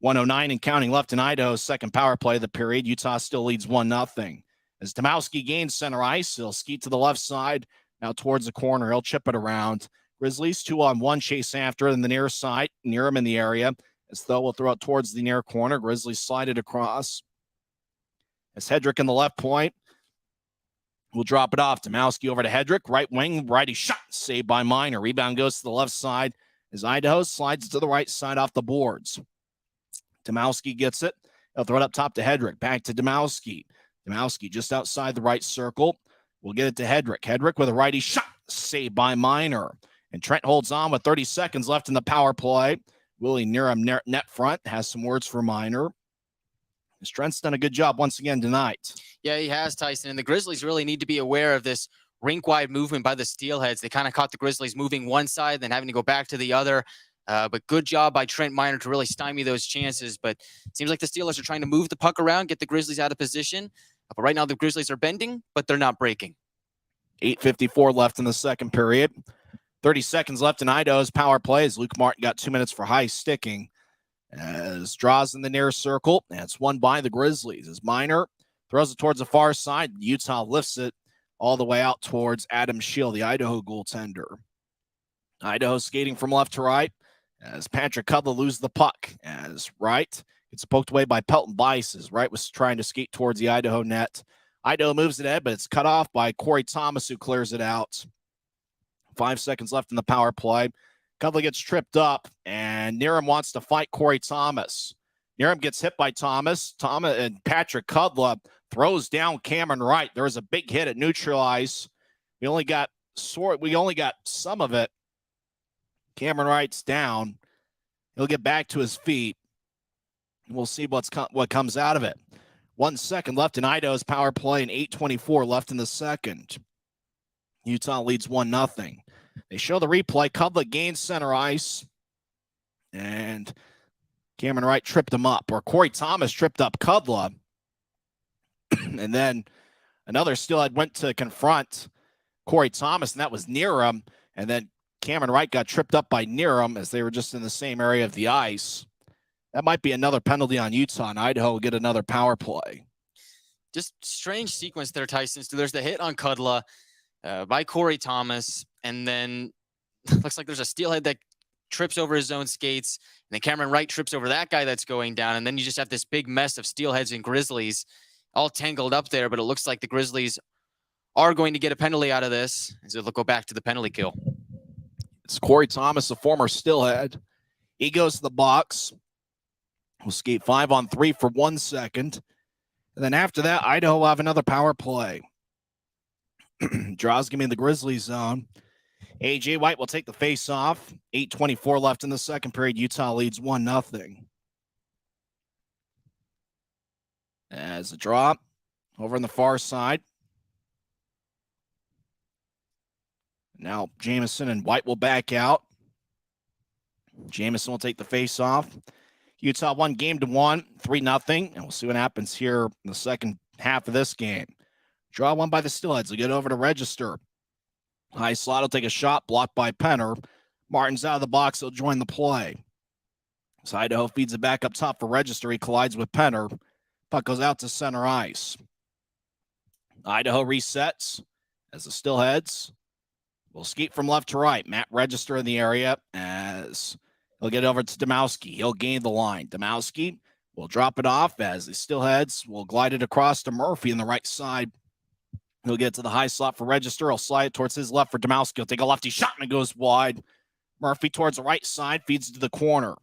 1:09 and counting left in Idaho's second power play of the period. Utah still leads 1-0. As Domowski gains center ice, he'll skeet to the left side. Now towards the corner, he'll chip it around. Grizzlies 2-on-1 chase after it in the near side. Near him in the area. As Tho will throw it towards the near corner. Grizzlies slide it across. As Hedrick in the left point will drop it off. Domowski over to Hedrick. Right wing, righty shot. Saved by Miner. Rebound goes to the left side as Idaho slides to the right side off the boards. Domowski gets it. He'll throw it up top to Hedrick. Back to Domowski. Domowski just outside the right circle. We'll get it to Hedrick. Hedrick with a righty shot. Saved by Miner. And Trent holds on with 30 seconds left in the power play. Willie Niram net front has some words for Miner. As Trent's done a good job once again tonight. Yeah, he has, Tyson. And the Grizzlies really need to be aware of this rink-wide movement by the Steelheads. They kind of caught the Grizzlies moving one side, then having to go back to the other. But good job by Trent Miner to really stymie those chances. But it seems like the Steelers are trying to move the puck around, get the Grizzlies out of position. But right now the Grizzlies are bending, but they're not breaking. 8:54 left in the second period. 30 seconds left in Idaho's power play as Luke Martin got 2 minutes for high sticking. As draws in the near circle, and it's won by the Grizzlies. As Miner throws it towards the far side, Utah lifts it all the way out towards Adam Shield, the Idaho goaltender. Idaho skating from left to right as Patrick Cudla loses the puck. As Wright gets poked away by Pelton Bice as Wright was trying to skate towards the Idaho net. Idaho moves it ahead, but it's cut off by Corey Thomas, who clears it out. 5 seconds left in the power play. Cudla gets tripped up, and Niram wants to fight Corey Thomas. Niram gets hit by Thomas. Thomas and Patrick Cudla throws down Cameron Wright. There was a big hit at neutral ice. We only got some of it. Cameron Wright's down. He'll get back to his feet. We'll see what comes out of it. 1 second left in Idaho's power play and 8:24 left in the second. Utah leads 1-0. They show the replay. Cudla gains center ice. And Cameron Wright tripped him up. Or Corey Thomas tripped up Cudla. And then another Steelhead went to confront Corey Thomas, and that was Niram. And then Cameron Wright got tripped up by Niram as they were just in the same area of the ice. That might be another penalty on Utah, and Idaho will get another power play. Just strange sequence there, Tyson. So there's the hit on Cudla by Corey Thomas, and then looks like there's a Steelhead that trips over his own skates, and then Cameron Wright trips over that guy that's going down, and then you just have this big mess of Steelheads and Grizzlies all tangled up there, but it looks like the Grizzlies are going to get a penalty out of this, and so they'll go back to the penalty kill. It's Corey Thomas, a former Steelhead. He goes to the box. We'll skate 5-on-3 for 1 second. And then after that, Idaho will have another power play. Draws going to be in the Grizzlies zone. A.J. White will take the face-off. 8:24 left in the second period. Utah leads 1-0. As a drop over on the far side. Now Jamison and White will back out. Jamison will take the face-off. Utah won game to 1, 3-0. And we'll see what happens here in the second half of this game. Draw won by the Steelheads. They'll get over to register. High slot will take a shot, blocked by Penner. Martin's out of the box. He'll join the play. So Idaho feeds it back up top for register. He collides with Penner. Puck goes out to center ice. Idaho resets as the Steelheads will skate from left to right. Matt Register in the area as he'll get over to Domowski. He'll gain the line. Domowski will drop it off as the Steelheads will glide it across to Murphy on the right side. He'll get to the high slot for Register. He'll slide it towards his left for Domowski. He'll take a lefty shot and it goes wide. Murphy towards the right side, feeds to the corner.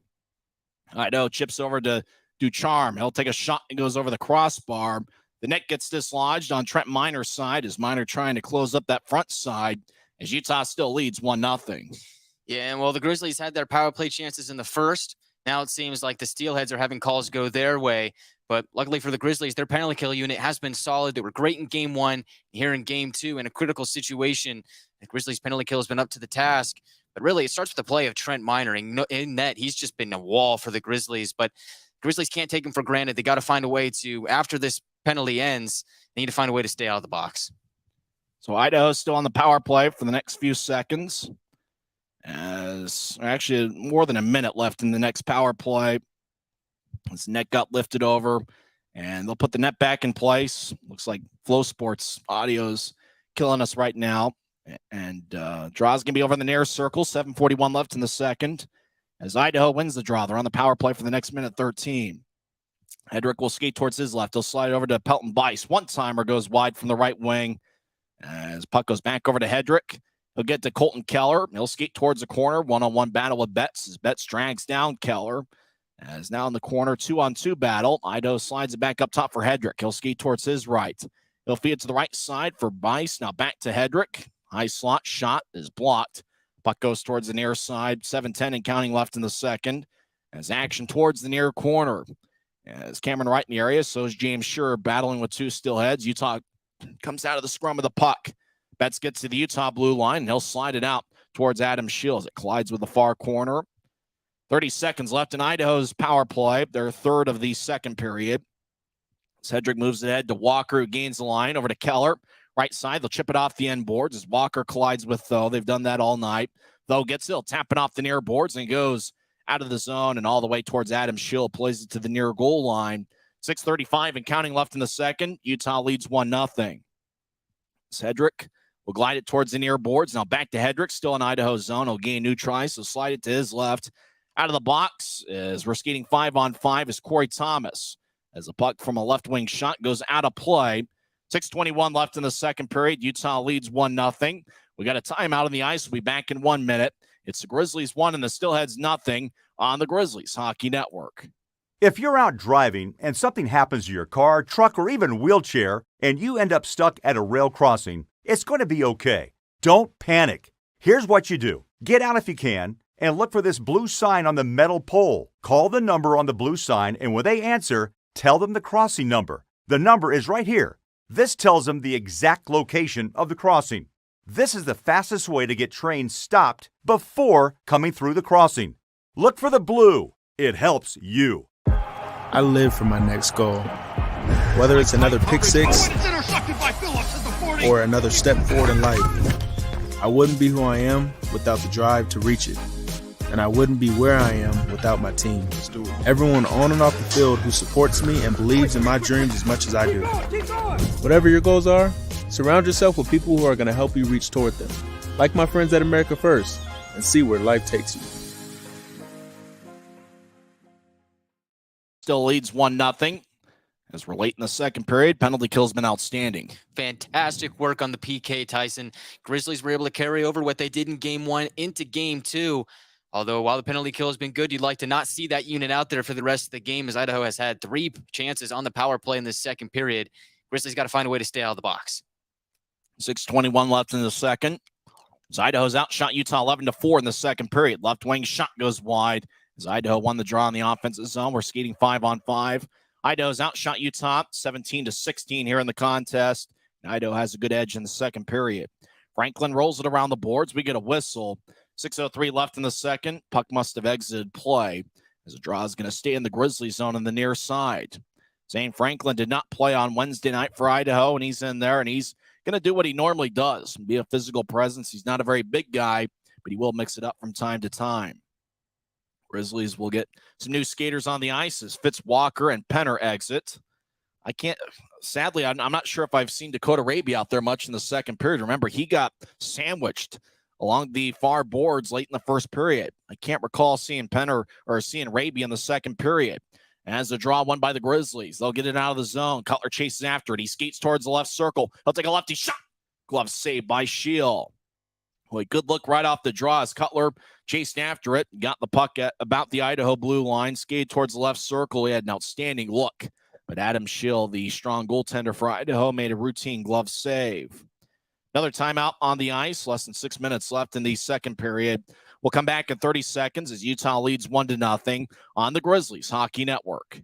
Idaho chips over to Ducharme. He'll take a shot and goes over the crossbar. The net gets dislodged on Trent Miner's side as Miner trying to close up that front side as Utah still leads 1-0. Yeah, and well, the Grizzlies had their power play chances in the first. Now it seems like the Steelheads are having calls go their way. But luckily for the Grizzlies, their penalty kill unit has been solid. They were great in game 1. Here in game 2, in a critical situation, the Grizzlies' penalty kill has been up to the task. But really, it starts with the play of Trent Miner. In net, he's just been a wall for the Grizzlies. But Grizzlies can't take him for granted. They got to find a way to, after this penalty ends, they need to find a way to stay out of the box. So Idaho's still on the power play for the next few seconds. As actually more than a minute left in the next power play. This net got lifted over, and they'll put the net back in place. Looks like Flow Sports audio's killing us right now. And draw's going to be over in the near circle. 7:41 left in the second. As Idaho wins the draw, they're on the power play for the next minute 13. Hedrick will skate towards his left. He'll slide over to Pelton Bice. One-timer goes wide from the right wing. As puck goes back over to Hedrick. He'll get to Colton Keller. He'll skate towards the corner. One-on-one battle with Betts as Betts drags down Keller. As now in the corner, 2-on-2 battle. Idaho slides it back up top for Hedrick. He'll skate towards his right. He'll feed it to the right side for Bice. Now back to Hedrick. High slot shot is blocked. Puck goes towards the near side. 7:10 and counting left in the second. As action towards the near corner. As Cameron Wright in the area, so is James Schur battling with two Steelheads. Utah comes out of the scrum of the puck. Betts gets to the Utah blue line, and he'll slide it out towards Adam Shields. It collides with the far corner. 30 seconds left in Idaho's power play, their third of the second period. Cedric moves it ahead to Walker, who gains the line over to Keller. Right side, they'll chip it off the end boards as Walker collides with Tho. They've done that all night. Tho gets it, tapping off the near boards, and goes out of the zone and all the way towards Adam Shield, plays it to the near goal line. 6:35 and counting left in the second. Utah leads 1-0. Cedric will glide it towards the near boards. Now back to Hedrick, still in Idaho's zone. He'll gain new try, so slide it to his left. Out of the box, as we're skating 5-on-5, is Corey Thomas. As the puck from a left wing shot goes out of play. 6:21 left in the second period. Utah leads 1-0. We got a timeout on the ice. We'll be back in 1 minute. It's the Grizzlies 1 and the Steelheads 0 on the Grizzlies Hockey Network. If you're out driving and something happens to your car, truck, or even wheelchair, and you end up stuck at a rail crossing, it's going to be okay. Don't panic. Here's what you do. Get out if you can and look for this blue sign on the metal pole. Call the number on the blue sign, and when they answer, tell them the crossing number. The number is right here. This tells them the exact location of the crossing. This is the fastest way to get trains stopped before coming through the crossing. Look for the blue. It helps you. I live for my next goal. Whether it's another pick six or another step forward in life, I wouldn't be who I am without the drive to reach it. And I wouldn't be where I am without my team. Everyone on and off the field who supports me and believes in my dreams as much as I do. Whatever your goals are, surround yourself with people who are going to help you reach toward them. Like my friends at America First, and see where life takes you. Still leads 1-0. As we're late in the second period, penalty kill's been outstanding. Fantastic work on the PK, Tyson. Grizzlies were able to carry over what they did in game 1 into game 2. Although while the penalty kill has been good, you'd like to not see that unit out there for the rest of the game, as Idaho has had 3 chances on the power play in this second period. Grizzlies got to find a way to stay out of the box. 6:21 left in the second. As Idaho's outshot Utah 11-4 in the second period. Left wing shot goes wide as Idaho won the draw in the offensive zone. We're skating 5-on-5. Idaho's outshot Utah 17-16 here in the contest. Idaho has a good edge in the second period. Franklin rolls it around the boards. We get a whistle. 6:03 left in the second. Puck must have exited play as the draw is going to stay in the Grizzly zone on the near side. Zane Franklin did not play on Wednesday night for Idaho, and he's in there, and he's going to do what he normally does, be a physical presence. He's not a very big guy, but he will mix it up from time to time. Grizzlies will get some new skaters on the ice as Fitzwalker and Penner exit. Sadly, I'm not sure if I've seen Dakota Raby out there much in the second period. Remember, he got sandwiched along the far boards late in the first period. I can't recall seeing Penner or seeing Raby in the second period. As the draw won by the Grizzlies, they'll get it out of the zone. Cutler chases after it. He skates towards the left circle. He'll take a lefty shot. Glove saved by Shield. Well, a good look right off the draw as Cutler chased after it. Got the puck at about the Idaho blue line. Skated towards the left circle. He had an outstanding look. But Adam Shield, the strong goaltender for Idaho, made a routine glove save. Another timeout on the ice. Less than 6 minutes left in the second period. We'll come back in 30 seconds as Utah leads 1-0 on the Grizzlies Hockey Network.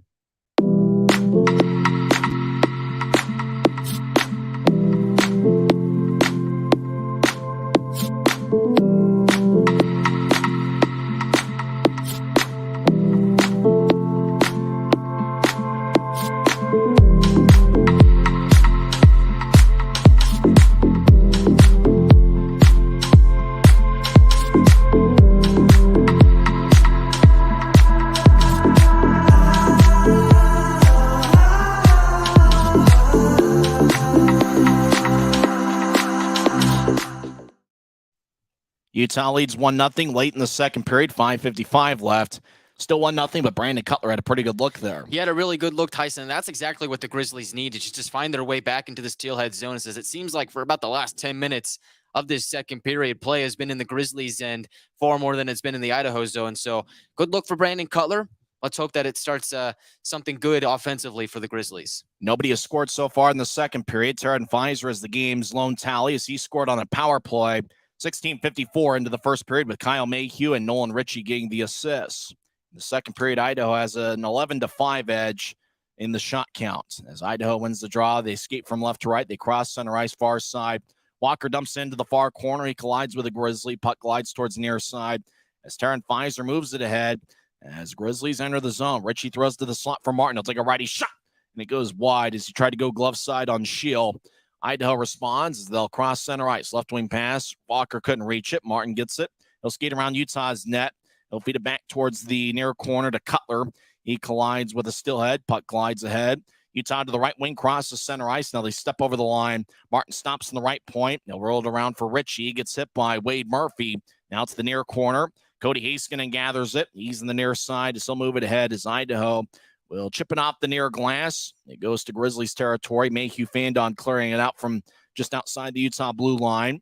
Utah leads 1-0 late in the second period, 5:55 left. Still 1-0, but Brandon Cutler had a pretty good look there. He had a really good look, Tyson, and that's exactly what the Grizzlies need, to just find their way back into the Steelhead zone. As it seems like for about the last 10 minutes of this second period, play has been in the Grizzlies end far more than it's been in the Idaho zone. So good look for Brandon Cutler. Let's hope that it starts something good offensively for the Grizzlies. Nobody has scored so far in the second period. Taryn Pfizer is the game's lone tally as he scored on a power play. 16:54 into the first period with Kyle Mayhew and Nolan Ritchie getting the assists. The second period, Idaho has an 11-5 edge in the shot count. As Idaho wins the draw, they escape from left to right. They cross center ice, far side. Walker dumps into the far corner. He collides with a Grizzly. Puck glides towards the near side. As Taryn Pfizer moves it ahead, as Grizzlies enter the zone, Ritchie throws to the slot for Martin. He'll take a righty shot, and it goes wide as he tried to go glove side on Shield. Idaho responds as they'll cross center ice. Left wing pass. Walker couldn't reach it. Martin gets it. He'll skate around Utah's net. He'll feed it back towards the near corner to Cutler. He collides with a Steelhead. Puck glides ahead. Utah to the right wing, crosses center ice. Now they step over the line. Martin stops in the right point. He'll roll it around for Ritchie. He gets hit by Wade Murphy. Now it's the near corner. Cody Haskinen gathers it. He's in the near side. He'll move it ahead as Idaho will chip it off the near glass. It goes to Grizzlies territory. Mayhew Fandon clearing it out from just outside the Utah blue line.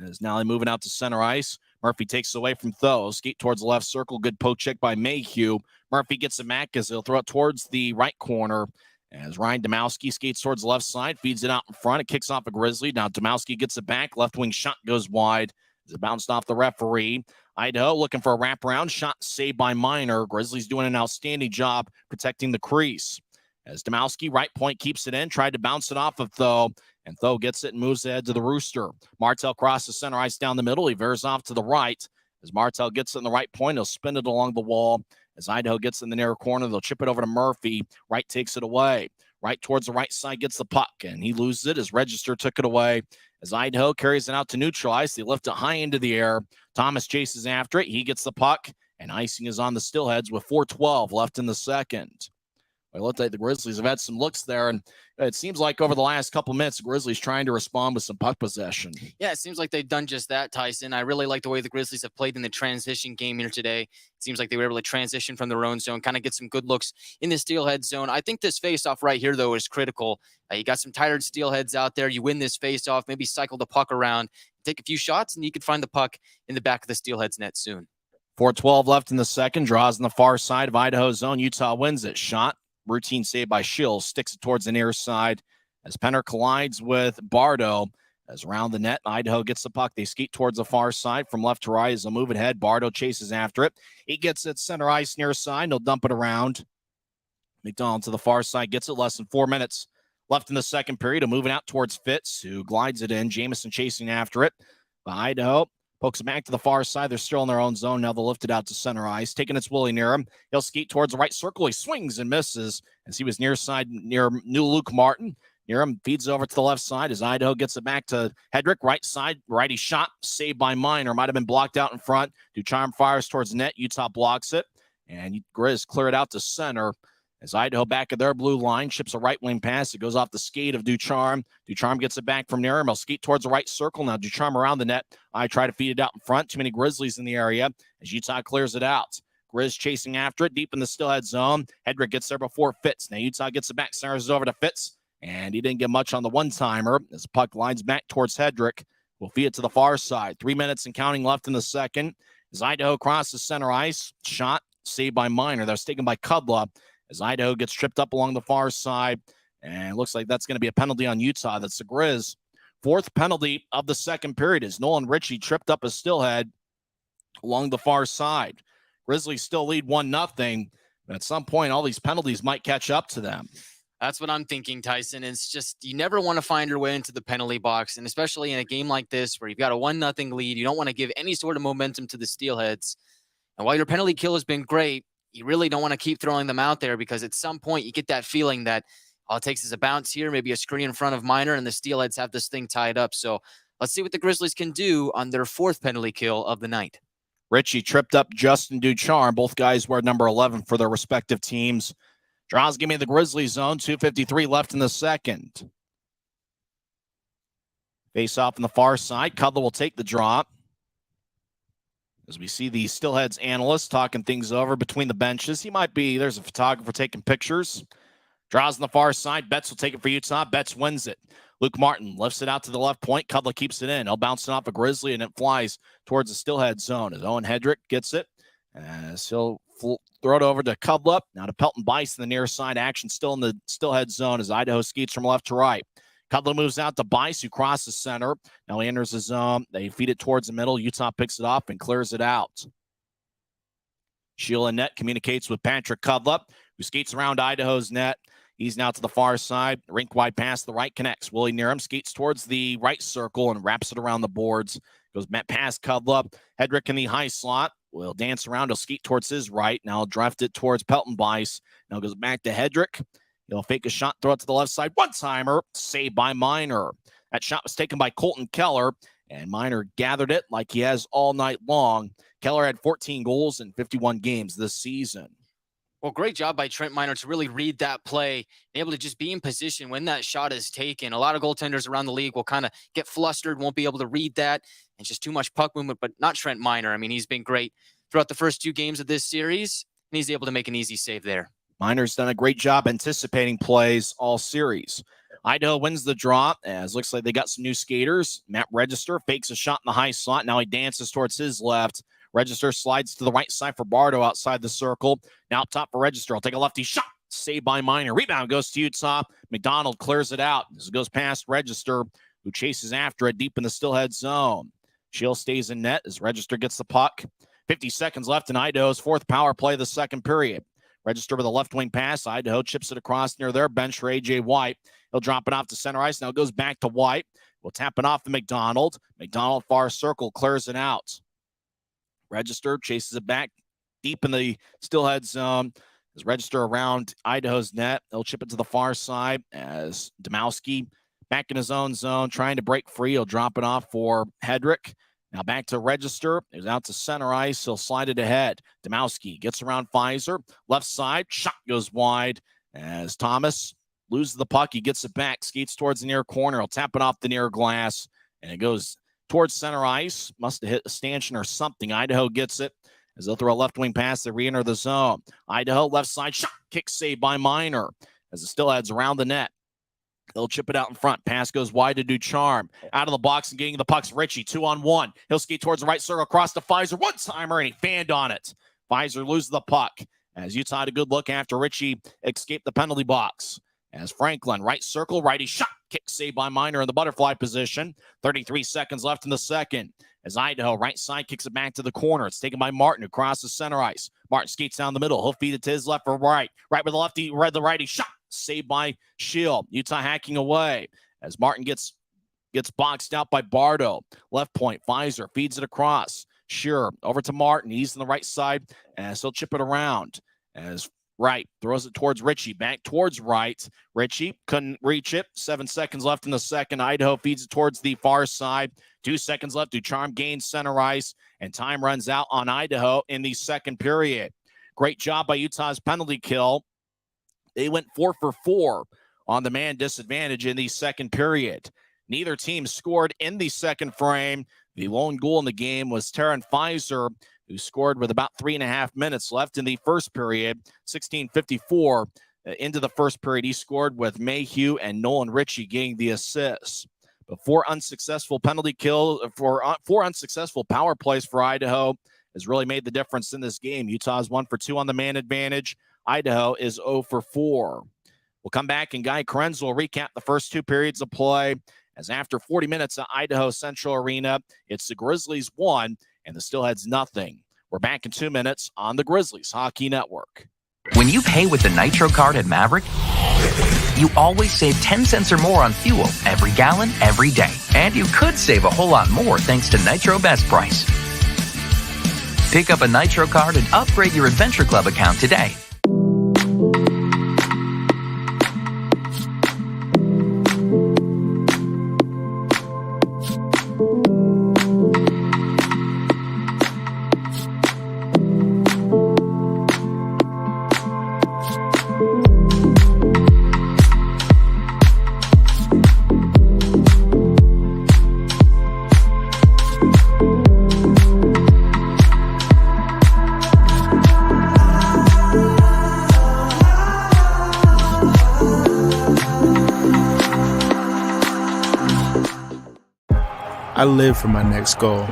As now they move it out to center ice. Murphy takes it away from Tho. Skate towards the left circle. Good poke check by Mayhew. Murphy gets it back as he'll throw it towards the right corner. As Ryan Domowski skates towards the left side, feeds it out in front. It kicks off a Grizzly. Now Domowski gets it back. Left wing shot goes wide as it bounced off the referee. Idaho looking for a wraparound shot saved by Miner. Grizzlies doing an outstanding job protecting the crease. As Domowski, right point, keeps it in. Tried to bounce it off of Tho. And Tho gets it and moves ahead to the Rooster. Martel crosses center ice down the middle. He veers off to the right. As Martel gets it in the right point, he'll spin it along the wall. As Idaho gets in the near corner, they'll chip it over to Murphy. Right takes it away. Right towards the right side gets the puck, and he loses it as Register took it away. As Idaho carries it out to neutral ice, they lift it high into the air. Thomas chases after it. He gets the puck, and icing is on the Steelheads with 4:12 left in the second. It looked like the Grizzlies have had some looks there, and it seems like over the last couple minutes, the Grizzlies trying to respond with some puck possession. Yeah, it seems like they've done just that, Tyson. I really like the way the Grizzlies have played in the transition game here today. It seems like they were able to transition from their own zone, kind of get some good looks in the Steelhead zone. I think this faceoff right here, though, is critical. You got some tired Steelheads out there. You win this faceoff, maybe cycle the puck around, take a few shots, and you could find the puck in the back of the Steelheads net soon. 4:12 left in the second. Draws on the far side of Idaho's zone. Utah wins it. Shot. Routine save by Schill, sticks it towards the near side as Penner collides with Bardo. As around the net, Idaho gets the puck. They skate towards the far side from left to right as they'll move it ahead. Bardo chases after it. He gets it center ice near side. And he'll dump it around. McDonald to the far side gets it. Less than 4 minutes left in the second period. He'll move it out towards Fitz, who glides it in. Jamison chasing after it. But Idaho pokes it back to the far side. They're still in their own zone. Now they'll lift it out to center ice. Taking its Willie Niram. He'll skate towards the right circle. He swings and misses as he was near side near new Luke Martin. Niram feeds over to the left side as Idaho gets it back to Hedrick. Right side, righty shot, saved by Miner. Might have been blocked out in front. Ducharme fires towards net. Utah blocks it. And Grizz clear it out to center. As Idaho back at their blue line, chips a right wing pass. It goes off the skate of Ducharme. Ducharme gets it back from Niram. He'll skate towards the right circle. Now Ducharme around the net. I try to feed it out in front. Too many Grizzlies in the area as Utah clears it out. Grizz chasing after it deep in the Steelhead zone. Hedrick gets there before Fitz. Now Utah gets it back, centers it over to Fitz, and he didn't get much on the one-timer as the puck lines back towards Hedrick. We'll feed it to the far side. 3 minutes and counting left in the second. As Idaho crosses center ice, shot saved by Miner. That was taken by Kudla. As Idaho gets tripped up along the far side, and it looks like that's going to be a penalty on Utah. That's the Grizz. Fourth penalty of the second period is Nolan Ritchie tripped up a Steelhead along the far side. Grizzlies still lead 1-0, but at some point, all these penalties might catch up to them. That's what I'm thinking, Tyson. It's just you never want to find your way into the penalty box, and especially in a game like this where you've got a 1-0 lead, you don't want to give any sort of momentum to the Steelheads. And while your penalty kill has been great, you really don't want to keep throwing them out there because at some point you get that feeling that all it takes is a bounce here, maybe a screen in front of Miner, and the Steelheads have this thing tied up. So let's see what the Grizzlies can do on their fourth penalty kill of the night. Ritchie tripped up Justin Ducharme. Both guys wear number 11 for their respective teams. Draws give me the Grizzlies zone. 2:53 left in the second. Face off on the far side. Cudler will take the drop. As we see the Steelheads analyst talking things over between the benches. There's a photographer taking pictures. Draws on the far side. Betts will take it for Utah. Betts wins it. Luke Martin lifts it out to the left point. Cudler keeps it in. He'll bounce it off a Grizzly, and it flies towards the Steelhead zone. As Owen Hedrick gets it, as he'll throw it over to Cudler. Now to Pelton Bice in the near side. Action still in the Steelhead zone as Idaho skates from left to right. Cudler moves out to Bice, who crosses center. Now he enters the zone. They feed it towards the middle. Utah picks it up and clears it out. Sheila net communicates with Patrick Cudlip, who skates around Idaho's net. He's now to the far side. Rink wide pass to the right connects. Willie Nerum skates towards the right circle and wraps it around the boards. Goes past Cudlip. Hedrick in the high slot. Will dance around. He'll skate towards his right. Now he'll draft it towards Pelton-Weiss. Now goes back to Hedrick. He'll fake a shot, throw it to the left side. One-timer. Saved by Miner. That shot was taken by Colton Keller, and Miner gathered it like he has all night long. Keller had 14 goals in 51 games this season. Well, great job by Trent Miner to really read that play, able to just be in position when that shot is taken. A lot of goaltenders around the league will kind of get flustered, won't be able to read that. It's just too much puck movement, but not Trent Miner. I mean, he's been great throughout the first 2 games of this series, and he's able to make an easy save there. Miner's done a great job anticipating plays all series. Idaho wins the draw, as looks like they got some new skaters. Matt Register fakes a shot in the high slot. Now he dances towards his left. Register slides to the right side for Bardo outside the circle. Now up top for Register. I'll take a lefty shot. Saved by Miner. Rebound goes to Utah. McDonald clears it out. This goes past Register, who chases after it deep in the Steelhead zone. Shield stays in net as Register gets the puck. 50 seconds left in Idaho's 4th power play of the 2nd period. Register with a left wing pass. Idaho chips it across near their bench for A.J. White. He'll drop it off to center ice. Now it goes back to White. We'll tap it off to McDonald. McDonald far circle clears it out. Register chases it back deep in the Steelhead zone. As Register around Idaho's net, they'll chip it to the far side as Domowski back in his own zone, trying to break free. He'll drop it off for Hedrick. Now back to Register. He's out to center ice. He'll slide it ahead. Domowski gets around Pfizer. Left side. Shot goes wide as Thomas loses the puck. He gets it back. Skates towards the near corner. He'll tap it off the near glass. And it goes towards center ice. Must have hit a stanchion or something. Idaho gets it as they'll throw a left wing pass. They re-enter the zone. Idaho left side shot. Kick saved by Miner as the Steelheads around the net. They'll chip it out in front. Pass goes wide to Ducharme. Out of the box and getting the puck's Ritchie. 2-on-1. He'll skate towards the right circle across to Pfizer. One-timer, and he fanned on it. Pfizer loses the puck as Utah had a good look after Ritchie escaped the penalty box. As Franklin, right circle, righty shot. Kick saved by Miner in the butterfly position. 33 seconds left in the second. As Idaho, right side, kicks it back to the corner. It's taken by Martin, who crosses center ice. Martin skates down the middle. He'll feed it to his left or right. Right with the lefty, right the righty shot. Saved by Shield. Utah hacking away as Martin gets boxed out by Bardo. Left point, Pfizer feeds it across. Sure, over to Martin. He's on the right side as he'll chip it around. As right throws it towards Ritchie. Back towards right. Ritchie couldn't reach it. 7 seconds left in the second. Idaho feeds it towards the far side. 2 seconds left. Ducharme gains center ice, and time runs out on Idaho in the second period. Great job by Utah's penalty kill. They went 4 for 4 on the man disadvantage in the second period. Neither team scored in the second frame. The lone goal in the game was Taryn Pfizer, who scored with about 3.5 minutes left in the first period. 16:54 into the first period. He scored with Mayhew and Nolan Ritchie getting the assists. But 4 unsuccessful penalty kills, 4 unsuccessful power plays for Idaho has really made the difference in this game. Utah's 1 for 2 on the man advantage. Idaho is 0 for 4. We'll come back and Guy Chiarenza will recap the first 2 periods of play. As after 40 minutes at Idaho Central Arena, it's the Grizzlies 1 and the Steelheads nothing. We're back in 2 minutes on the Grizzlies Hockey Network. When you pay with the Nitro card at Maverik, you always save 10 cents or more on fuel every gallon, every day. And you could save a whole lot more thanks to Nitro Best Price. Pick up a Nitro card and upgrade your Adventure Club account today. I live for my next goal.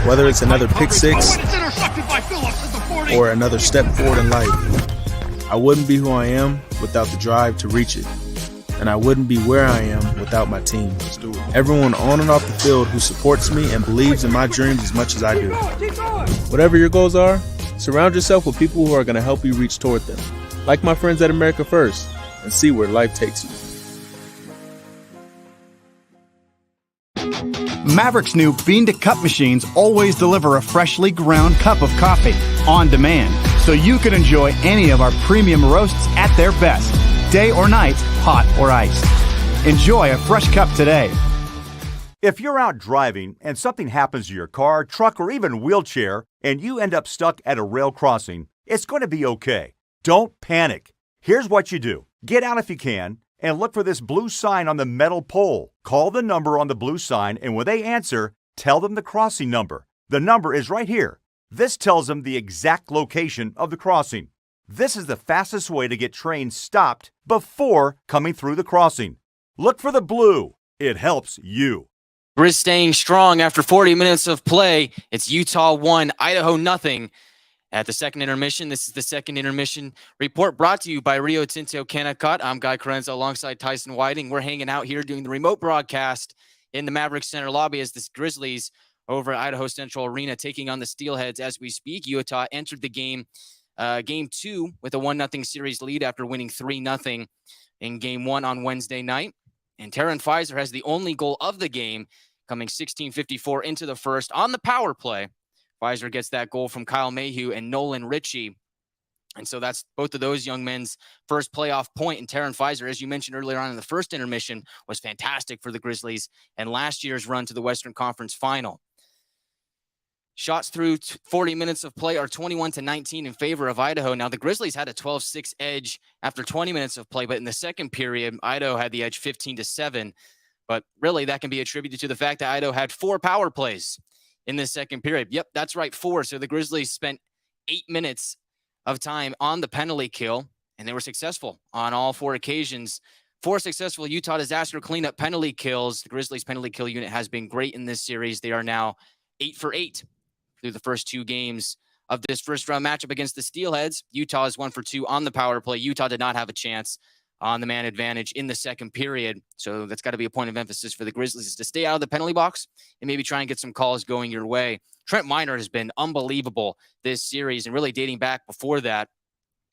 Whether it's another pick six or another step forward in life, I wouldn't be who I am without the drive to reach it. And I wouldn't be where I am without my team. Everyone on and off the field who supports me and believes in my dreams as much as I do. Whatever your goals are, Surround yourself with people who are going to help you reach toward them, like my friends at America First, and see where life takes you. Maverik's new bean-to-cup machines always deliver a freshly ground cup of coffee on demand, so you can enjoy any of our premium roasts at their best, day or night, hot or iced. Enjoy a fresh cup today. If you're out driving and something happens to your car, truck, or even wheelchair, and you end up stuck at a rail crossing, it's going to be okay. Don't panic. Here's what you do. Get out if you can and look for this blue sign on the metal pole. Call the number on the blue sign, and when they answer, tell them the crossing number. The number is right here. This tells them the exact location of the crossing. This is the fastest way to get trains stopped before coming through the crossing. Look for the blue. It helps you. Grizz staying strong after 40 minutes of play. It's Utah 1, Idaho nothing. At the second intermission, this is the second intermission report brought to you by Rio Tinto Kennecott. I'm Guy Chiarenza alongside Tyson Whiting. We're hanging out here doing the remote broadcast in the Maverik Center lobby as the Grizzlies over at Idaho Central Arena taking on the Steelheads as we speak. Utah entered the game, game 2 with a 1-0 series lead after winning 3-0 in game 1 on Wednesday night. And Taryn Pfizer has the only goal of the game, coming 16:54 into the first on the power play. Pfizer gets that goal from Kyle Mayhew and Nolan Ritchie. And so that's both of those young men's first playoff point. And Taryn Pfizer, as you mentioned earlier on in the first intermission, was fantastic for the Grizzlies and last year's run to the Western Conference Final. Shots through 40 minutes of play are 21-19 in favor of Idaho. Now, the Grizzlies had a 12-6 edge after 20 minutes of play, but in the second period, Idaho had the edge 15-7. But really, that can be attributed to the fact that Idaho had 4 power plays in the second period. Yep, that's right, 4. So the Grizzlies spent 8 minutes of time on the penalty kill, and they were successful on all 4 occasions. 4 successful Utah disaster cleanup penalty kills. The Grizzlies penalty kill unit has been great in this series. They are now 8 for 8 through the first 2 games of this first round matchup against the Steelheads. Utah is 1 for 2 on the power play. Utah did not have a chance on the man advantage in the second period. So that's got to be a point of emphasis for the Grizzlies, is to stay out of the penalty box and maybe try and get some calls going your way. Trent Miner has been unbelievable this series, and really dating back before that,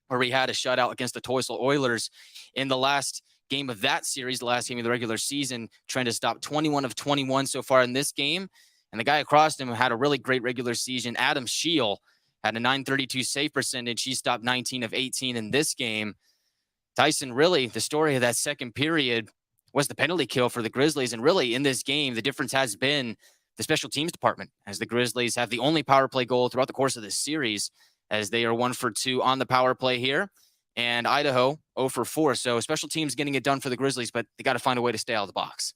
where we had a shutout against the Tulsa Oilers in the last game of that series, the last game of the regular season. Trent has stopped 21 of 21 so far in this game. And the guy across him had a really great regular season. Adam Scheel had a .932 save percentage. He stopped 19 of 18 in this game. Tyson, really, the story of that second period was the penalty kill for the Grizzlies. And really, in this game, the difference has been the special teams department, as the Grizzlies have the only power play goal throughout the course of this series, as they are 1 for 2 on the power play here. And Idaho 0 for 4. So special teams getting it done for the Grizzlies, but they got to find a way to stay out of the box.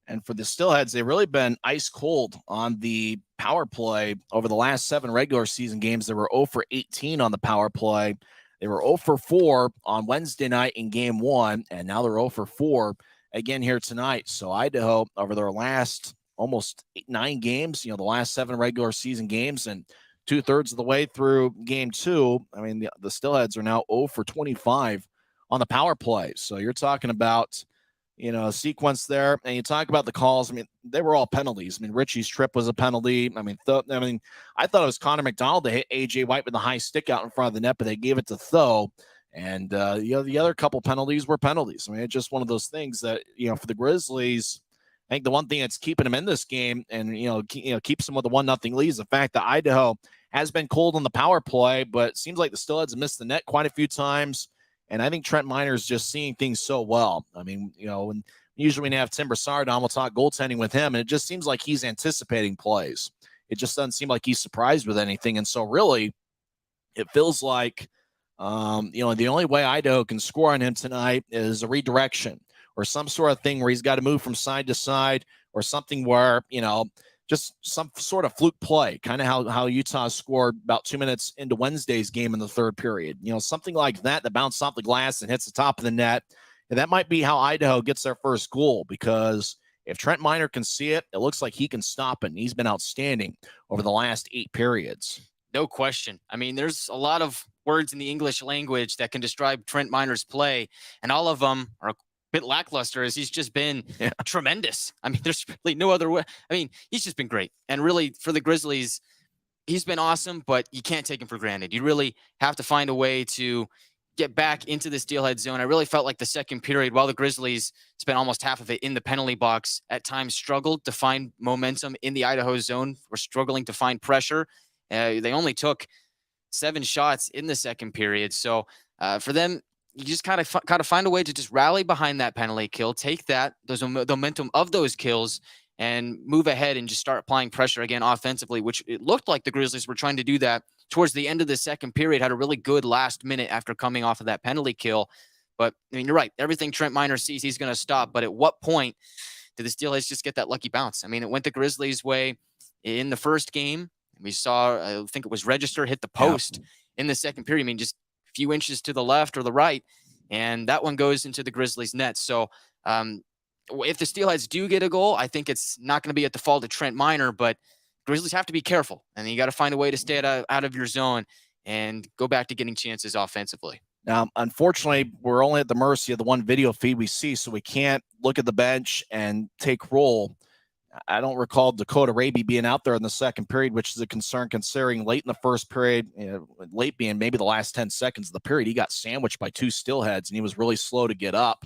And for the Steelheads, they've really been ice cold on the power play over the last 7 regular season games. They were 0 for 18 on the power play. They were 0 for 4 on Wednesday night in game 1, and now they're 0 for 4 again here tonight. So Idaho, over their last almost 9 games, the last 7 regular season games, and 2/3 of the way through game 2, I mean, the Steelheads are now 0 for 25 on the power play. So you're talking about, a sequence there, and you talk about the calls. I mean, they were all penalties. I mean, Richie's trip was a penalty. I thought it was Connor McDonald that hit A.J. White with the high stick out in front of the net, but they gave it to Tho. And, the other couple penalties were penalties. I mean, it's just one of those things that, for the Grizzlies, I think the one thing that's keeping them in this game and, keeps them with a 1-0 lead is the fact that Idaho has been cold on the power play, but it seems like the Steelheads have missed the net quite a few times. And I think Trent Miner is just seeing things so well. I mean, when usually when you have Tim Broussard on, we'll talk goaltending with him, and it just seems like he's anticipating plays. It just doesn't seem like he's surprised with anything. And so really, it feels like, the only way Idaho can score on him tonight is a redirection or some sort of thing where he's got to move from side to side, or something where, just some sort of fluke play, kind of how Utah scored about 2 minutes into Wednesday's game in the third period. Something like that bounced off the glass and hits the top of the net. And that might be how Idaho gets their first goal, because if Trent Miner can see it, it looks like he can stop it. And he's been outstanding over the last 8 periods. No question. I mean, there's a lot of words in the English language that can describe Trent Miner's play, and all of them are bit lackluster, as he's just been tremendous. I mean, there's really no other way. I mean, he's just been great. And really, for the Grizzlies, he's been awesome, but you can't take him for granted. You really have to find a way to get back into the Steelhead zone. I really felt like the second period, while the Grizzlies spent almost half of it in the penalty box, at times struggled to find momentum in the Idaho zone. Were struggling to find pressure. They only took 7 shots in the second period. So for them, you just kind of find a way to just rally behind that penalty kill, take the momentum of those kills, and move ahead and just start applying pressure again offensively, which it looked like the Grizzlies were trying to do that towards the end of the second period. Had a really good last minute after coming off of that penalty kill. But I mean, you're right. Everything Trent Miner sees, he's going to stop. But at what point did the Steelheads just get that lucky bounce? I mean, it went the Grizzlies' way in the first game. We saw, I think it was Register hit the post in the second period. I mean, just a few inches to the left or the right, and that one goes into the Grizzlies' net. So if the Steelheads do get a goal, I think it's not going to be at the fault of Trent Miner, but Grizzlies have to be careful, and you got to find a way to stay out of your zone and go back to getting chances offensively. Now, unfortunately, we're only at the mercy of the one video feed we see, so we can't look at the bench and take roll. I don't recall Dakota Raby being out there in the second period, which is a concern considering late in the first period, late being maybe the last 10 seconds of the period, he got sandwiched by 2 Steelheads, and he was really slow to get up.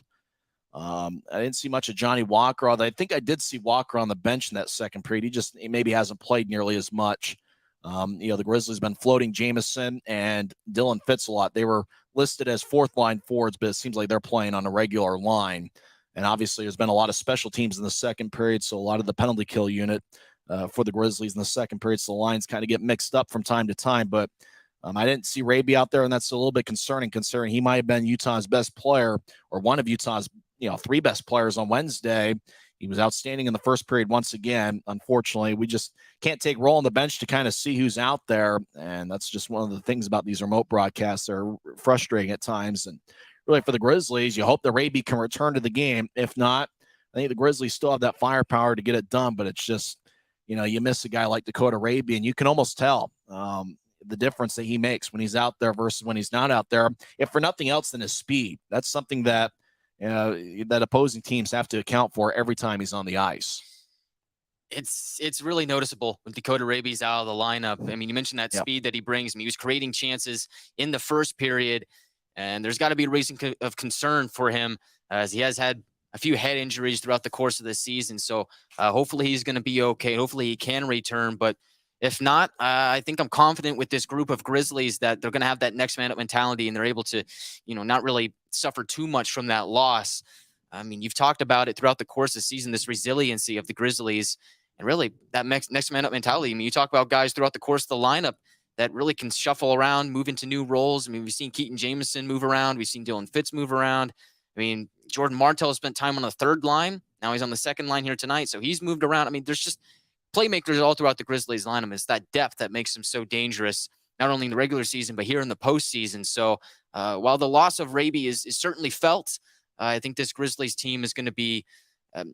I didn't see much of Johnny Walker, although I think I did see Walker on the bench in that second period. He maybe hasn't played nearly as much. The Grizzlies been floating Jamison and Dylan Fitz a lot. They were listed as fourth-line forwards, but it seems like they're playing on a regular line. And obviously, there's been a lot of special teams in the second period, so a lot of the penalty kill unit for the Grizzlies in the second period, so the lines kind of get mixed up from time to time. But I didn't see Raby out there, and that's a little bit concerning, considering he might have been Utah's best player or one of Utah's 3 best players on Wednesday. He was outstanding in the first period once again. Unfortunately, we just can't take roll on the bench to kind of see who's out there, and that's just one of the things about these remote broadcasts. They're frustrating at times, and really for the Grizzlies, you hope that Raby can return to the game. If not, I think the Grizzlies still have that firepower to get it done, but it's just, you miss a guy like Dakota Raby, and you can almost tell the difference that he makes when he's out there versus when he's not out there, if for nothing else than his speed. That's something that that opposing teams have to account for every time he's on the ice. It's really noticeable when Dakota Raby's out of the lineup. I mean, you mentioned that speed that he brings. I mean, he was creating chances in the first period, and there's got to be a reason of concern for him as he has had a few head injuries throughout the course of the season. So hopefully he's going to be okay. Hopefully he can return. But if not, I think I'm confident with this group of Grizzlies that they're going to have that next man up mentality, and they're able to, not really suffer too much from that loss. I mean, you've talked about it throughout the course of the season, this resiliency of the Grizzlies, and really that next man up mentality. I mean, you talk about guys throughout the course of the lineup that really can shuffle around, move into new roles. I mean, we've seen Keaton Jamison move around. We've seen Dylan Fitz move around. I mean, Jordan Martell spent time on the third line. Now he's on the second line here tonight. So he's moved around. I mean, there's just playmakers all throughout the Grizzlies lineup. It's that depth that makes them so dangerous, not only in the regular season, but here in the postseason. So while the loss of Raby is certainly felt, I think this Grizzlies team is going to be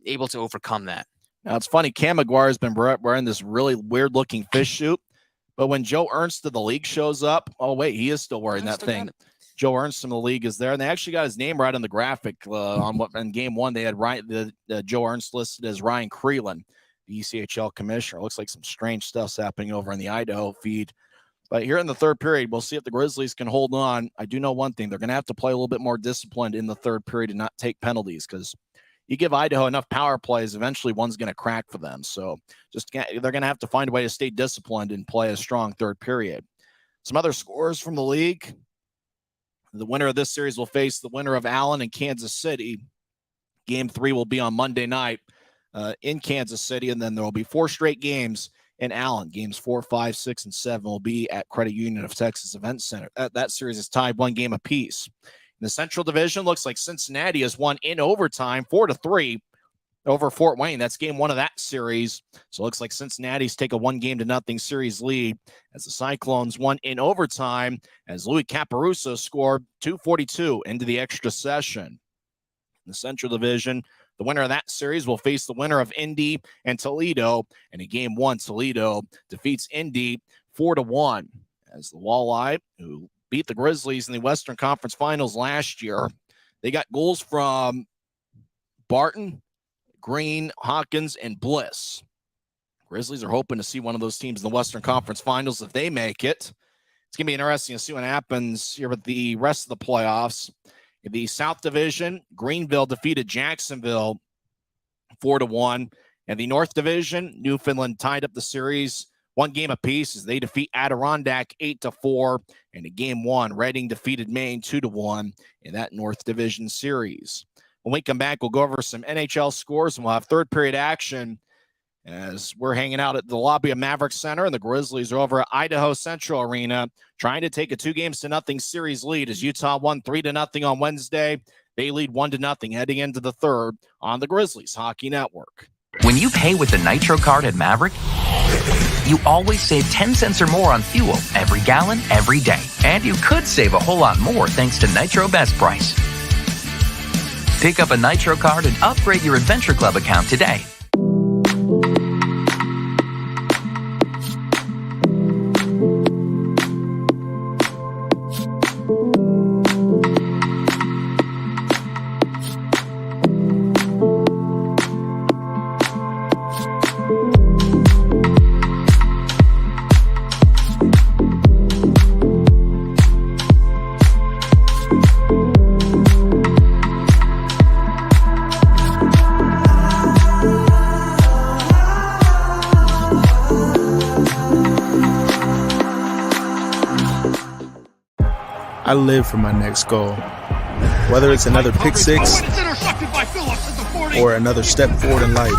able to overcome that. Now, it's funny. Cam McGuire has been wearing this really weird-looking fish suit, but when Joe Ernst of the league shows up, oh, wait, he is still wearing that thing. Joe Ernst from the league is there, and they actually got his name right on the graphic. In game one, they had Joe Ernst listed as Ryan Creelan, the ECHL commissioner. Looks like some strange stuff's happening over in the Idaho feed. But here in the third period, we'll see if the Grizzlies can hold on. I do know one thing. They're going to have to play a little bit more disciplined in the third period and not take penalties, because you give Idaho enough power plays, eventually one's going to crack for them. So they're going to have to find a way to stay disciplined and play a strong third period. Some other scores from the league. The winner of this series will face the winner of Allen and Kansas City. Game 3 will be on Monday night in Kansas City, and then there will be 4 straight games in Allen. Games 4, 5, 6, and 7 will be at Credit Union of Texas Event Center. That series is tied 1 game apiece. In the Central Division, looks like Cincinnati has won in overtime 4-3 over Fort Wayne. That's game 1 of that series. So it looks like Cincinnati's take a 1-0 series lead as the Cyclones won in overtime as Louis Caparuso scored 2:42 into the extra session. In the Central Division, the winner of that series will face the winner of Indy and Toledo. And in game 1, Toledo defeats Indy 4-1 as the Walleye, who beat the Grizzlies in the Western Conference Finals last year. They got goals from Barton, Green, Hawkins, and Bliss. Grizzlies are hoping to see one of those teams in the Western Conference Finals if they make it. It's going to be interesting to see what happens here with the rest of the playoffs. In the South Division, Greenville defeated Jacksonville 4-1. In the North Division, Newfoundland tied up the series 1 game apiece as they defeat Adirondack 8-4. And in game 1, Reading defeated Maine 2-1 in that North Division series. When we come back, we'll go over some NHL scores, and we'll have third period action as we're hanging out at the lobby of Maverik Center, and the Grizzlies are over at Idaho Central Arena trying to take a 2-0 series lead as Utah won 3-0 on Wednesday. They lead 1-0 heading into the third on the Grizzlies Hockey Network. When you pay with the Nitro card at Maverik, you always save 10 cents or more on fuel every gallon, every day. And you could save a whole lot more thanks to Nitro Best Price. Pick up a Nitro card and upgrade your Adventure Club account today. I live for my next goal. Whether it's another pick six or another step forward in life,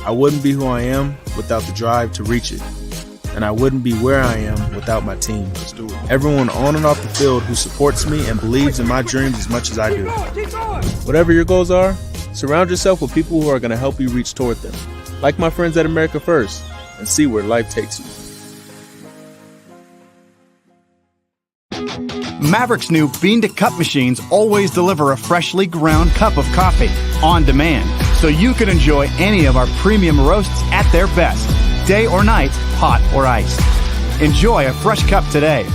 I wouldn't be who I am without the drive to reach it. And I wouldn't be where I am without my team. Everyone on and off the field who supports me and believes in my dreams as much as I do. Whatever your goals are, surround yourself with people who are going to help you reach toward them. Like my friends at America First, and see where life takes you. Maverik's new bean-to-cup machines always deliver a freshly ground cup of coffee on demand, so you can enjoy any of our premium roasts at their best, day or night, hot or iced. Enjoy a fresh cup today.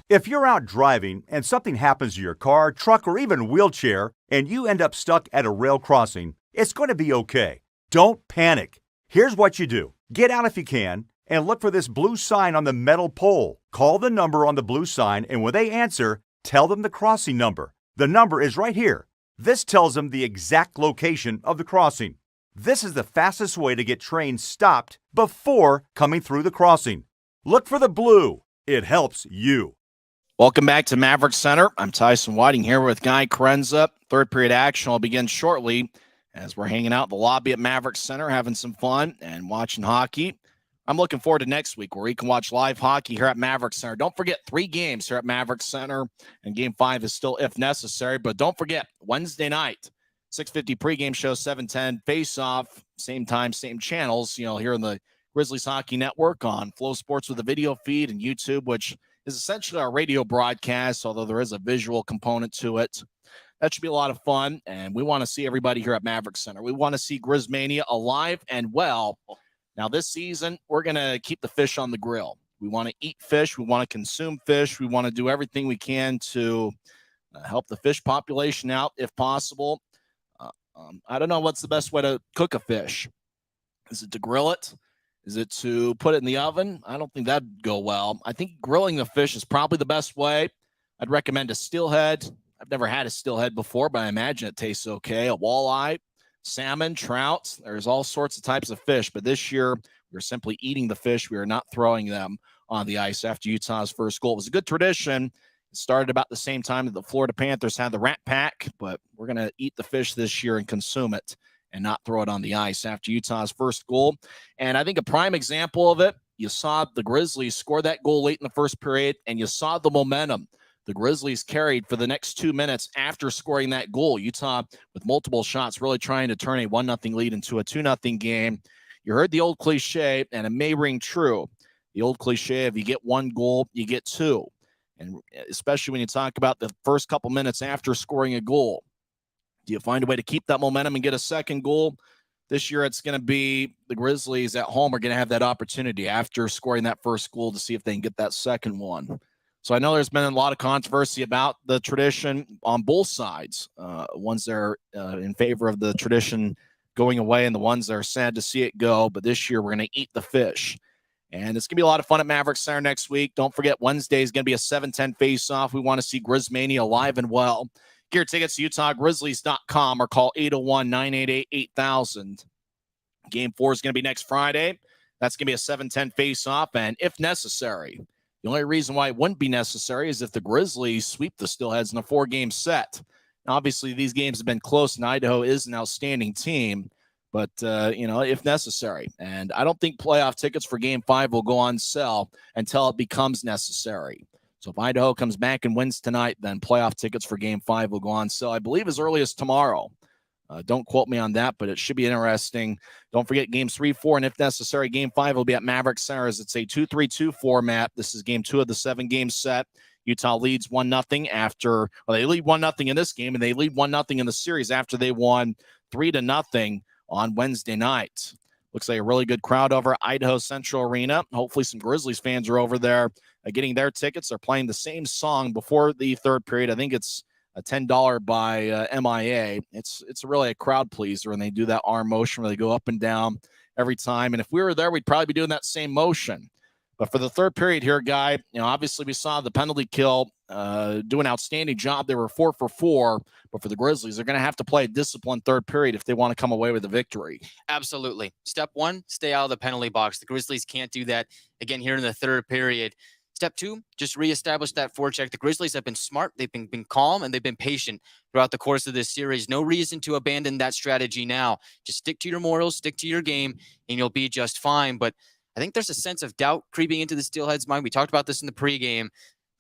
If you're out driving and something happens to your car, truck, or even wheelchair, and you end up stuck at a rail crossing, it's going to be okay. Don't panic. Here's what you do. Get out if you can, and look for this blue sign on the metal pole. Call the number on the blue sign, and when they answer, tell them the crossing number. The number is right here. This tells them the exact location of the crossing. This is the fastest way to get trains stopped before coming through the crossing. Look for the blue. It helps you. Welcome back to Maverik Center. I'm Tyson Whiting here with Guy Chiarenza. Third period action will begin shortly as we're hanging out in the lobby at Maverik Center, having some fun and watching hockey. I'm looking forward to next week where you can watch live hockey here at Maverik Center. Don't forget 3 games here at Maverik Center, and Game 5 is still if necessary. But don't forget, Wednesday night, 6:50 pregame show, 7:10 face-off, same time, same channels, here on the Grizzlies Hockey Network on Flow Sports with a video feed and YouTube, which is essentially our radio broadcast, although there is a visual component to it. That should be a lot of fun, and we want to see everybody here at Maverik Center. We want to see Grizzmania alive and well. Now, this season, we're going to keep the fish on the grill. We want to eat fish. We want to consume fish. We want to do everything we can to help the fish population out if possible. I don't know what's the best way to cook a fish. Is it to grill it? Is it to put it in the oven? I don't think that'd go well. I think grilling the fish is probably the best way. I'd recommend a steelhead. I've never had a steelhead before, but I imagine it tastes okay. A walleye, salmon, trout. There's all sorts of types of fish, but this year we're simply eating the fish. We are not throwing them on the ice after Utah's first goal. It was a good tradition. It started about the same time that the Florida Panthers had the Rat Pack, but we're going to eat the fish this year and consume it and not throw it on the ice after Utah's first goal. And I think a prime example of it, you saw the Grizzlies score that goal late in the first period, and you saw the momentum the Grizzlies carried for the next 2 minutes after scoring that goal. Utah, with multiple shots, really trying to turn a 1-0 lead into a 2-0 game. You heard the old cliche, and it may ring true. The old cliche of you get 1 goal, you get 2. And especially when you talk about the first couple minutes after scoring a goal. Do you find a way to keep that momentum and get a second goal? This year, it's going to be the Grizzlies at home are going to have that opportunity after scoring that first goal to see if they can get that second one. So I know there's been a lot of controversy about the tradition on both sides. Ones that are in favor of the tradition going away and the ones that are sad to see it go. But this year, we're going to eat the fish. And it's going to be a lot of fun at Maverik Center next week. Don't forget, Wednesday is going to be a 7:10 face-off. We want to see Grizzmania alive and well. Get your tickets to UtahGrizzlies.com or call 801-988-8000. Game 4 is going to be next Friday. That's going to be a 7:10 face-off. And if necessary, the only reason why it wouldn't be necessary is if the Grizzlies sweep the Steelheads in a 4-game set. Now, obviously, these games have been close, and Idaho is an outstanding team. But, if necessary. And I don't think playoff tickets for Game 5 will go on sale until it becomes necessary. So if Idaho comes back and wins tonight, then playoff tickets for Game 5 will go on sale, I believe, as early as tomorrow. Don't quote me on that, but it should be interesting. Don't forget Games 3, 4, and if necessary, Game 5 will be at Maverik Center as it's a 2-3-2 format. This is Game 2 of the 7-game set. Utah leads 1-0 after – they lead 1-0 in this game, and they lead 1-0 in the series after they won 3-0 on Wednesday night. Looks like a really good crowd over Idaho Central Arena. Hopefully some Grizzlies fans are over there getting their tickets. They're playing the same song before the third period. I think it's a $10 by MIA. It's really a crowd pleaser when they do that arm motion where they go up and down every time. And if we were there, we'd probably be doing that same motion. But for the third period here, Guy, obviously we saw the penalty kill do an outstanding job. They were 4 for 4, but for the Grizzlies, they're going to have to play a disciplined third period if they want to come away with a victory. Absolutely. Step 1, stay out of the penalty box. The Grizzlies can't do that again here in the third period. Step 2, just reestablish that forecheck. The Grizzlies have been smart. They've been calm, and they've been patient throughout the course of this series. No reason to abandon that strategy now. Just stick to your morals, stick to your game, and you'll be just fine. But I think there's a sense of doubt creeping into the Steelheads' mind. We talked about this in the pregame.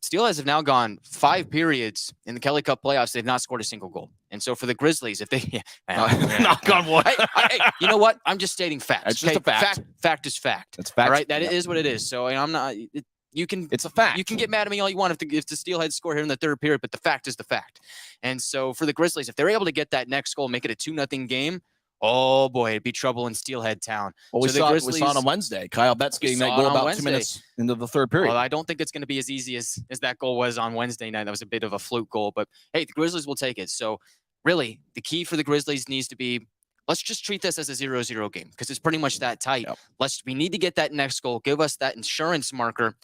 Steelheads have now gone 5 periods in the Kelly Cup playoffs. They've not scored a single goal. And so for the Grizzlies, if they knock on wood. Hey, you know what? I'm just stating facts. It's just a fact. Fact is fact. It's fact. All right, that is what it is. So I'm not. It's a fact. You can get mad at me all you want if the Steelheads score here in the third period, but the fact is the fact. And so for the Grizzlies, if they're able to get that next goal, make it a 2-0 game. Oh, boy, it'd be trouble in Steelhead Town. Well, we saw it on Wednesday. Kyle Betts getting that goal about 2 minutes into the third period. Well, I don't think it's going to be as easy as that goal was on Wednesday night. That was a bit of a fluke goal. But, hey, the Grizzlies will take it. So, really, the key for the Grizzlies needs to be, let's just treat this as a 0-0 game because it's pretty much that tight. Yep. We need to get that next goal, give us that insurance marker,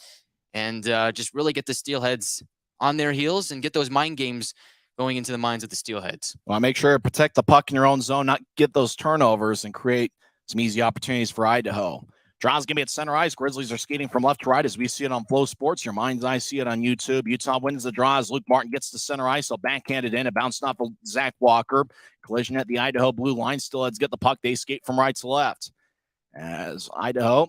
and just really get the Steelheads on their heels and get those mind games going into the minds of the Steelheads. Well, make sure to protect the puck in your own zone, not get those turnovers, and create some easy opportunities for Idaho. Draw's going to be at center ice. Grizzlies are skating from left to right as we see it on Flow Sports. Your mind's eye see it on YouTube. Utah wins the draw as Luke Martin gets to center ice. He'll backhand it in. It bounced off of Zach Walker. Collision at the Idaho blue line. Steelheads get the puck. They skate from right to left. As Idaho,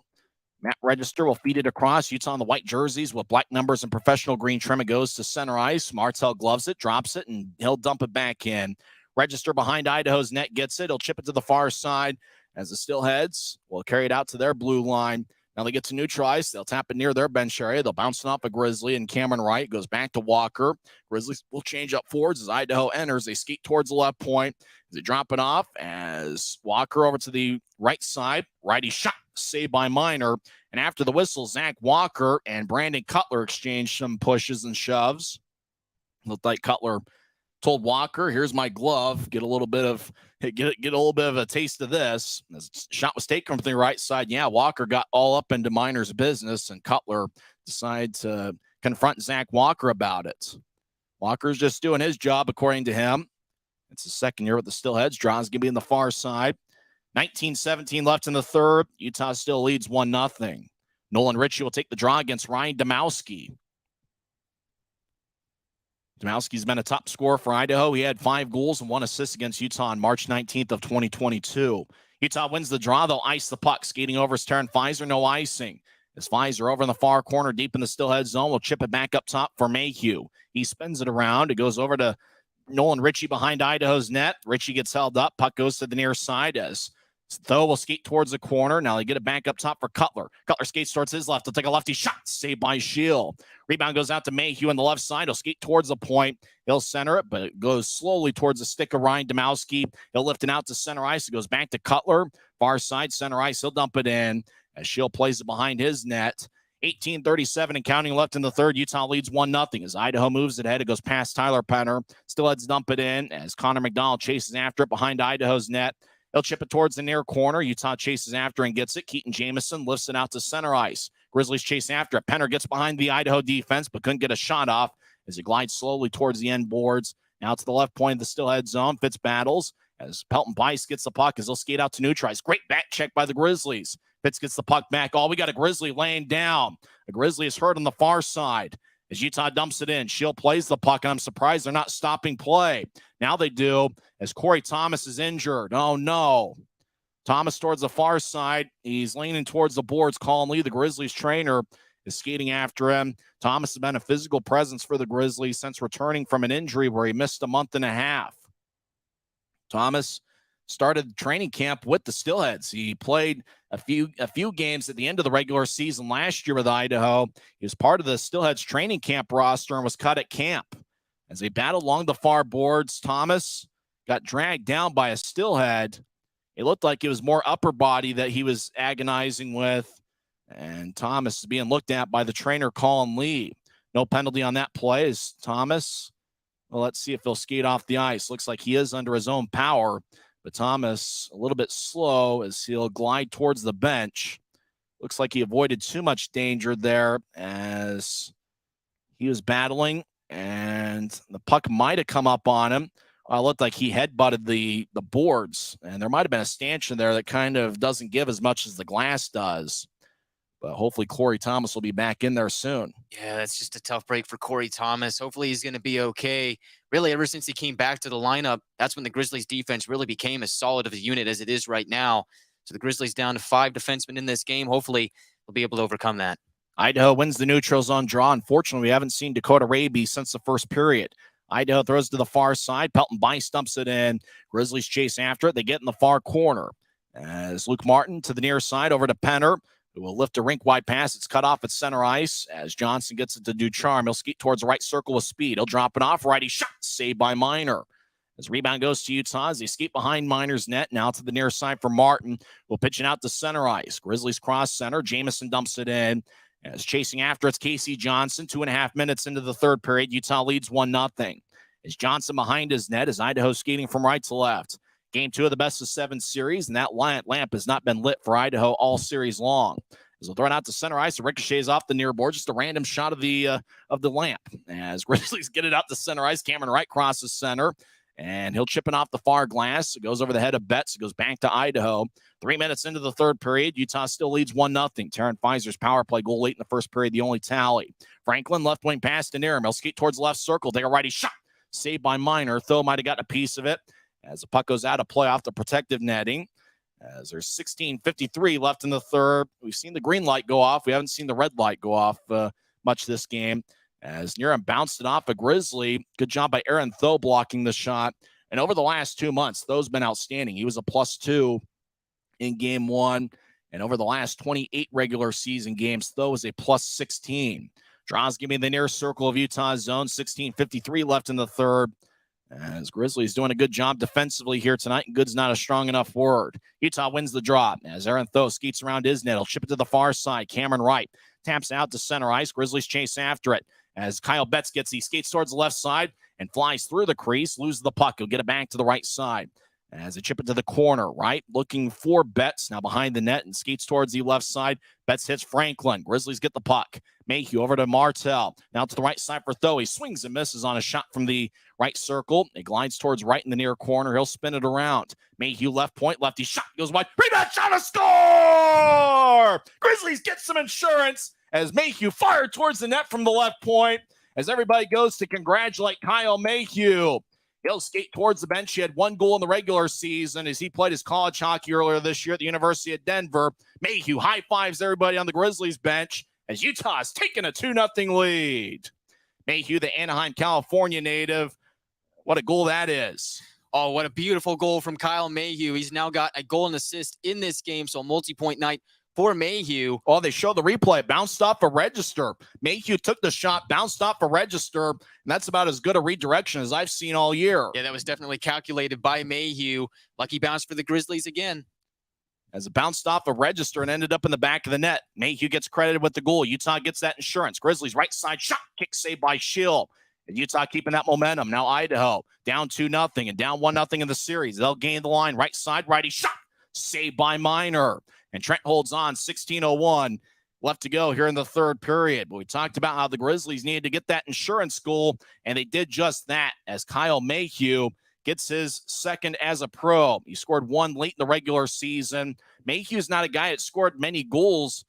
Matt Register will feed it across. Utah on the white jerseys with black numbers and professional green trim. It goes to center ice. Martell gloves it, drops it, and he'll dump it back in. Register behind Idaho's net gets it. He'll chip it to the far side as the Steelheads will carry it out to their blue line. Now they get to neutral ice. They'll tap it near their bench area. They'll bounce it off a Grizzly, and Cameron Wright goes back to Walker. Grizzlies will change up forwards as Idaho enters. They skate towards the left point. They drop it off as Walker over to the right side. Righty shot, saved by Miner. And after the whistle, Zach Walker and Brandon Cutler exchanged some pushes and shoves. Looked like Cutler told Walker, "Here's my glove. Get a little bit of a taste of this." As the shot was taken from the right side. Yeah, Walker got all up into Miner's business, and Cutler decided to confront Zach Walker about it. Walker's just doing his job, according to him. It's the second year with the Steelheads. Draw's going to be on the far side. 19-17 left in the third. Utah still leads 1-0. Nolan Ritchie will take the draw against Ryan Domowski. Domowski's been a top scorer for Idaho. He had 5 goals and 1 assist against Utah on March 19th of 2022. Utah wins the draw. They'll ice the puck. Skating over is Taryn Pfizer. No icing. As Pfizer over in the far corner, deep in the Steelhead zone, will chip it back up top for Mayhew. He spins it around. It goes over to Nolan Ritchie behind Idaho's net. Ritchie gets held up. Puck goes to the near side as Though will skate towards the corner. Now they get it back up top for Cutler. Cutler skates towards his left. He'll take a lefty shot. Saved by Shield. Rebound goes out to Mayhew on the left side. He'll skate towards the point. He'll center it, but it goes slowly towards the stick of Ryan Domowski. He'll lift it out to center ice. It goes back to Cutler. Far side, center ice. He'll dump it in as Shield plays it behind his net. 18:37 and counting left in the third. Utah leads 1-0 as Idaho moves it ahead. It goes past Tyler Penner. Steelheads dump it in as Connor McDonald chases after it behind Idaho's net. He'll chip it towards the near corner. Utah chases after and gets it. Keaton Jamison lifts it out to center ice. Grizzlies chase after it. Penner gets behind the Idaho defense, but couldn't get a shot off as he glides slowly towards the end boards. Now to the left point of the Steelhead zone. Fitz battles as Pelton Bice gets the puck as they'll skate out to neutralize. Great back check by the Grizzlies. Fitz gets the puck back. We got a Grizzly laying down. The Grizzly is hurt on the far side as Utah dumps it in. Shield plays the puck, and I'm surprised they're not stopping play. Now they do as Corey Thomas is injured. Oh, no. Thomas towards the far side. He's leaning towards the boards. Colin Lee, the Grizzlies trainer, is skating after him. Thomas has been a physical presence for the Grizzlies since returning from an injury where he missed a month and a half. Thomas started training camp with the Steelheads. He played a few games at the end of the regular season last year with Idaho. He was part of the Steelheads training camp roster and was cut at camp. As they battled along the far boards, Thomas got dragged down by a Steelhead. It looked like it was more upper body that he was agonizing with, and Thomas is being looked at by the trainer, Colin Lee. No penalty on that play as Thomas, well, let's see if he'll skate off the ice. Looks like he is under his own power, but Thomas a little bit slow as he'll glide towards the bench. Looks like he avoided too much danger there as he was battling, and the puck might have come up on him. It looked like he headbutted the boards, and there might have been a stanchion there that kind of doesn't give as much as the glass does. But hopefully Corey Thomas will be back in there soon. Yeah, that's just a tough break for Corey Thomas. Hopefully he's going to be okay. Really, ever since he came back to the lineup, that's when the Grizzlies defense really became as solid of a unit as it is right now. So the Grizzlies down to 5 defensemen in this game. Hopefully they'll be able to overcome that. Idaho wins the neutral zone draw. Unfortunately, we haven't seen Dakota Raby since the first period. Idaho throws to the far side. Pelton Bice dumps it in. Grizzlies chase after it. They get in the far corner. As Luke Martin to the near side over to Penner, who will lift a rink-wide pass. It's cut off at center ice as Johnson gets it to Ducharme. He'll skate towards the right circle with speed. He'll drop it off. Righty shot. Saved by Miner. As rebound goes to Utah as they skate behind Miner's net. Now to the near side for Martin. We'll pitch it out to center ice. Grizzlies cross center. Jamison dumps it in. As chasing after, it's Casey Johnson. 2.5 minutes into the third period. Utah leads 1-0. As Johnson behind his net as Idaho skating from right to left. Game 2 of the best-of-7 series, and that lamp has not been lit for Idaho all series long. As they'll throw it out to center ice, it ricochets off the near board. Just a random shot of the lamp. As Grizzlies get it out to center ice, Cameron Wright crosses center, and he'll chip it off the far glass. It goes over the head of Betts. It goes back to Idaho. 3 minutes into the third period, Utah still leads 1-0. Terran Pfizer's power play goal late in the first period, the only tally. Franklin, left wing pass to Niram. He'll skate towards the left circle. Take a righty shot. Saved by Miner. Tho might have gotten a piece of it as the puck goes out of play off the protective netting. As there's 16:53 left in the third. We've seen the green light go off. We haven't seen the red light go off much this game. As Niram bounced it off a Grizzly. Good job by Aaron Tho blocking the shot. And over the last 2 months, Tho's been outstanding. He was a +2 in game 1. And over the last 28 regular season games, Tho was a +16. Draws give me the near circle of Utah's zone. 16:53 left in the third. As Grizzlies doing a good job defensively here tonight. And good's not a strong enough word. Utah wins the draw. As Aaron Tho skates around his net, he'll ship it to the far side. Cameron Wright taps out to center ice. Grizzlies chase after it. As Kyle Betts he skates towards the left side and flies through the crease, loses the puck. He'll get it back to the right side. As they chip it to the corner, right? Looking for Betts, now behind the net and skates towards the left side. Betts hits Franklin. Grizzlies get the puck. Mayhew over to Martell. Now to the right side for Tho. He swings and misses on a shot from the right circle. It glides towards right in the near corner. He'll spin it around. Mayhew left point, lefty shot goes wide. Rebound shot, a score! Grizzlies get some insurance as Mayhew fired towards the net from the left point. As everybody goes to congratulate Kyle Mayhew. He'll skate towards the bench. He had 1 goal in the regular season as he played his college hockey earlier this year at the University of Denver. Mayhew high fives everybody on the Grizzlies bench as Utah has taken a 2-0 lead. Mayhew, the Anaheim, California native. What a goal that is. Oh, what a beautiful goal from Kyle Mayhew. He's now got a goal and assist in this game, so a multi-point night for Mayhew. Oh, they show the replay. It bounced off a register. Mayhew took the shot, bounced off a register, and that's about as good a redirection as I've seen all year. Yeah, that was definitely calculated by Mayhew. Lucky bounce for the Grizzlies again. As it bounced off a register and ended up in the back of the net. Mayhew gets credited with the goal. Utah gets that insurance. Grizzlies right side shot, kick saved by Schill. And Utah keeping that momentum. Now Idaho down 2-0 and down 1-0 in the series. They'll gain the line. Right side, righty shot. Saved by Miner. And Trent holds on. 16:01 left to go here in the third period. But we talked about how the Grizzlies needed to get that insurance goal, and they did just that as Kyle Mayhew gets his second as a pro. He scored one late in the regular season. Mayhew's not a guy that scored many goals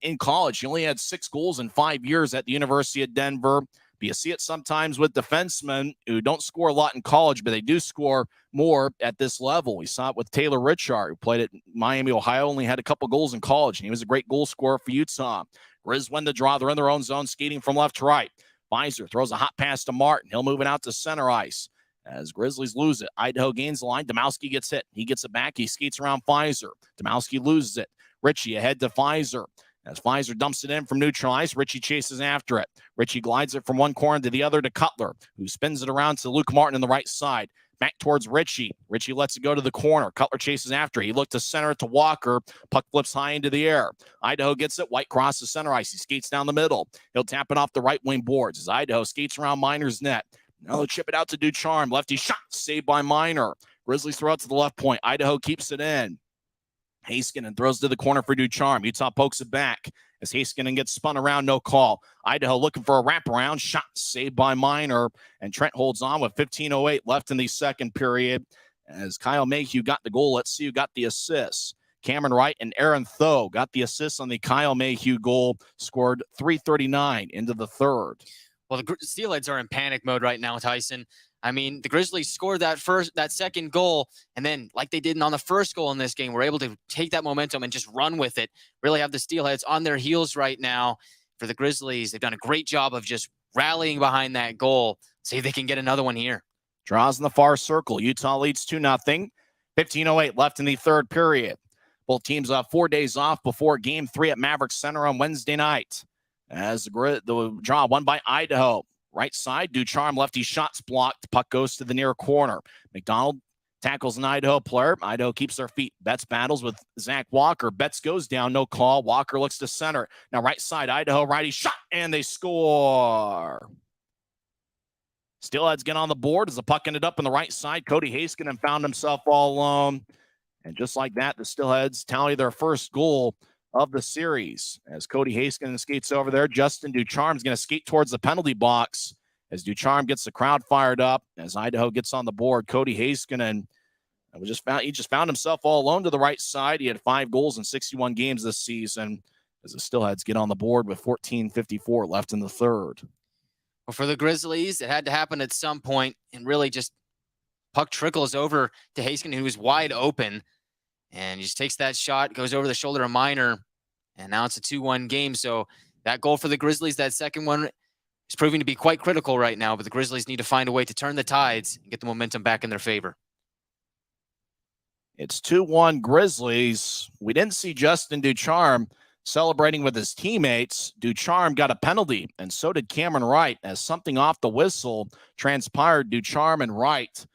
in college. He only had 6 goals in 5 years at the University of Denver. But you see it sometimes with defensemen who don't score a lot in college, but they do score more at this level. We saw it with Taylor Richard, who played at Miami, Ohio, only had a couple goals in college, and he was a great goal scorer for Utah. Grizz win the draw. They're in their own zone, skating from left to right. Pfizer throws a hot pass to Martin. He'll move it out to center ice. As Grizzlies lose it, Idaho gains the line. Domowski gets hit. He gets it back. He skates around Pfizer. Domowski loses it. Ritchie ahead to Pfizer. As Pfizer dumps it in from neutral ice, Ritchie chases after it. Ritchie glides it from one corner to the other to Cutler, who spins it around to Luke Martin on the right side. Back towards Ritchie. Ritchie lets it go to the corner. Cutler chases after. He looked to center it to Walker. Puck flips high into the air. Idaho gets it. White crosses center ice. He skates down the middle. He'll tap it off the right wing boards as Idaho skates around Miner's net. Now they'll chip it out to Ducharme. Lefty shot. Saved by Miner. Grizzlies throw it to the left point. Idaho keeps it in. Heiskanen throws to the corner for Ducharme. Utah pokes it back as Heiskanen gets spun around, no call. Idaho looking for a wraparound. Shot saved by Miner. And Trent holds on with 15:08 left in the second period. As Kyle Mayhew got the goal, let's see who got the assists. Cameron Wright and Aaron Tho got the assists on the Kyle Mayhew goal, scored 3:39 into the third. Well, the Steelheads are in panic mode right now, Tyson. I mean, the Grizzlies scored that second goal, and then, like they did on the first goal in this game, were able to take that momentum and just run with it. Really have the Steelheads on their heels right now. For the Grizzlies, they've done a great job of just rallying behind that goal. See if they can get another one here. Draws in the far circle. Utah leads 2-0. 15:08 left in the third period. Both teams have 4 days off before Game 3 at Maverik Center on Wednesday night. As the draw won by Idaho. Right side, Ducharme, lefty shots blocked. Puck goes to the near corner. McDonald tackles an Idaho player. Idaho keeps their feet. Betts battles with Zach Walker. Betts goes down, no call. Walker looks to center. Now right side, Idaho righty shot, and they score. Steelheads get on the board as the puck ended up on the right side. Cody Heiskanen found himself all alone. And just like that, the Steelheads tally their first goal of the series. As Cody Heiskanen skates over there, Justin Ducharme's going to skate towards the penalty box as Ducharme gets the crowd fired up. As Idaho gets on the board, Cody Heiskanen he just found himself all alone to the right side. He had 5 goals in 61 games this season as the Steelheads get on the board with 14:54 left in the third. Well, for the Grizzlies, it had to happen at some point, and really just puck trickles over to Heiskanen, who was wide open. And he just takes that shot, goes over the shoulder of Miner, and now it's a 2-1 game. So that goal for the Grizzlies, that second one, is proving to be quite critical right now. But the Grizzlies need to find a way to turn the tides and get the momentum back in their favor. It's 2-1 Grizzlies. We didn't see Justin Ducharme celebrating with his teammates. Ducharme got a penalty, and so did Cameron Wright, as something off the whistle transpired. Ducharme and Wright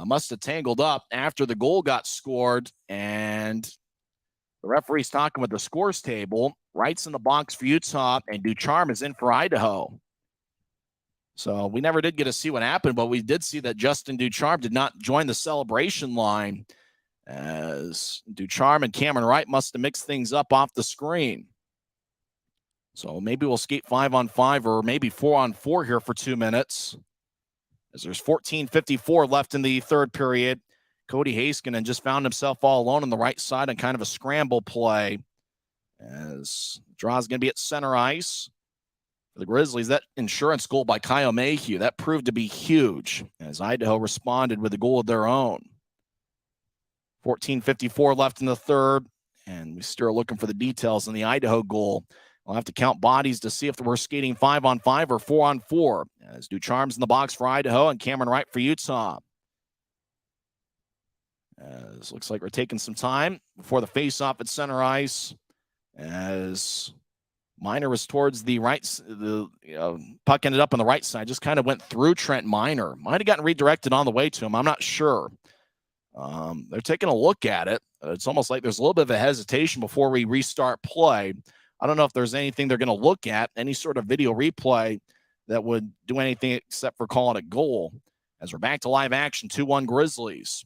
must have tangled up after the goal got scored, and the referee's talking with the scores table. Wright's in the box for Utah, and Ducharme is in for Idaho. So we never did get to see what happened, but we did see that Justin Ducharme did not join the celebration line, as Ducharme and Cameron Wright must have mixed things up off the screen. So maybe we'll skate 5-on-5 or maybe 4-on-4 here for 2 minutes. As there's 14:54 left in the third period. Cody Heiskanen just found himself all alone on the right side on kind of a scramble play. As draw's going to be at center ice. For the Grizzlies, that insurance goal by Kyle Mayhew, that proved to be huge as Idaho responded with a goal of their own. 14:54 left in the third, and we still are looking for the details on the Idaho goal. We'll have to count bodies to see if we're skating 5-on-5 or 4-on-4. As Ducharme's in the box for Idaho and Cameron Wright for Utah. As looks like we're taking some time before the face-off at center ice. As Miner was towards the right, the puck ended up on the right side, just kind of went through Trent Miner. Might have gotten redirected on the way to him. I'm not sure. They're taking a look at it. It's almost like there's a little bit of a hesitation before we restart play. I don't know if there's anything they're going to look at, any sort of video replay that would do anything except for calling a goal. As we're back to live action, 2-1 Grizzlies.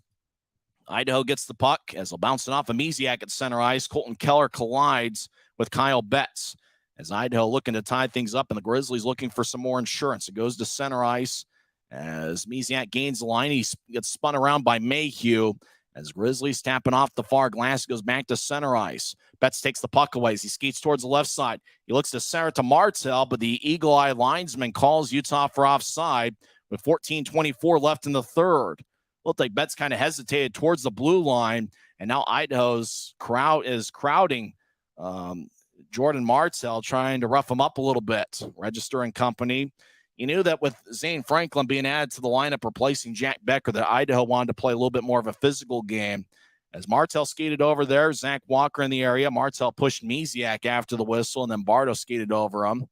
Idaho gets the puck as they'll bounce it off of Misiak at center ice. Colton Keller collides with Kyle Betts as Idaho looking to tie things up, and the Grizzlies looking for some more insurance. It goes to center ice as Misiak gains the line. He gets spun around by Mayhew as Grizzlies tapping off the far glass. Goes back to center ice. Betts takes the puck away as he skates towards the left side. He looks to center to Martel, but the eagle-eye linesman calls Utah for offside with 14:24 left in the third. Looked like Betts kind of hesitated towards the blue line, and now Idaho's crowd is crowding Jordan Martel, trying to rough him up a little bit. Register and company. You knew that with Zane Franklin being added to the lineup, replacing Jack Becker, that Idaho wanted to play a little bit more of a physical game. As Martel skated over there, Zach Walker in the area. Martel pushed Misiak after the whistle, and then Bardo skated over him.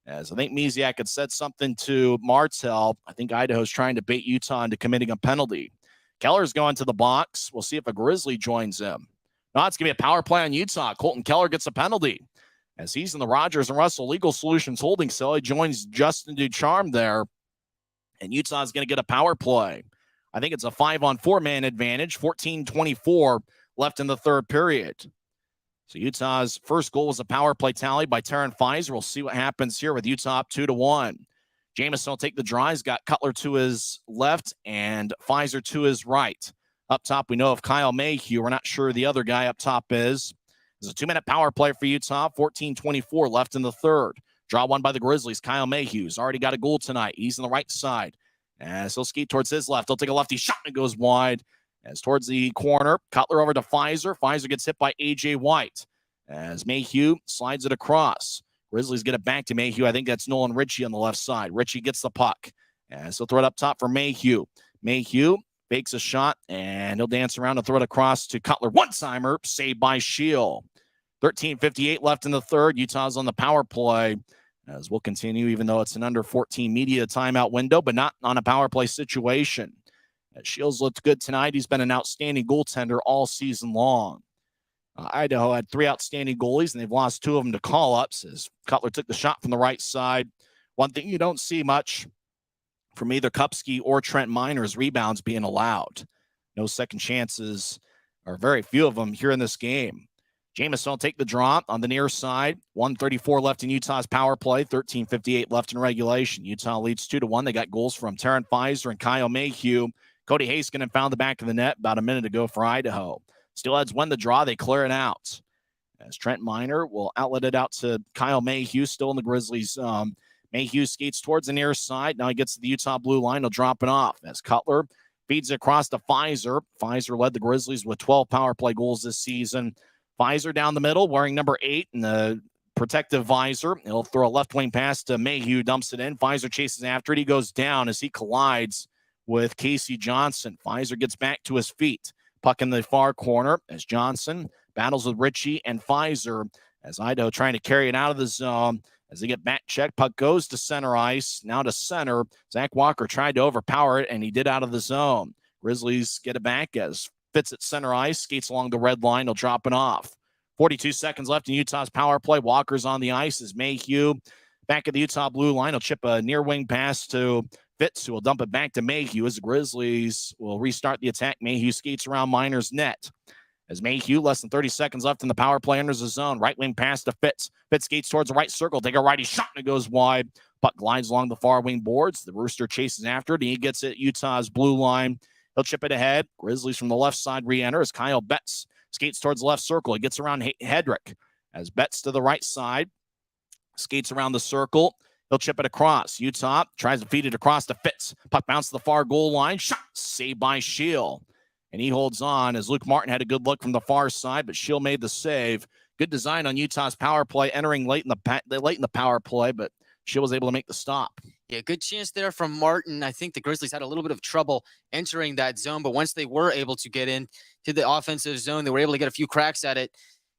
As I think Misiak had said something to Martel, I think Idaho's trying to bait Utah into committing a penalty. Keller's going to the box. We'll see if a Grizzly joins him. No, it's going to be a power play on Utah. Colton Keller gets a penalty. As he's in the Rogers and Russell Legal Solutions holding cell, he joins Justin Ducharme there, and Utah's going to get a power play. I think it's a 5-on-4 man advantage, 14:24 left in the third period. So Utah's first goal was a power play tally by Taryn Pfizer. We'll see what happens here with Utah up 2-1. Jamison will take the draw. He's got Cutler to his left and Pfizer to his right. Up top, we know of Kyle Mayhew. We're not sure who the other guy up top is. There's a 2-minute power play for Utah, 14:24 left in the third. Draw one by the Grizzlies. Kyle Mayhew's already got a goal tonight. He's on the right side. As he'll skate towards his left, he'll take a lefty shot and it goes wide. As towards the corner, Cutler over to Pfizer. Pfizer gets hit by A.J. White. As Mayhew slides it across. Grizzlies get it back to Mayhew. I think that's Nolan Ritchie on the left side. Ritchie gets the puck. As he'll throw it up top for Mayhew. Mayhew fakes a shot, and he'll dance around and throw it across to Cutler. One-timer, saved by Shield. 13:58 left in the third. Utah's on the power play. As we'll continue, even though it's an under 14 media timeout window, but not on a power play situation. Shields looked good tonight. He's been an outstanding goaltender all season long. Idaho had 3 outstanding goalies, and they've lost 2 of them to call-ups as Cutler took the shot from the right side. One thing you don't see much from either Kupski or Trent Miner is rebounds being allowed. No second chances, or very few of them here in this game. Jamison will take the draw on the near side. 1:34 left in Utah's power play. 13:58 left in regulation. Utah leads 2-1. They got goals from Taryn Pfizer and Kyle Mayhew. Cody Haskinen found the back of the net about a minute ago for Idaho. Steelheads win the draw. They clear it out. As Trent Miner will outlet it out to Kyle Mayhew, still in the Grizzlies. Mayhew skates towards the near side. Now he gets to the Utah blue line. He'll drop it off as Cutler feeds it across to Pfizer. Pfizer led the Grizzlies with 12 power play goals this season. Pfizer down the middle, wearing number 8 in the protective visor. He'll throw a left wing pass to Mayhew, dumps it in. Pfizer chases after it. He goes down as he collides with Casey Johnson. Pfizer gets back to his feet. Puck in the far corner as Johnson battles with Ritchie and Pfizer as Idaho trying to carry it out of the zone. As they get back checked, puck goes to center ice. Now to center. Zach Walker tried to overpower it, and he did out of the zone. Grizzlies get it back as Fitz at center ice, skates along the red line. He'll drop it off. 42 seconds left in Utah's power play. Walker's on the ice as Mayhew back at the Utah blue line. He'll chip a near wing pass to Fitz, who will dump it back to Mayhew as the Grizzlies will restart the attack. Mayhew skates around Miner's net. As Mayhew, less than 30 seconds left in the power play, enters the zone. Right wing pass to Fitz. Fitz skates towards the right circle. Take a righty shot, and it goes wide. Puck glides along the far wing boards. The Rooster chases after it, and he gets it Utah's blue line. He'll chip it ahead. Grizzlies from the left side re-enter as Kyle Betts skates towards the left circle. He gets around Hedrick as Betts to the right side. Skates around the circle. He'll chip it across. Utah tries to feed it across to Fitz. Puck bounces to the far goal line. Shot saved by Shield. And he holds on as Luke Martin had a good look from the far side, but Shield made the save. Good design on Utah's power play, entering late in the power play, but Shield was able to make the stop. Yeah, good chance there from Martin. I think the Grizzlies had a little bit of trouble entering that zone, but once they were able to get in to the offensive zone, they were able to get a few cracks at it.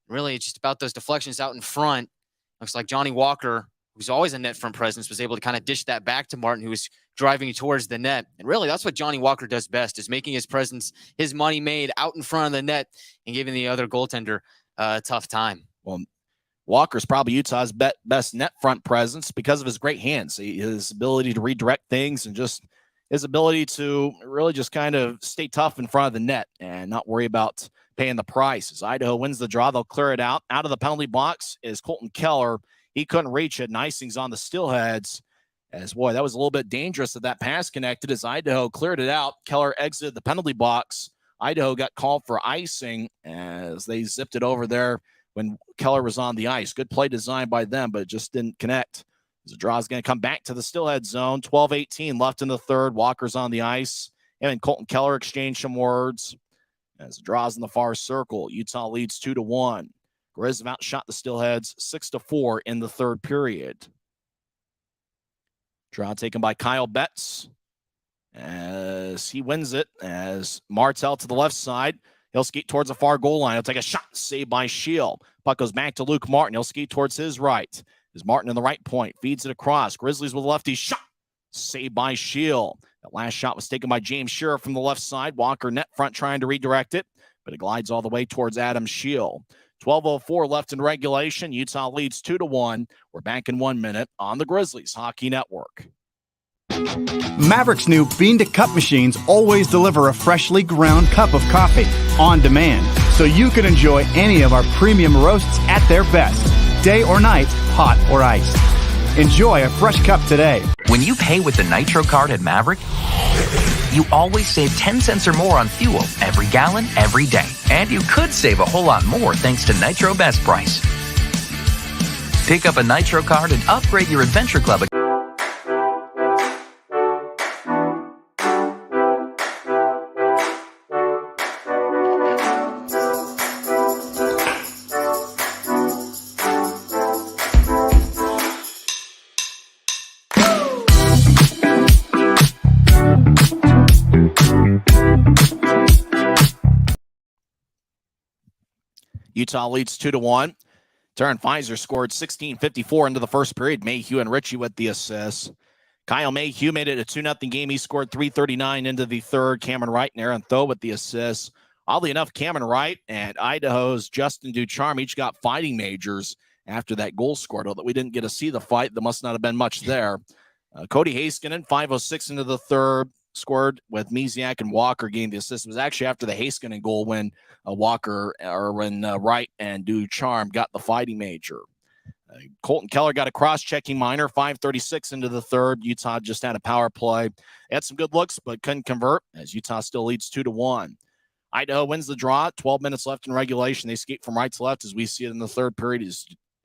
Really, it's just about those deflections out in front. Looks like Johnny Walker, who's always a net front presence, was able to kind of dish that back to Martin, who was driving towards the net. And really, that's what Johnny Walker does best, is making his presence, his money made out in front of the net and giving the other goaltender a tough time. Well, Walker's probably Utah's best net front presence because of his great hands, his ability to redirect things, and just his ability to really just kind of stay tough in front of the net and not worry about paying the price. As Idaho wins the draw, they'll clear it out. Out of the penalty box is Colton Keller. He couldn't reach it, and icing's on the Steelheads. As, boy, that was a little bit dangerous that pass connected as Idaho cleared it out. Keller exited the penalty box. Idaho got called for icing as they zipped it over there when Keller was on the ice. Good play design by them, but it just didn't connect. The draw is going to come back to the Steelhead zone. 12-18 left in the third. Walker's on the ice. And Colton Keller exchanged some words as the draw's in the far circle. Utah leads 2-1. Grizz have outshot the Steelheads 6-4 in the third period. Draw taken by Kyle Betts as he wins it. As Martell to the left side. He'll skate towards the far goal line. He'll take a shot, saved by Shield. Puck goes back to Luke Martin. He'll skate towards his right. Is Martin in the right point. Feeds it across. Grizzlies with a lefty shot. Saved by Shield. That last shot was taken by James Shearer from the left side. Walker net front trying to redirect it, but it glides all the way towards Adam Shield. 12:04 left in regulation. Utah leads 2-1. We're back in 1 minute on the Grizzlies Hockey Network. Maverik's new bean-to-cup machines always deliver a freshly ground cup of coffee on demand, so you can enjoy any of our premium roasts at their best, day or night, hot or iced. Enjoy a fresh cup today. When you pay with the Nitro card at Maverik, you always save 10 cents or more on fuel every gallon, every day. And you could save a whole lot more thanks to Nitro Best Price. Pick up a Nitro card and upgrade your Adventure Club. Utah leads 2-1. Taryn Pfizer scored 16:54 into the first period. Mayhew and Ritchie with the assists. Kyle Mayhew made it a 2-0 game. He scored 3:39 into the third. Cameron Wright and Aaron Tho with the assists. Oddly enough, Cameron Wright and Idaho's Justin Ducharme each got fighting majors after that goal scored. Although we didn't get to see the fight, there must not have been much there. Cody Haskinen, 5:06 into the third, scored with Misiak and Walker getting the assist. It was actually after the Haskinen goal when Wright and Ducharme got the fighting major. Colton Keller got a cross-checking minor, 5:36 into the third. Utah just had a power play. They had some good looks, but couldn't convert as Utah still leads 2-1. Idaho wins the draw. 12 minutes left in regulation. They skate from right to left as we see it in the third period.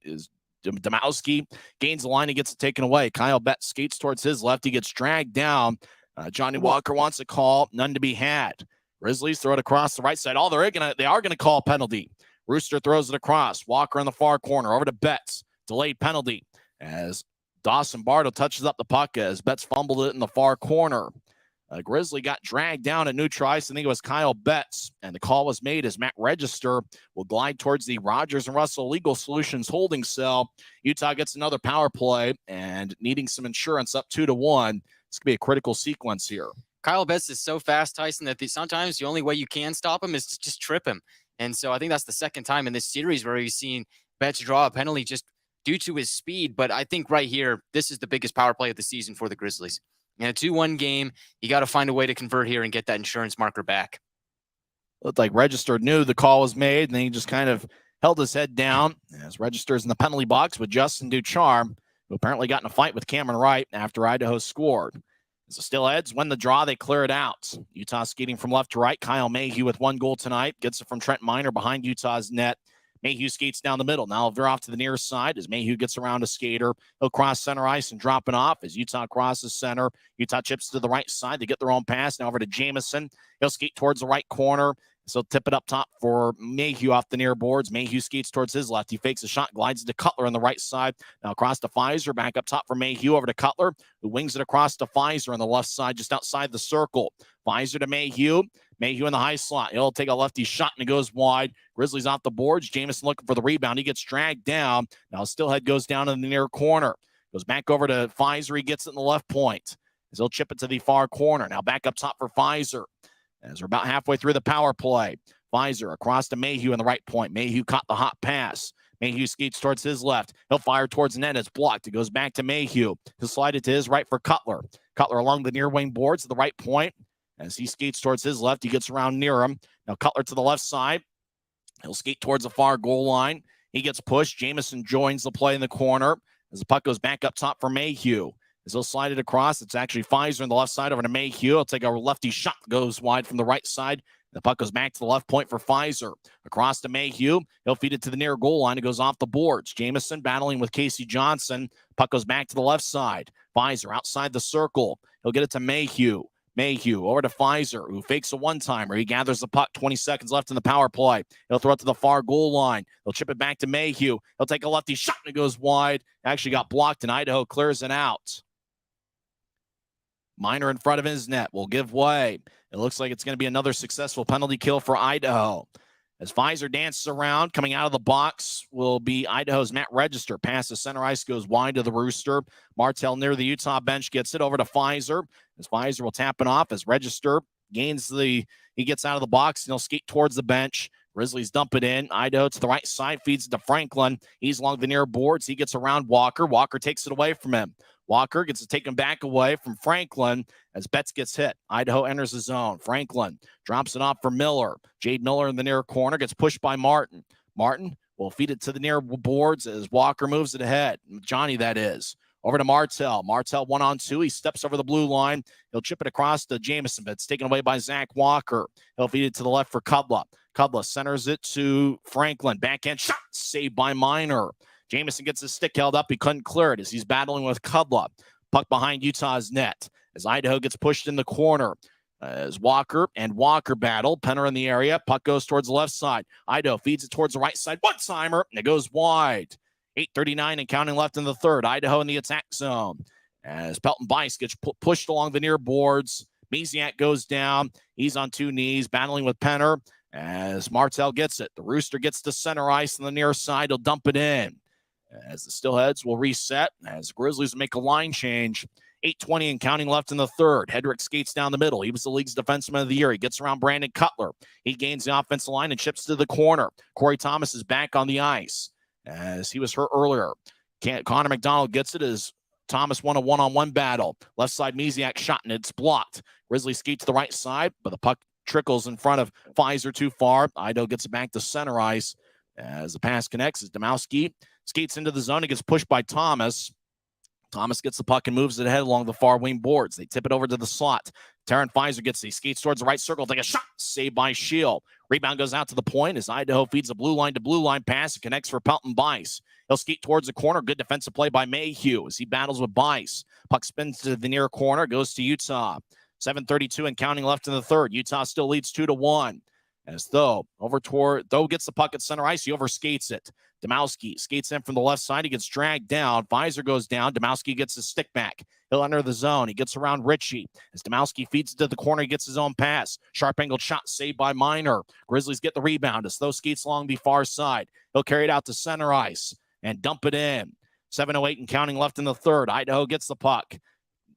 Is Domowski gains the line and gets it taken away. Kyle Betts skates towards his left. He gets dragged down. Johnny Walker wants a call. None to be had. Grizzlies throw it across the right side. They are gonna call a penalty. Rooster throws it across. Walker in the far corner. Over to Betts. Delayed penalty as Dawson Bardo touches up the puck as Betts fumbled it in the far corner. Grizzly got dragged down at neutral ice. I think it was Kyle Betts, and the call was made as Matt Register will glide towards the Rogers and Russell Legal Solutions holding cell. Utah gets another power play and needing some insurance up 2-1. It's going to be a critical sequence here. Kyle Betts is so fast, Tyson, that sometimes the only way you can stop him is to just trip him. And so I think that's the second time in this series where we've seen Betts draw a penalty just due to his speed. But I think right here, this is the biggest power play of the season for the Grizzlies. In a 2-1 game, you got to find a way to convert here and get that insurance marker back. Looked like Register knew the call was made, and then he just kind of held his head down as Register's in the penalty box with Justin Ducharme, who apparently got in a fight with Cameron Wright after Idaho scored. As the Steelheads win the draw, they clear it out. Utah skating from left to right. Kyle Mayhew with one goal tonight. Gets it from Trent Miner behind Utah's net. Mayhew skates down the middle. Now they're off to the near side as Mayhew gets around a skater. He'll cross center ice and drop it off as Utah crosses center. Utah chips to the right side. They get their own pass. Now over to Jamison. He'll skate towards the right corner. So tip it up top for Mayhew off the near boards. Mayhew skates towards his left. He fakes a shot, glides to Cutler on the right side. Now across to Pfizer, back up top for Mayhew, over to Cutler, who wings it across to Pfizer on the left side, just outside the circle. Pfizer to Mayhew. Mayhew in the high slot. He'll take a lefty shot and it goes wide. Grizzlies off the boards. Jamison looking for the rebound. He gets dragged down. Now Steelhead goes down in the near corner. Goes back over to Pfizer. He gets it in the left point. As he'll chip it to the far corner. Now back up top for Pfizer. As we're about halfway through the power play. Pfizer across to Mayhew in the right point. Mayhew caught the hot pass. Mayhew skates towards his left. He'll fire towards the net. It's blocked. It goes back to Mayhew. He'll slide it to his right for Cutler. Cutler along the near wing boards to the right point. As he skates towards his left, he gets around near him. Now Cutler to the left side. He'll skate towards the far goal line. He gets pushed. Jamison joins the play in the corner as the puck goes back up top for Mayhew. As he'll slide it across, it's actually Pfizer on the left side over to Mayhew. He'll take a lefty shot, goes wide from the right side. The puck goes back to the left point for Pfizer. Across to Mayhew. He'll feed it to the near goal line. It goes off the boards. Jamison battling with Casey Johnson. Puck goes back to the left side. Pfizer outside the circle. He'll get it to Mayhew. Mayhew over to Pfizer, who fakes a one-timer. He gathers the puck, 20 seconds left in the power play. He'll throw it to the far goal line. He'll chip it back to Mayhew. He'll take a lefty shot, and it goes wide. Actually got blocked, and Idaho clears it out. Miner in front of his net will give way. It looks like it's going to be another successful penalty kill for Idaho. As Pfizer dances around, coming out of the box will be Idaho's Matt Register. Pass to center ice goes wide to the Rooster. Martell near the Utah bench gets it over to Pfizer. As Pfizer will tap it off as Register he gets out of the box and he'll skate towards the bench. Grizzlies dump it in. Idaho to the right side feeds it to Franklin. He's along the near boards. He gets around Walker. Walker takes it away from him. Walker gets it taken back away from Franklin as Betts gets hit. Idaho enters the zone. Franklin drops it off for Miller. Jade Miller in the near corner gets pushed by Martin. Martin will feed it to the near boards as Walker moves it ahead. Johnny, that is. Over to Martell. Martell 1-on-2. He steps over the blue line. He'll chip it across to Jamison, but it's taken away by Zach Walker. He'll feed it to the left for Kudla. Kudla centers it to Franklin. Backhand shot saved by Miner. Jamison gets his stick held up. He couldn't clear it as he's battling with Kudla. Puck behind Utah's net as Idaho gets pushed in the corner. As Walker battle. Penner in the area. Puck goes towards the left side. Idaho feeds it towards the right side. One-timer, and it goes wide. 8:39 and counting left in the third. Idaho in the attack zone. As Pelton Bice gets pushed along the near boards. Misiak goes down. He's on two knees, battling with Penner. As Martell gets it. The Rooster gets to center ice on the near side. He'll dump it in. As the Steelheads will reset. As the Grizzlies make a line change. 8:20 and counting left in the third. Hedrick skates down the middle. He was the league's defenseman of the year. He gets around Brandon Cutler. He gains the offensive line and chips to the corner. Corey Thomas is back on the ice as he was hurt earlier. Connor McDonald gets it as Thomas won a one-on-one battle. Left side Misiak shot and it's blocked. Grizzlies skate to the right side, but the puck trickles in front of Pfizer too far. Idaho gets it back to center ice as the pass connects as Domowski skates into the zone. He gets pushed by Thomas. Thomas gets the puck and moves it ahead along the far wing boards. They tip it over to the slot. Taryn Pfizer gets it. He skates towards the right circle. Take a shot. Saved by Shield. Rebound goes out to the point as Idaho feeds a blue line to blue line pass. It connects for Pelton Bice. He'll skate towards the corner. Good defensive play by Mayhew as he battles with Bice. Puck spins to the near corner. Goes to Utah. 7:32 and counting left in the third. Utah still leads 2-1. As Though gets the puck at center ice. He overskates it. Domowski skates in from the left side. He gets dragged down. Pfizer goes down. Domowski gets his stick back. He'll enter the zone. He gets around Ritchie. As Domowski feeds it to the corner, he gets his own pass. Sharp angled shot saved by Miner. Grizzlies get the rebound as Though skates along the far side. He'll carry it out to center ice and dump it in. 7:08 and counting left in the third. Idaho gets the puck.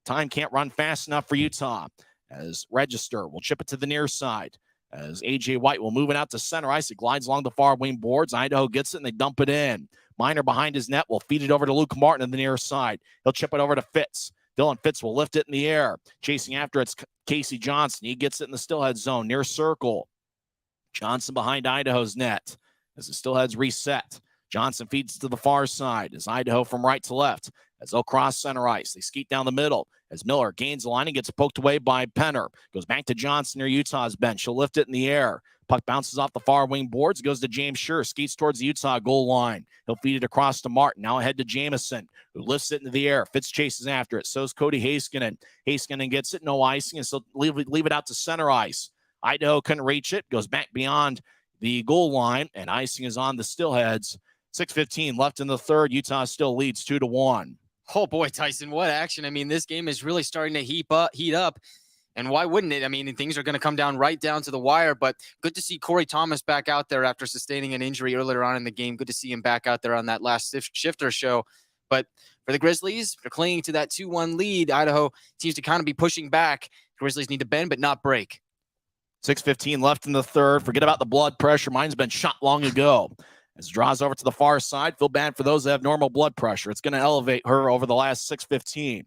Time can't run fast enough for Utah. As Register will chip it to the near side. As A.J. White will move it out to center ice. It glides along the far wing boards. Idaho gets it, and they dump it in. Miner behind his net will feed it over to Luke Martin on the near side. He'll chip it over to Fitz. Dylan Fitz will lift it in the air. Chasing after it's Casey Johnson. He gets it in the Steelhead zone, near circle. Johnson behind Idaho's net. As the Steelheads reset. Johnson feeds to the far side. As Idaho from right to left. As they'll cross center ice. They skate down the middle. As Miller gains the line and gets poked away by Penner. Goes back to Johnson near Utah's bench. He'll lift it in the air. Puck bounces off the far wing boards. Goes to James Schur. Skates towards the Utah goal line. He'll feed it across to Martin. Now ahead to Jamison, who lifts it into the air. Fitz chases after it. So's Cody Haskinen. Haskinen gets it. No icing. And so leave it out to center ice. Idaho couldn't reach it. Goes back beyond the goal line. And icing is on the Steelheads. 6:15 left in the third. Utah still leads 2-1. Oh, boy, Tyson, what action. I mean, this game is really starting to heat up. And why wouldn't it? I mean, things are going to come down right down to the wire. But good to see Corey Thomas back out there after sustaining an injury earlier on in the game. Good to see him back out there on that last shifter show. But for the Grizzlies, they're clinging to that 2-1 lead. Idaho seems to kind of be pushing back. Grizzlies need to bend but not break. 6:15 left in the third. Forget about the blood pressure. Mine's been shot long ago. As it draws over to the far side, feel bad for those that have normal blood pressure. It's going to elevate her over the last 6:15.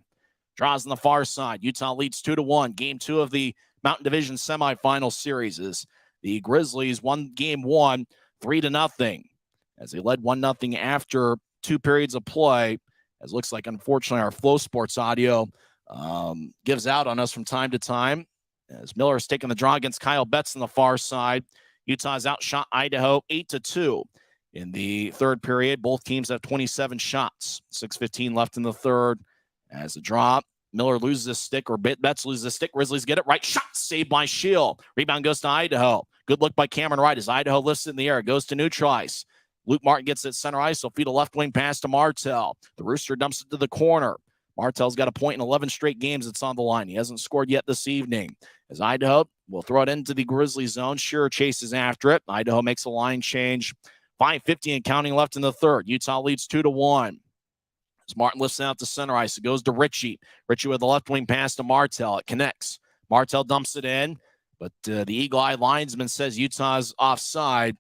Draws on the far side. Utah leads 2-1. Game 2 of the Mountain Division semifinal series is the Grizzlies won game 1, 3-0, as they led 1-0 after 2 periods of play. As it looks like, unfortunately, our Flow Sports audio gives out on us from time to time. As Miller is taking the draw against Kyle Betts on the far side. Utah's outshot Idaho 8-2. In the third period, both teams have 27 shots. 6:15 left in the third. As a drop, Miller loses a stick, or Betts loses a stick. Grizzlies get it right. Shot saved by Shield. Rebound goes to Idaho. Good look by Cameron Wright as Idaho lifts it in the air. It goes to neutral ice. Luke Martin gets it center ice. He'll feed a left wing pass to Martell. The Rooster dumps it to the corner. Martell's got a point in 11 straight games. It's on the line. He hasn't scored yet this evening. As Idaho will throw it into the Grizzly zone. Shearer chases after it. Idaho makes a line change. 5:50 and counting left in the third. Utah leads 2-1. As Martin lifts it out to center ice, it goes to Ritchie. Ritchie with the left wing pass to Martell. It connects. Martell dumps it in, but the eagle-eye linesman says Utah's offside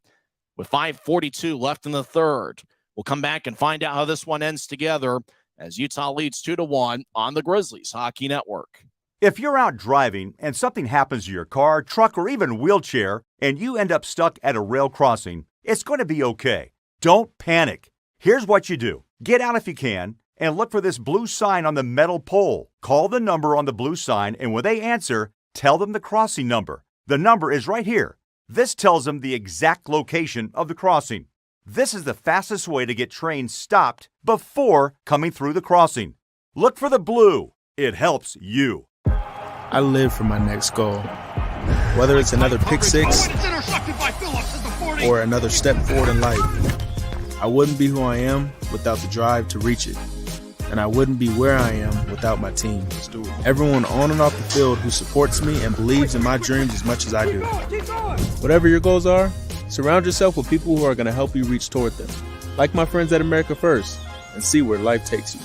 with 5:42 left in the third. We'll come back and find out how this one ends together as Utah leads 2-1 on the Grizzlies Hockey Network. If you're out driving and something happens to your car, truck, or even wheelchair, and you end up stuck at a rail crossing, it's going to be okay. Don't panic. Here's what you do. Get out if you can and look for this blue sign on the metal pole. Call the number on the blue sign, and when they answer, tell them the crossing number. The number is right here. This tells them the exact location of the crossing. This is the fastest way to get trains stopped before coming through the crossing. Look for the blue. It helps you. I live for my next goal. Whether it's another pick six or another step forward in life, I wouldn't be who I am without the drive to reach it. And I wouldn't be where I am without my team. Everyone on and off the field who supports me and believes in my dreams as much as I do. Whatever your goals are, surround yourself with people who are going to help you reach toward them. Like my friends at America First, and see where life takes you.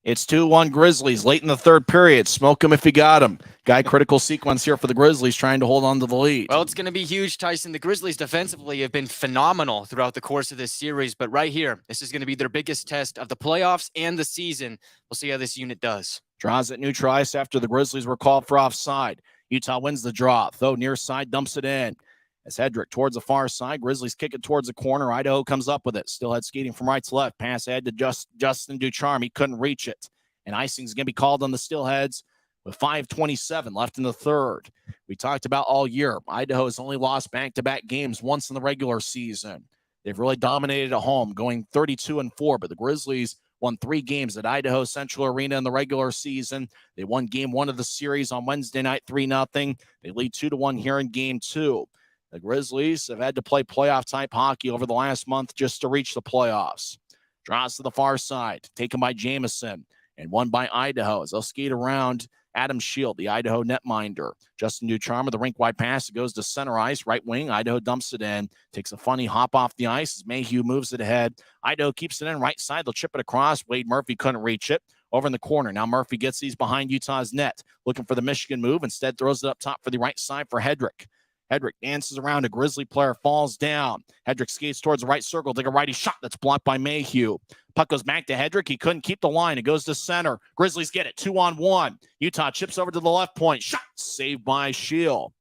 It's 2-1 Grizzlies late in the third period. Smoke them if you got them. Guy, critical sequence here for the Grizzlies trying to hold on to the lead. Well, it's going to be huge, Tyson. The Grizzlies defensively have been phenomenal throughout the course of this series, but right here, this is going to be their biggest test of the playoffs and the season. We'll see how this unit does. Draws at neutral ice after the Grizzlies were called for offside. Utah wins the draw. Though near side dumps it in. As Hedrick towards the far side, Grizzlies kick it towards the corner. Idaho comes up with it. Steelhead skating from right to left. Pass ahead to Justin Ducharme. He couldn't reach it. And icing's going to be called on the Steelheads with 5:27 left in the third. We talked about all year. Idaho has only lost back-to-back games once in the regular season. They've really dominated at home, going 32-4. But the Grizzlies won 3 games at Idaho Central Arena in the regular season. They won game 1 of the series on Wednesday night, 3-0. They lead 2-1 here in game 2. The Grizzlies have had to play playoff-type hockey over the last month just to reach the playoffs. Draws to the far side, taken by Jamison, and won by Idaho as they'll skate around Adam Shield, the Idaho netminder. Justin Ducharme with the rink-wide pass. It goes to center ice, right wing. Idaho dumps it in, takes a funny hop off the ice as Mayhew moves it ahead. Idaho keeps it in right side. They'll chip it across. Wade Murphy couldn't reach it. Over in the corner. Now Murphy gets these behind Utah's net, looking for the Michigan move. Instead throws it up top for the right side for Hedrick. Hedrick dances around. A Grizzly player falls down. Hedrick skates towards the right circle. Take a righty shot that's blocked by Mayhew. Puck goes back to Hedrick. He couldn't keep the line. It goes to center. Grizzlies get it. 2-on-1. Utah chips over to the left point. Shot saved by Shield.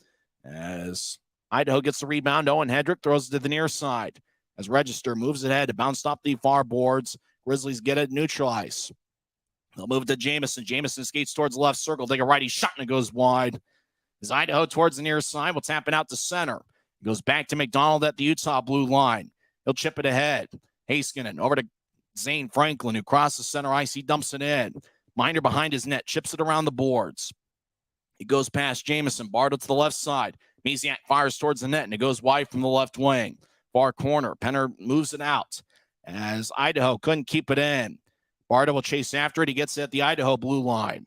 As Idaho gets the rebound, Owen Hedrick throws it to the near side. As Register moves it ahead to bounce off the far boards. Grizzlies get it neutral ice. They'll move it to Jamison. Jamison skates towards the left circle. Take a righty shot and it goes wide. As Idaho towards the near side, will tap it out to center. It goes back to McDonald at the Utah blue line. He'll chip it ahead. Haskinen over to Zane Franklin, who crosses center ice. He dumps it in. Miner behind his net, chips it around the boards. It goes past Jamison. Bartle to the left side. Misiak fires towards the net, and it goes wide from the left wing. Far corner. Penner moves it out as Idaho couldn't keep it in. Bartle will chase after it. He gets it at the Idaho blue line.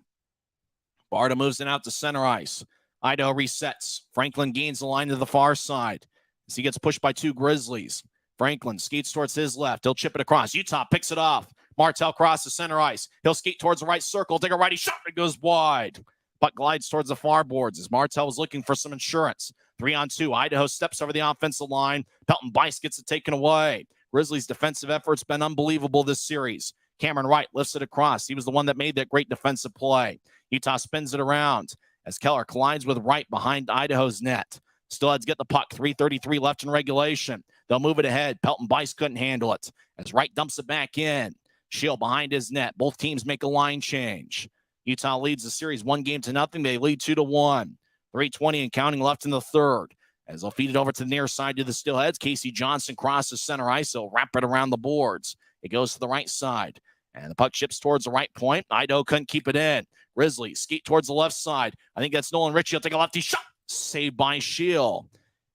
Bartle moves it out to center ice. Idaho resets. Franklin gains the line to the far side as he gets pushed by 2 Grizzlies. Franklin skates towards his left. He'll chip it across. Utah picks it off. Martell crosses center ice. He'll skate towards the right circle. Take a righty shot. It goes wide. Puck glides towards the far boards as Martell was looking for some insurance. 3-on-2. Idaho steps over the offensive line. Pelton Bice gets it taken away. Grizzlies' defensive effort's been unbelievable this series. Cameron Wright lifts it across. He was the one that made that great defensive play. Utah spins it around as Keller collides with Wright behind Idaho's net. Steelheads get the puck. 3:33 left in regulation. They'll move it ahead. Pelton Bice couldn't handle it as Wright dumps it back in. Shield behind his net. Both teams make a line change. Utah leads the series 1-0. They lead 2-1. 3:20 and counting left in the third. As they'll feed it over to the near side to the Steelheads. Casey Johnson crosses center ice. He'll wrap it around the boards. It goes to the right side. And the puck chips towards the right point. Idaho couldn't keep it in. Grizzlies skate towards the left side. I think that's Nolan Ritchie. He'll take a lefty shot. Saved by Shield.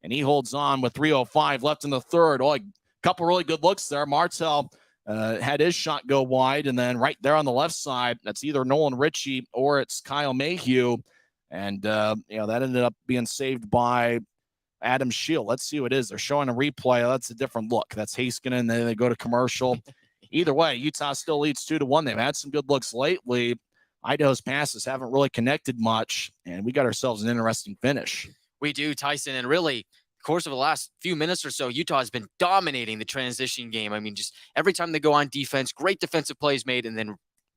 And he holds on with 3:05 left in the third. Oh, a couple really good looks there. Martell had his shot go wide. And then right there on the left side, that's either Nolan Ritchie or it's Kyle Mayhew. And, that ended up being saved by Adam Shield. Let's see who it is. They're showing a replay. That's a different look. That's Haskinen, and then they go to commercial. Either way, Utah still leads 2-1. They've had some good looks lately. Idaho's passes haven't really connected much, and we got ourselves an interesting finish. We do, Tyson, and really, the course of the last few minutes or so, Utah has been dominating the transition game. I mean, just every time they go on defense, great defensive plays made, and then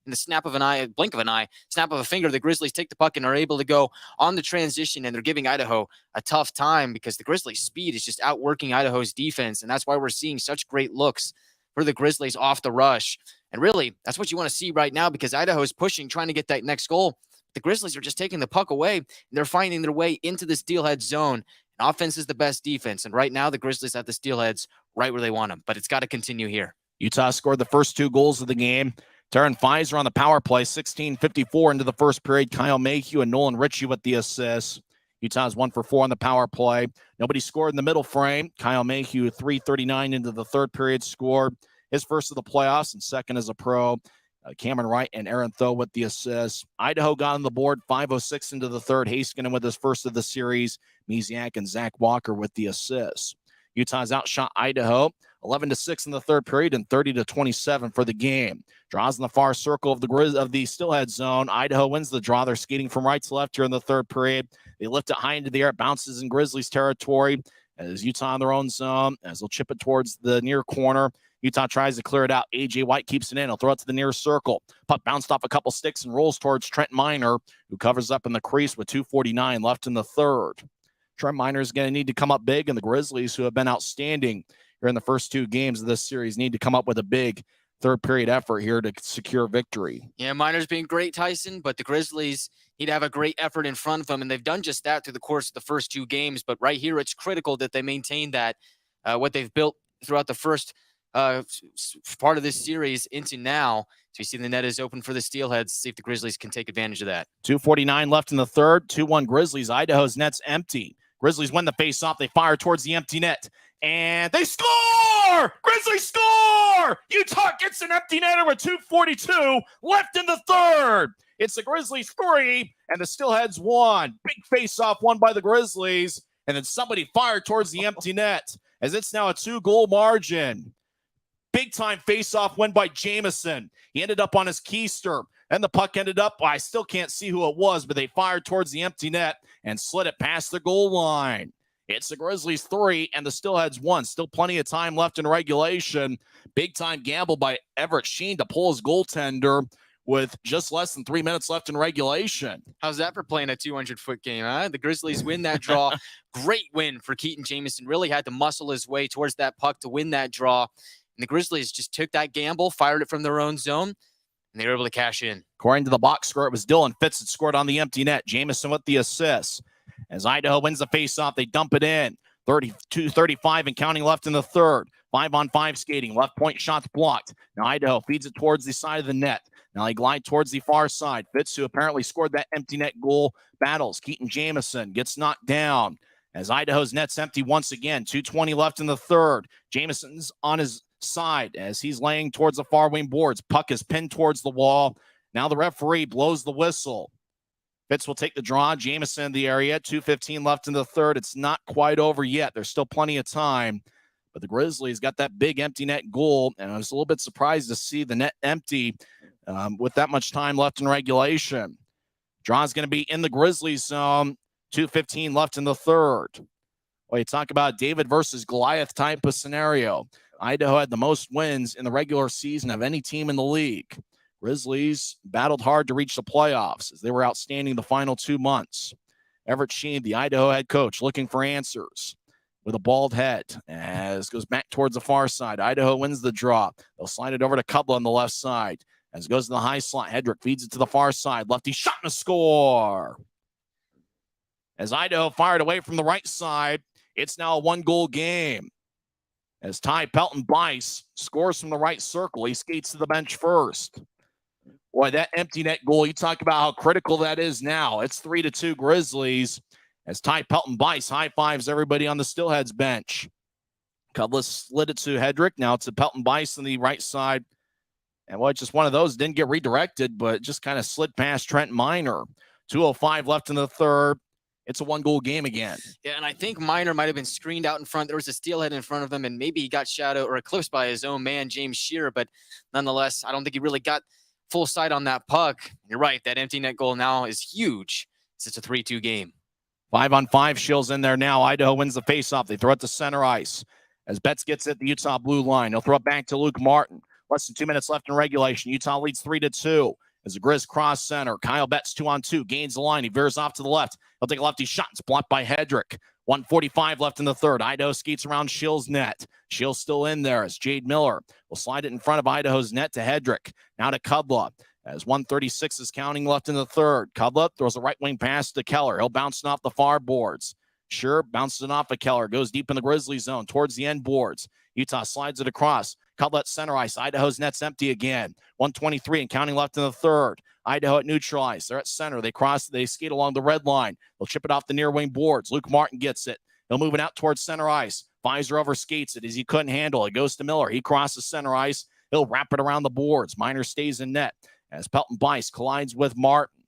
in the snap of an eye, blink of an eye, snap of a finger, the Grizzlies take the puck and are able to go on the transition, and they're giving Idaho a tough time because the Grizzlies' speed is just outworking Idaho's defense, and that's why we're seeing such great looks for the Grizzlies off the rush. And really, that's what you want to see right now because Idaho is pushing, trying to get that next goal. The Grizzlies are just taking the puck away, and they're finding their way into the Steelhead zone. And offense is the best defense, and right now the Grizzlies have the Steelheads right where they want them, but it's got to continue here. Utah scored the first 2 goals of the game. Taryn Pfizer on the power play, 16:54 into the first period. Kyle Mayhew and Nolan Ritchie with the assists. Utah's 1 for 4 on the power play. Nobody scored in the middle frame. Kyle Mayhew, 3:39 into the third period, scored his first of the playoffs and second as a pro. Cameron Wright and Aaron Tho with the assists. Idaho got on the board, 5:06 into the third. Haskinen with his first of the series. Misiak and Zach Walker with the assists. Utah's outshot Idaho 11-6 in the third period and 30-27 for the game. Draws in the far circle of the Steelhead zone. Idaho wins the draw. They're skating from right to left here in the third period. They lift it high into the air. It bounces in Grizzlies territory as Utah in their own zone as they'll chip it towards the near corner. Utah tries to clear it out. A.J. White keeps it in. He'll throw it to the near circle. Puck bounced off a couple sticks and rolls towards Trent Miner, who covers up in the crease with 2:49 left in the third. Trent Miner is going to need to come up big, and the Grizzlies, who have been outstanding here in the first 2 games of this series, need to come up with a big third period effort here to secure victory. Yeah, Miner's been great, Tyson, but the Grizzlies need to have a great effort in front of them, and they've done just that through the course of the first 2 games. But right here, it's critical that they maintain that, what they've built throughout the first part of this series into now. So you see the net is open for the Steelheads. See if the Grizzlies can take advantage of that. 2:49 left in the third. 2-1 Grizzlies. Idaho's net's empty. Grizzlies win the face-off. They fire towards the empty net, and they score! Grizzlies score! Utah gets an empty netter with 2:42 left in the third. It's the Grizzlies 3 and the Steelheads 1. Big face-off won by the Grizzlies, and then somebody fired towards the empty net as it's now a 2-goal margin. Big-time face-off win by Jamison. He ended up on his keister. And the puck ended up, I still can't see who it was, but they fired towards the empty net and slid it past the goal line. It's the Grizzlies 3 and the Steelheads 1. Still plenty of time left in regulation. Big-time gamble by Everett Sheen to pull his goaltender with just less than 3 minutes left in regulation. How's that for playing a 200-foot game, huh? The Grizzlies win that draw. Great win for Keaton Jamison. Really had to muscle his way towards that puck to win that draw. And the Grizzlies just took that gamble, fired it from their own zone, and they were able to cash in. According to the box score, it was Dylan Fitz that scored on the empty net. Jamison with the assist. As Idaho wins the faceoff, they dump it in. 32-35 and counting left in the third. 5-on-5 skating. Left point shots blocked. Now Idaho feeds it towards the side of the net. Now they glide towards the far side. Fitz, who apparently scored that empty net goal, battles. Keaton Jamison gets knocked down. As Idaho's net's empty once again. 2:20 left in the third. Jamison's on his side as he's laying towards the far wing boards. Puck is pinned towards the wall. Now the referee blows the whistle. Fitz will take the draw. Jamison in the area. 2:15 left in the third. It's not quite over yet. There's still plenty of time. But the Grizzlies got that big empty net goal, and I was a little bit surprised to see the net empty with that much time left in regulation. Draw's going to be in the Grizzlies zone. 2:15 left in the third. Well, you talk about David versus Goliath type of scenario. Idaho had the most wins in the regular season of any team in the league. Grizzlies battled hard to reach the playoffs as they were outstanding the final 2 months. Everett Sheen, the Idaho head coach, looking for answers with a bald head as goes back towards the far side. Idaho wins the draw. They'll slide it over to Cudla on the left side. As it goes to the high slot, Hedrick feeds it to the far side. Lefty shot and a score. As Idaho fired away from the right side, it's now a 1-goal game. As Ty Pelton-Bice scores from the right circle, he skates to the bench first. Boy, that empty net goal, you talk about how critical that is now. It's 3-2 Grizzlies as Ty Pelton-Bice high-fives everybody on the Steelheads bench. Cudless slid it to Hedrick. Now it's a Pelton-Bice on the right side. And well, just one of those didn't get redirected, but just kind of slid past Trent Miner. 2:05 left in the third. It's a 1-goal game again. Yeah, and I think Miner might have been screened out in front. There was a steelhead in front of him, and maybe he got shadowed or eclipsed by his own man, James Shearer. But nonetheless, I don't think he really got full sight on that puck. You're right. That empty net goal now is huge. It's a 3-2 game. 5-on-5 Shills in there now. Idaho wins the faceoff. They throw it to center ice. As Betts gets it, the Utah blue line. He'll throw it back to Luke Martin. Less than 2 minutes left in regulation. Utah leads 3-2. As the Grizz cross center, Kyle Betts 2-on-2, gains the line. He veers off to the left. He'll take a lefty shot. It's blocked by Hedrick. 1:45 left in the third. Idaho skates around Shill's net. Shill's still in there as Jade Miller will slide it in front of Idaho's net to Hedrick. Now to Cudla. As 1:36 is counting left in the third. Cudla throws a right wing pass to Keller. He'll bounce it off the far boards. Sure, bounces it off of Keller. Goes deep in the Grizzly zone towards the end boards. Utah slides it across. Cudla at center ice. Idaho's net's empty again. 1:23 and counting left in the third. Idaho at neutral ice. They're at center. They skate along the red line. They'll chip it off the near wing boards. Luke Martin gets it. He'll move it out towards center ice. Visor over skates it as he couldn't handle it. Goes to Miller. He crosses center ice. He'll wrap it around the boards. Miner stays in net as Pelton-Bice collides with Martin.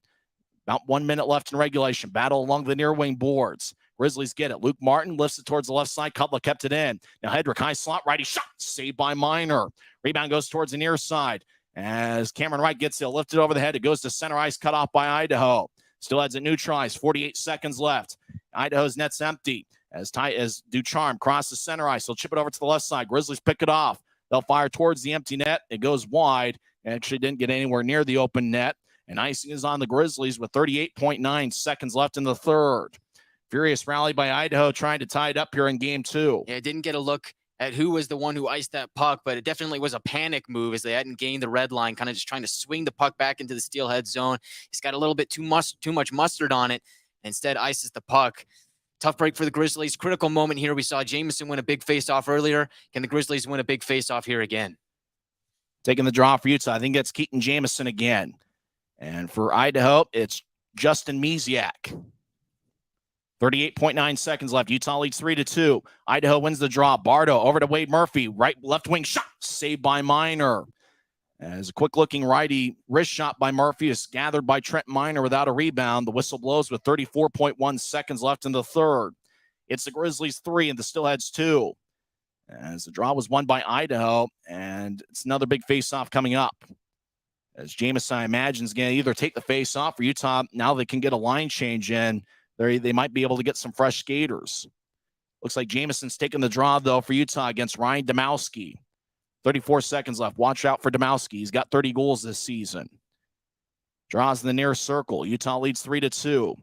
About 1 minute left in regulation. Battle along the near wing boards. Grizzlies get it. Luke Martin lifts it towards the left side. Cudla kept it in. Now Hedrick, high slot, righty shot. Saved by Miner. Rebound goes towards the near side. As Cameron Wright gets it, lifted over the head. It goes to center ice, cut off by Idaho. Still has a neutral ice. 48 seconds left. Idaho's net's empty. As Ducharme crosses center ice, he'll chip it over to the left side. Grizzlies pick it off. They'll fire towards the empty net. It goes wide. Actually didn't get anywhere near the open net. And icing is on the Grizzlies with 38.9 seconds left in the third. Furious rally by Idaho trying to tie it up here in game 2. Yeah, didn't get a look at who was the one who iced that puck, but it definitely was a panic move as they hadn't gained the red line, kind of just trying to swing the puck back into the Steelhead zone. He's got a little bit too much mustard on it. Instead, ices the puck. Tough break for the Grizzlies. Critical moment here. We saw Jamison win a big faceoff earlier. Can the Grizzlies win a big faceoff here again? Taking the draw for Utah. I think that's Keaton Jamison again. And for Idaho, it's Justin Misiak. 38.9 seconds left. Utah leads 3-2. Idaho wins the draw. Bardo over to Wade Murphy. Left wing shot. Saved by Miner. As a quick-looking righty wrist shot by Murphy is gathered by Trent Miner without a rebound. The whistle blows with 34.1 seconds left in the third. It's the Grizzlies 3 and the Steelheads 2. As the draw was won by Idaho, and it's another big face-off coming up. As Jamison, I imagine, is going to either take the face-off or Utah, now they can get a line change in. They might be able to get some fresh skaters. Looks like Jamison's taking the draw, though, for Utah against Ryan Domowski. 34 seconds left. Watch out for Domowski. He's got 30 goals this season. Draws in the near circle. Utah leads 3-2.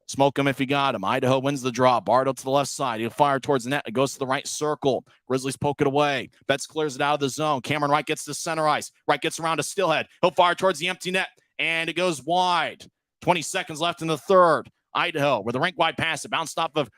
Smoke him if you got him. Idaho wins the draw. Bardo to the left side. He'll fire towards the net. It goes to the right circle. Grizzlies poke it away. Betts clears it out of the zone. Cameron Wright gets to center ice. Wright gets around to Steelhead. He'll fire towards the empty net, and it goes wide. 20 seconds left in the third. Idaho with a rink-wide pass. It bounced off of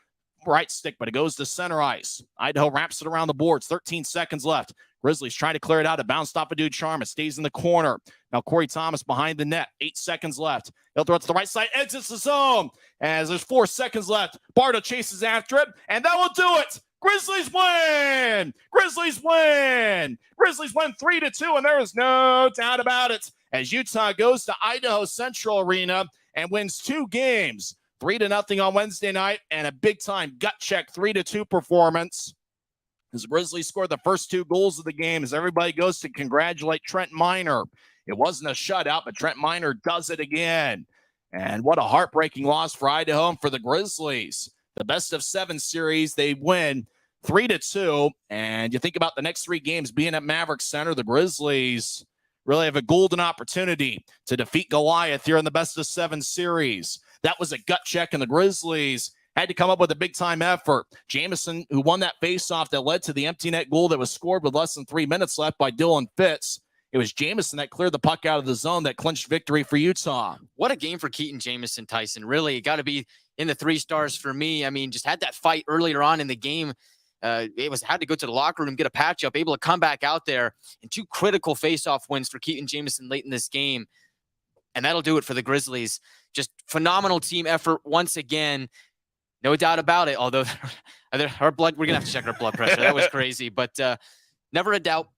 right stick, but it goes to center ice. Idaho wraps it around the boards. 13 seconds left. Grizzlies trying to clear it out. It bounced off of Ducharme. It stays in the corner. Now Corey Thomas behind the net. 8 seconds left. He'll throw it to the right side. Exits the zone. As there's 4 seconds left. Bardo chases after it, and that will do it. Grizzlies win. Grizzlies win. Grizzlies win 3-2, and there is no doubt about it. As Utah goes to Idaho Central Arena and wins 2 games. 3-0 on Wednesday night, and a big-time gut check 3-2 performance. As the Grizzlies scored the first 2 goals of the game, as everybody goes to congratulate Trent Miner. It wasn't a shutout, but Trent Miner does it again. And what a heartbreaking loss for Idaho and for the Grizzlies. The best of 7 series, they win 3-2. And you think about the next 3 games being at Maverik Center, the Grizzlies really have a golden opportunity to defeat Goliath here in the best of 7 series. That was a gut check, and the Grizzlies had to come up with a big-time effort. Jamison, who won that faceoff that led to the empty net goal that was scored with less than 3 minutes left by Dylan Fitz. It was Jamison that cleared the puck out of the zone that clinched victory for Utah. What a game for Keaton Jamison, Tyson. Really, got to be in the 3 stars for me. I mean, just had that fight earlier on in the game. Had to go to the locker room, get a patch up, able to come back out there, and 2 critical faceoff wins for Keaton Jamison late in this game. And that'll do it for the Grizzlies. Just phenomenal team effort once again. No doubt about it. Although our blood, we're going to have to check our blood pressure. That was crazy, but never a doubt.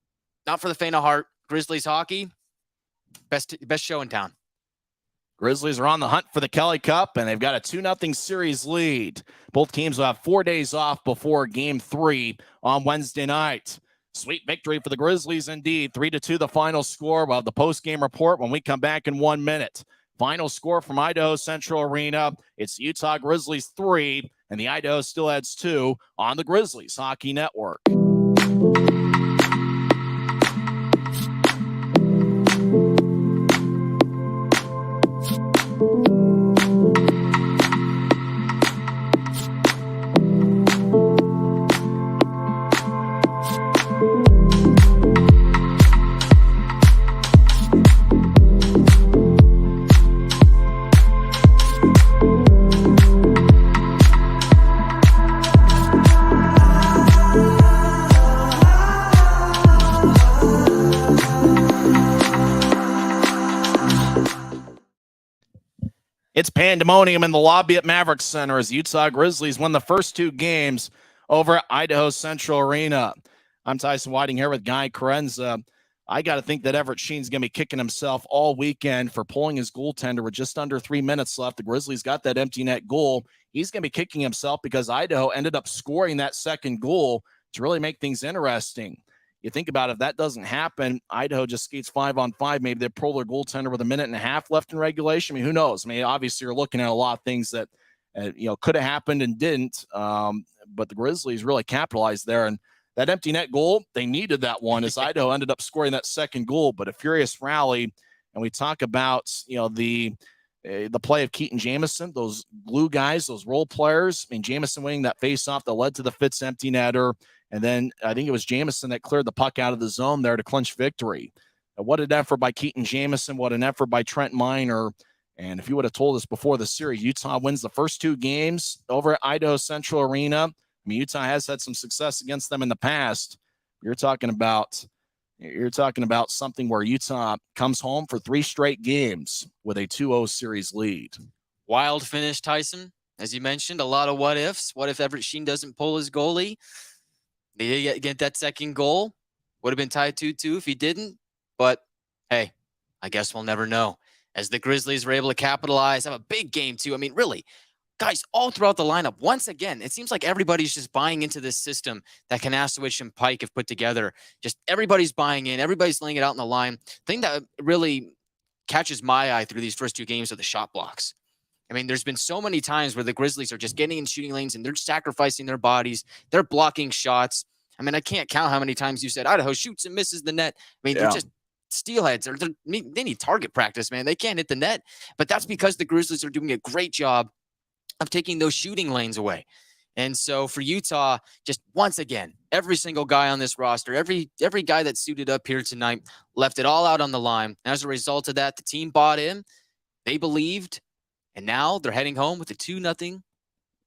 Not for the faint of heart. Grizzlies hockey, best show in town. Grizzlies are on the hunt for the Kelly Cup, and they've got a 2-0 series lead. Both teams will have 4 days off before Game 3 on Wednesday night. Sweet victory for the Grizzlies indeed. 3-2 the final score. We'll have the post-game report when we come back in 1 minute. Final score from Idaho Central Arena. It's Utah Grizzlies 3 and the Idaho Steelheads 2 on the Grizzlies Hockey Network. It's pandemonium in the lobby at Maverik Center as Utah Grizzlies won the first 2 games over at Idaho Central Arena. I'm Tyson Whiting here with Guy Chiarenza. I got to think that Everett Sheen's going to be kicking himself all weekend for pulling his goaltender with just under 3 minutes left. The Grizzlies got that empty net goal. He's going to be kicking himself because Idaho ended up scoring that second goal to really make things interesting. You think about it, if that doesn't happen, Idaho just skates 5-on-5. Maybe they pull their goaltender with 1.5 minutes left in regulation. I mean, who knows? I mean, obviously you're looking at a lot of things that, could have happened and didn't. But the Grizzlies really capitalized there. And that empty net goal, they needed that one as Idaho ended up scoring that second goal. But a furious rally. And we talk about, the play of Keaton Jamison, those glue guys, those role players. I mean, Jamison winning that faceoff that led to the Fitz empty netter. And then I think it was Jamison that cleared the puck out of the zone there to clinch victory. What an effort by Keaton Jamison. What an effort by Trent Miner. And if you would have told us before the series, Utah wins the first 2 games over at Idaho Central Arena. I mean, Utah has had some success against them in the past. You're talking about something where Utah comes home for 3 straight games with a 2-0 series lead. Wild finish, Tyson. As you mentioned, a lot of what ifs. What if Everett Sheen doesn't pull his goalie? They did get that second goal. Would have been tied 2-2 if he didn't. But, hey, I guess we'll never know. As the Grizzlies were able to capitalize, have a big game, too. I mean, really, guys, all throughout the lineup, once again, it seems like everybody's just buying into this system that Kanasowicz and Pike have put together. Just everybody's buying in. Everybody's laying it out in the line. The thing that really catches my eye through these first 2 games are the shot blocks. I mean, there's been so many times where the Grizzlies are just getting in shooting lanes and they're sacrificing their bodies. They're blocking shots. I mean, I can't count how many times you said Idaho shoots and misses the net. I mean, they're just steelheads. They need target practice, man. They can't hit the net. But that's because the Grizzlies are doing a great job of taking those shooting lanes away. And so for Utah, just once again, every single guy on this roster, every guy that suited up here tonight left it all out on the line. And as a result of that, the team bought in. They believed. And now they're heading home with a 2-0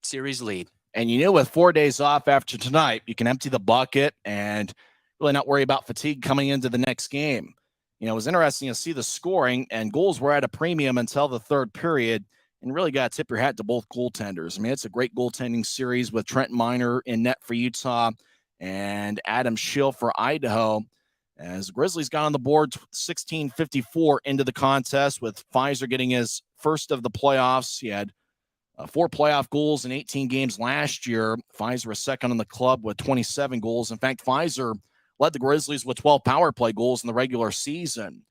series lead. And with 4 days off after tonight, you can empty the bucket and really not worry about fatigue coming into the next game. It was interesting to see the scoring, and goals were at a premium until the third period, and really got to tip your hat to both goaltenders. I mean, it's a great goaltending series with Trent Miner in net for Utah and Adam Schill for Idaho. As the Grizzlies got on the board 16:54 into the contest, with Pfizer getting his first of the playoffs. He had 4 playoff goals in 18 games last year. Pfizer was second on the club with 27 goals. In fact, Pfizer led the Grizzlies with 12 power play goals in the regular season.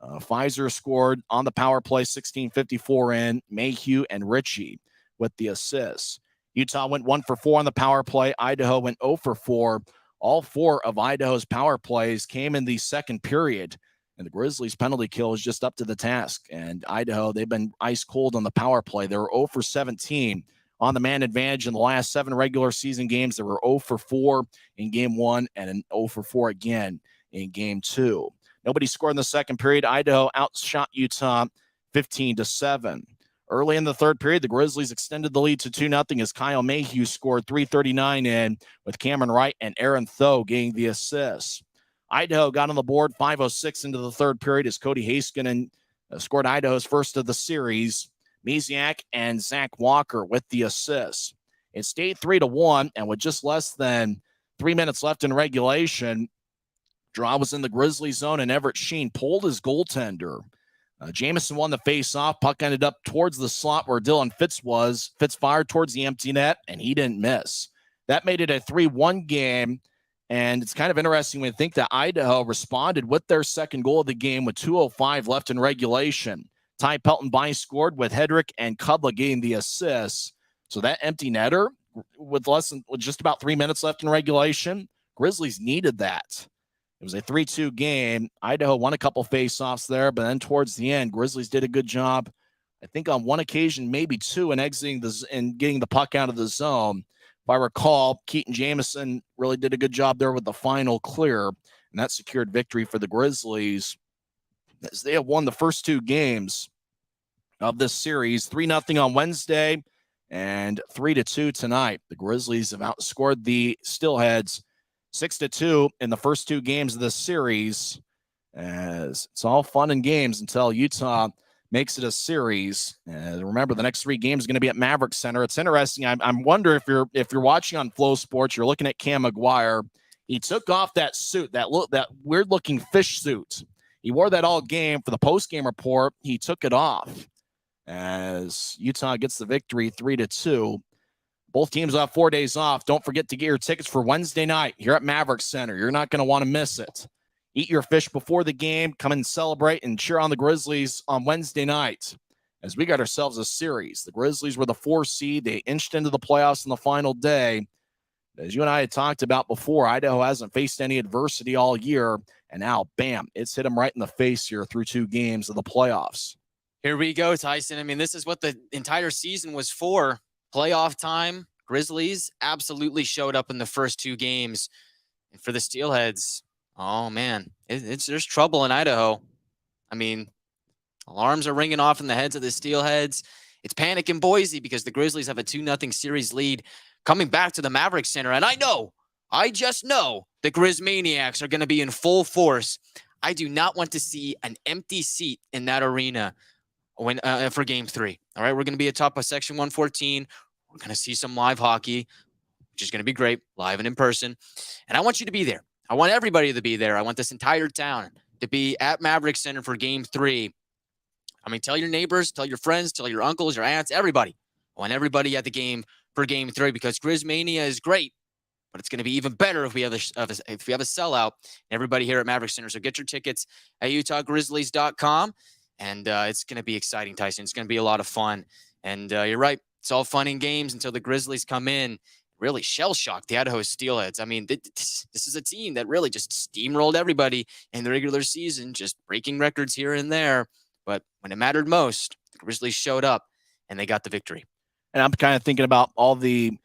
Pfizer scored on the power play 16:54 in, Mayhew and Ritchie with the assists. Utah went 1 for 4 on the power play. Idaho went 0 for 4. All 4 of Idaho's power plays came in the second period. And the Grizzlies' penalty kill is just up to the task. And Idaho, they've been ice cold on the power play. They were 0 for 17 on the man advantage in the last 7 regular season games. They were 0 for 4 in game 1 and an 0 for 4 again in game 2. Nobody scored in the second period. Idaho outshot Utah 15-7. Early in the third period, the Grizzlies extended the lead to 2-0 as Kyle Mayhew scored 3:39 in, with Cameron Wright and Aaron Tho getting the assists. Idaho got on the board 5:06 into the third period as Cody Haskinen scored Idaho's first of the series. Misiak and Zach Walker with the assists. It stayed 3-1, and with just less than 3 minutes left in regulation, draw was in the Grizzly zone, and Everett Sheen pulled his goaltender. Jamison won the face-off. Puck ended up towards the slot where Dylan Fitz was. Fitz fired towards the empty net, and he didn't miss. That made it a 3-1 game, and it's kind of interesting when you think that Idaho responded with their second goal of the game with 2:05 left in regulation. Ty Pelton-By scored with Hedrick and Kudla getting the assists. So that empty netter with just about 3 minutes left in regulation, Grizzlies needed that. It was a 3-2 game. Idaho won a couple faceoffs there, but then towards the end, Grizzlies did a good job. I think on one occasion, maybe 2, in exiting and getting the puck out of the zone. If I recall, Keaton Jamison really did a good job there with the final clear, and that secured victory for the Grizzlies, as they have won the first 2 games of this series, 3-0 on Wednesday and 3-2 tonight. The Grizzlies have outscored the Steelheads 6-2 in the first 2 games of this series, as it's all fun and games until Utah makes it a series. Remember, the next 3 games are going to be at Maverik Center. It's interesting. I'm wondering if you're watching on Flow Sports, you're looking at Cam McGuire. He took off that suit, that weird looking fish suit. He wore that all game. For the post-game report, he took it off as Utah gets the victory 3-2. Both teams will have 4 days off. Don't forget to get your tickets for Wednesday night here at Maverik Center. You're not going to want to miss it. Eat your fish before the game. Come and celebrate and cheer on the Grizzlies on Wednesday night, as we got ourselves a series. The Grizzlies were the 4 seed. They inched into the playoffs on the final day. As you and I had talked about before, Idaho hasn't faced any adversity all year, and now, bam, it's hit them right in the face here through 2 games of the playoffs. Here we go, Tyson. I mean, this is what the entire season was for. Playoff time. Grizzlies absolutely showed up in the first 2 games. And for the Steelheads, oh, man, there's trouble in Idaho. I mean, alarms are ringing off in the heads of the Steelheads. It's panic in Boise because the Grizzlies have a 2-0 series lead coming back to the Maverik Center. And I just know the Grizz Maniacs are going to be in full force. I do not want to see an empty seat in that arena for game 3. All right, we're going to be atop of Section 114. We're going to see some live hockey, which is going to be great, live and in person. And I want you to be there. I want everybody to be there. I want this entire town to be at Maverik Center for game 3. I mean, tell your neighbors, tell your friends, tell your uncles, your aunts, everybody. I want everybody at the game for game 3 because Grizz Mania is great, but it's going to be even better if we have a sellout. Everybody here at Maverik Center. So get your tickets at UtahGrizzlies.com. And it's going to be exciting, Tyson. It's going to be a lot of fun. And you're right. It's all fun and games until the Grizzlies come in, really shell-shocked the Idaho Steelheads. I mean, this is a team that really just steamrolled everybody in the regular season, just breaking records here and there. But when it mattered most, the Grizzlies showed up, and they got the victory. And I'm kind of thinking about all the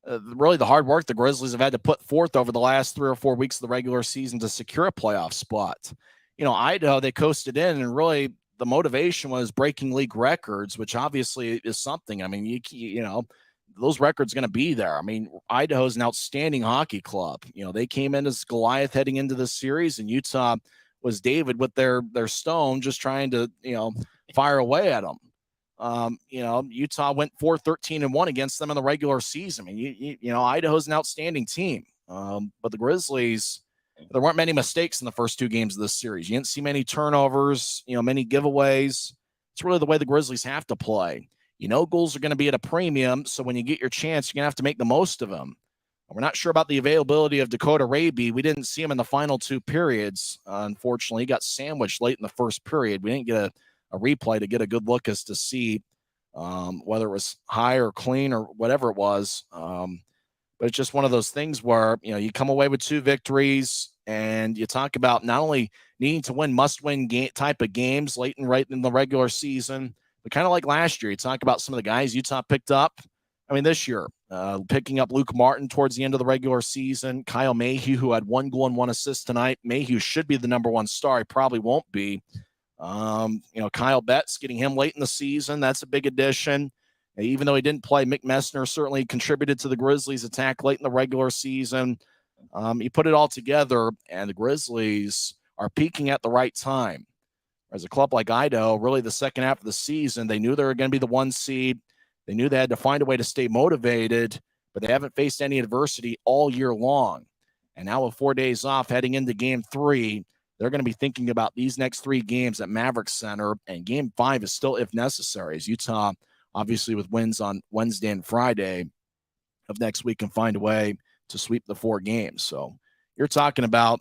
really the hard work the Grizzlies have had to put forth over the last 3 or 4 weeks of the regular season to secure a playoff spot. You know, Idaho, they coasted in, and really the motivation was breaking league records, which obviously is something. I mean, you know, those records going to be there. I mean, Idaho's an outstanding hockey club. You know, they came in as Goliath heading into this series, and Utah was David with their stone, just trying to, you know, fire away at them. You know, Utah went 4-13-1 against them in the regular season. I mean, you know, Idaho's an outstanding team. But the Grizzlies, there weren't many mistakes in the first 2 games of this series. You didn't see many turnovers, you know, many giveaways. It's really the way the Grizzlies have to play. You know, goals are going to be at a premium, so when you get your chance, you're going to have to make the most of them. We're not sure about the availability of Dakota Raby. We didn't see him in the final 2 periods. Unfortunately, he got sandwiched late in the first period. We didn't get a replay to get a good look as to see whether it was high or clean or whatever it was. But it's just one of those things where, you come away with 2 victories and you talk about not only needing to win must-win type of games right in the regular season, but kind of like last year, you talk about some of the guys Utah picked up. I mean, this year, picking up Luke Martin towards the end of the regular season, Kyle Mayhew, who had 1 goal and 1 assist tonight. Mayhew should be the number 1 star. He probably won't be. Kyle Betts, getting him late in the season, that's a big addition. Even though he didn't play, Mick Messner certainly contributed to the Grizzlies' attack late in the regular season. You put it all together, and the Grizzlies are peaking at the right time. As a club like Idaho, really the second half of the season, they knew they were going to be the 1 seed. They knew they had to find a way to stay motivated, but they haven't faced any adversity all year long. And now with 4 days off heading into Game 3, they're going to be thinking about these next 3 games at Maverik Center, and Game 5 is still if necessary, as Utah, obviously with wins on Wednesday and Friday of next week, can find a way to sweep the 4 games. So you're talking about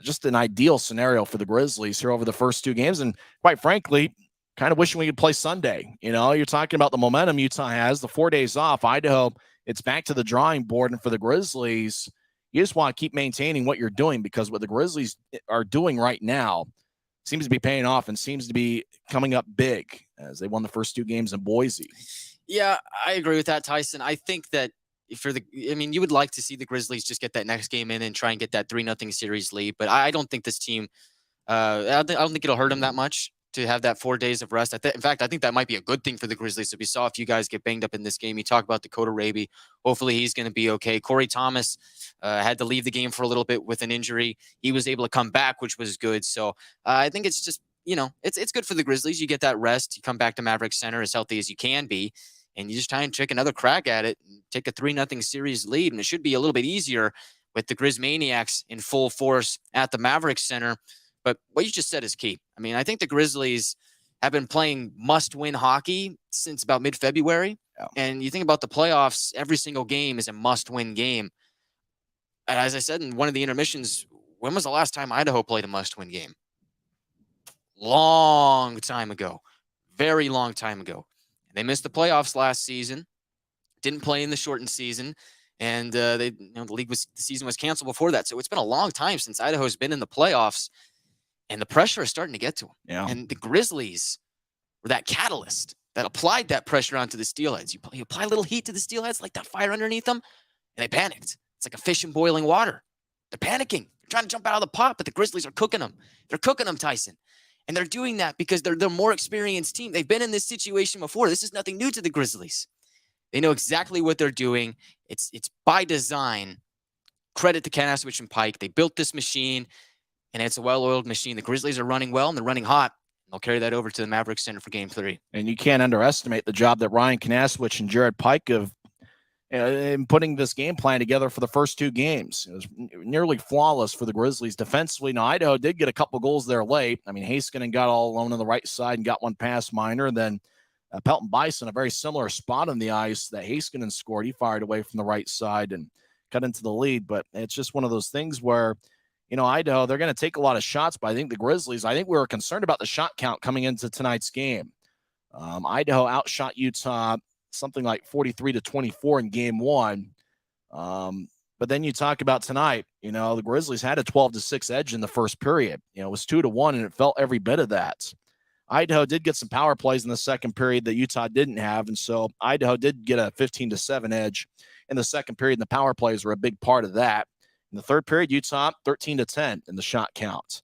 just an ideal scenario for the Grizzlies here over the first 2 games. And quite frankly, kind of wishing we could play Sunday. You're talking about the momentum Utah has, the 4 days off. Idaho, it's back to the drawing board. And for the Grizzlies, you just want to keep maintaining what you're doing, because what the Grizzlies are doing right now seems to be paying off and seems to be coming up big as they won the first 2 games in Boise. Yeah, I agree with that, Tyson. I think that you would like to see the Grizzlies just get that next game in and try and get that 3-0 series lead. But I don't think this team, I don't think it'll hurt them that much to have that 4 days of rest. In fact, I think that might be a good thing for the Grizzlies. So we saw a few guys get banged up in this game. You talk about Dakota Raby. Hopefully he's going to be okay. Corey Thomas had to leave the game for a little bit with an injury. He was able to come back, which was good. So I think it's just, it's good for the Grizzlies. You get that rest. You come back to Maverik Center as healthy as you can be, and you just try and take another crack at it and take a 3-0 series lead. And it should be a little bit easier with the Grizz Maniacs in full force at the Maverik Center. But what you just said is key. I think the Grizzlies have been playing must-win hockey since about mid-February. Yeah. And you think about the playoffs, every single game is a must-win game. As I said in one of the intermissions, when was the last time Idaho played a must-win game? Long time ago. Very long time ago. They missed the playoffs last season, didn't play in the shortened season, and the season was canceled before that. So it's been a long time since Idaho's been in the playoffs. And the pressure is starting to get to them. Yeah. And the Grizzlies were that catalyst that applied that pressure onto the Steelheads. You apply a little heat to the Steelheads, like that fire underneath them, and they panicked. It's like a fish in boiling water. They're panicking. They're trying to jump out of the pot, but the Grizzlies are cooking them. They're cooking them, Tyson. And they're doing that because they're the more experienced team. They've been in this situation before. This is nothing new to the Grizzlies. They know exactly what they're doing. It's by design. Credit to Kanaswich and Pike. They built this machine, and it's a well-oiled machine. The Grizzlies are running well, and they're running hot. They'll carry that over to the Maverik Center for Game 3. And you can't underestimate the job that Ryan Kanaswich and Jared Pike have in putting this game plan together for the first 2 games. It was nearly flawless for the Grizzlies defensively. Now, Idaho did get a couple goals there late. Heiskanen got all alone on the right side and got one past Miner. Then Pelton Bison, a very similar spot on the ice that Heiskanen scored. He fired away from the right side and cut into the lead. But it's just one of those things where, Idaho, they're going to take a lot of shots, but I think the Grizzlies, we were concerned about the shot count coming into tonight's game. Idaho outshot Utah something like 43-24 in Game 1. But then you talk about tonight, the Grizzlies had a 12-6 edge in the first period. It was 2-1, and it felt every bit of that. Idaho did get some power plays in the second period that Utah didn't have, and so Idaho did get a 15-7 edge in the second period, and the power plays were a big part of that. In the third period, Utah 13-10 in the shot count.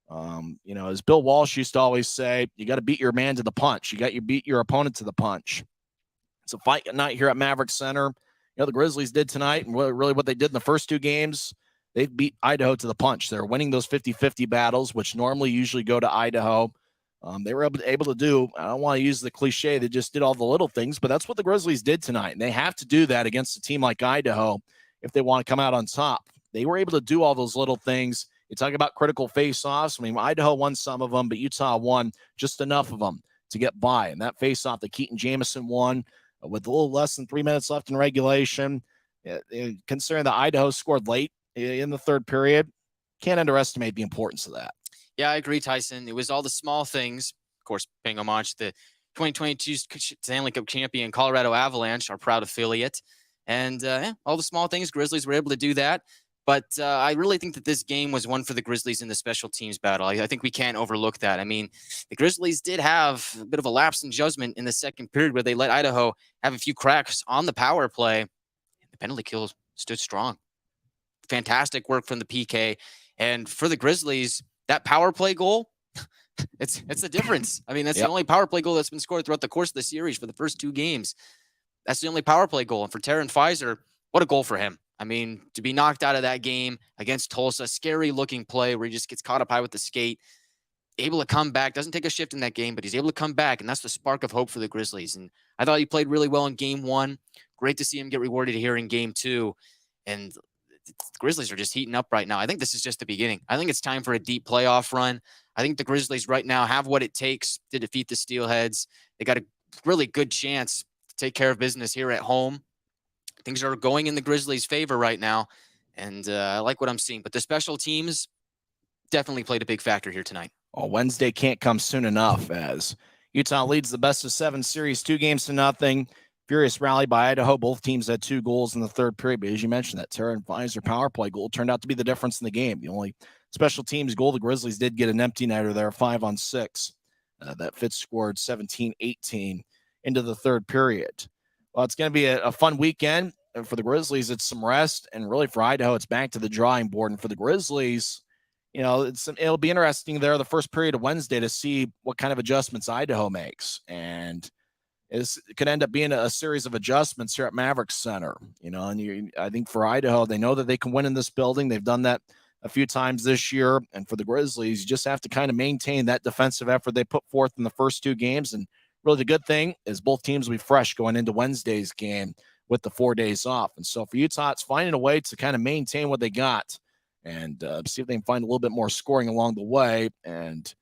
As Bill Walsh used to always say, you got to beat your man to the punch. You got to beat your opponent to the punch. It's a fight night here at Maverik Center. The Grizzlies did tonight, and really what they did in the first 2 games, they beat Idaho to the punch. They're winning those 50-50 battles, which normally usually go to Idaho. They were able to do, I don't want to use the cliche, they just did all the little things, but that's what the Grizzlies did tonight. And they have to do that against a team like Idaho if they want to come out on top. They were able to do all those little things. You talk about critical face-offs. Idaho won some of them, but Utah won just enough of them to get by. And that face-off that Keaton Jamison won with a little less than 3 minutes left in regulation, considering that Idaho scored late in the third period, can't underestimate the importance of that. Yeah, I agree, Tyson. It was all the small things, of course, paying homage to 2022 Stanley Cup champion Colorado Avalanche, our proud affiliate. And all the small things, Grizzlies were able to do that. But I really think that this game was one for the Grizzlies in the special teams battle. I think we can't overlook that. I mean, the Grizzlies did have a bit of a lapse in judgment in the second period where they let Idaho have a few cracks on the power play. The penalty kill stood strong. Fantastic work from the PK. And for the Grizzlies, that power play goal, it's the difference. I mean, that's the only power play goal that's been scored throughout the course of the series for the first 2 games. That's the only power play goal. And for Taryn Fizer, what a goal for him. I mean, to be knocked out of that game against Tulsa, scary looking play where he just gets caught up high with the skate, able to come back, doesn't take a shift in that game, but he's able to come back. And that's the spark of hope for the Grizzlies. And I thought he played really well in game 1. Great to see him get rewarded here in game 2. And the Grizzlies are just heating up right now. I think this is just the beginning. I think it's time for a deep playoff run. I think the Grizzlies right now have what it takes to defeat the Steelheads. They got a really good chance to take care of business here at home. Things are going in the Grizzlies' favor right now, and I like what I'm seeing. But the special teams definitely played a big factor here tonight. Well, Wednesday can't come soon enough as Utah leads the best-of-7 series 2-0. Furious rally by Idaho. Both teams had 2 goals in the third period, but as you mentioned, that Taryn Fizer power play goal turned out to be the difference in the game. The only special teams goal, the Grizzlies did get an empty netter there, 5-on-6. That Fitz scored 17-18 into the third period. Well, it's going to be a fun weekend. And for the Grizzlies, it's some rest. And really for Idaho, it's back to the drawing board. And for the Grizzlies, you know, it'll be interesting there the first period of Wednesday to see what kind of adjustments Idaho makes. And it could end up being a series of adjustments here at Maverik Center. You know, and I think for Idaho, they know that they can win in this building. They've done that a few times this year. And for the Grizzlies, you just have to kind of maintain that defensive effort they put forth in the first 2 games. And really, the good thing is both teams will be fresh going into Wednesday's game with the 4 days off. And so for Utah, it's finding a way to kind of maintain what they got and see if they can find a little bit more scoring along the way. And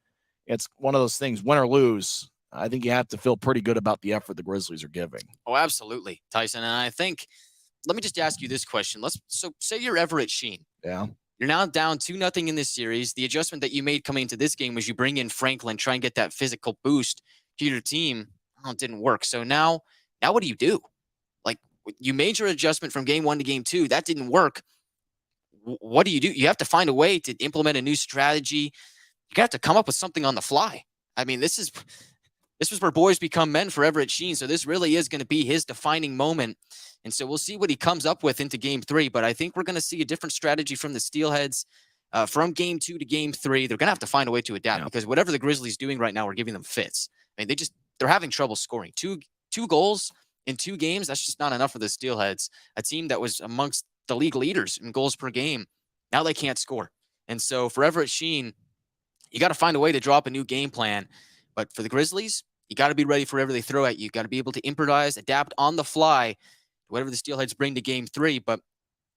it's one of those things, win or lose, I think you have to feel pretty good about the effort the Grizzlies are giving. Oh, absolutely, Tyson. And I think, let me just ask you this question. So say you're Everett Sheen. Yeah. You're now down 2-0 in this series. The adjustment that you made coming into this game was you bring in Franklin, try and get that physical boost to your team. Oh, it didn't work. So now what do you do? Like, you made your adjustment from game 1 to game 2. That didn't work. What do? You have to find a way to implement a new strategy. You have to come up with something on the fly. I mean, this is where boys become men for Everett Sheen. So this really is going to be his defining moment. And so we'll see what he comes up with into game 3. But I think we're going to see a different strategy from the Steelheads from game 2 to game 3. They're going to have to find a way to adapt because whatever the Grizzlies doing right now, we're giving them fits. I mean, they're having trouble scoring. Two goals in 2 games, that's just not enough for the Steelheads, a team that was amongst the league leaders in goals per game. Now they can't score. And so for Everett Sheen, you got to find a way to draw up a new game plan. But for the Grizzlies, you got to be ready for whatever they throw at you. You got to be able to improvise, adapt on the fly, whatever the Steelheads bring to game 3. But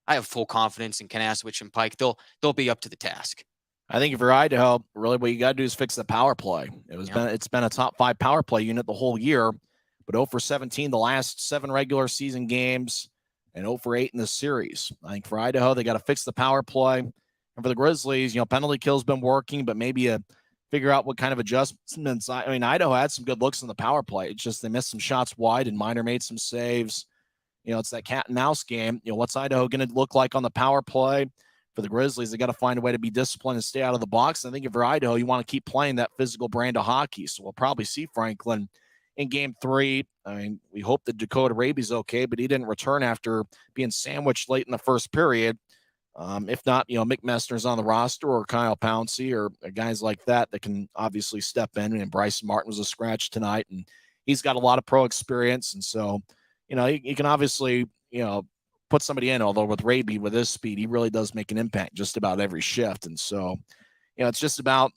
I have full confidence in Kanasowicz and Pike. They'll be up to the task. I think for Idaho, really what you got to do is fix the power play. It's been a top 5 power play unit the whole year, but 0 for 17 the last 7 regular season games and 0 for 8 in the series. I think for Idaho, they got to fix the power play. And for the Grizzlies, you know, penalty kill's been working, but maybe figure out what kind of adjustments. I mean, Idaho had some good looks in the power play. It's just they missed some shots wide and Miner made some saves. You know, it's that cat and mouse game. You know, what's Idaho going to look like on the power play? For the Grizzlies, they got to find a way to be disciplined and stay out of the box. I think if you're Idaho, you want to keep playing that physical brand of hockey. So we'll probably see Franklin in game 3. I mean, we hope that Dakota Raby's okay, but he didn't return after being sandwiched late in the first period. If not, you know, Mick Messner's on the roster or Kyle Pouncey or guys like that can obviously step in. And Bryson Martin was a scratch tonight, and he's got a lot of pro experience. And so, you know, you can obviously, you know, put somebody in, although with Raby, with his speed, he really does make an impact just about every shift. And so, you know, it's just about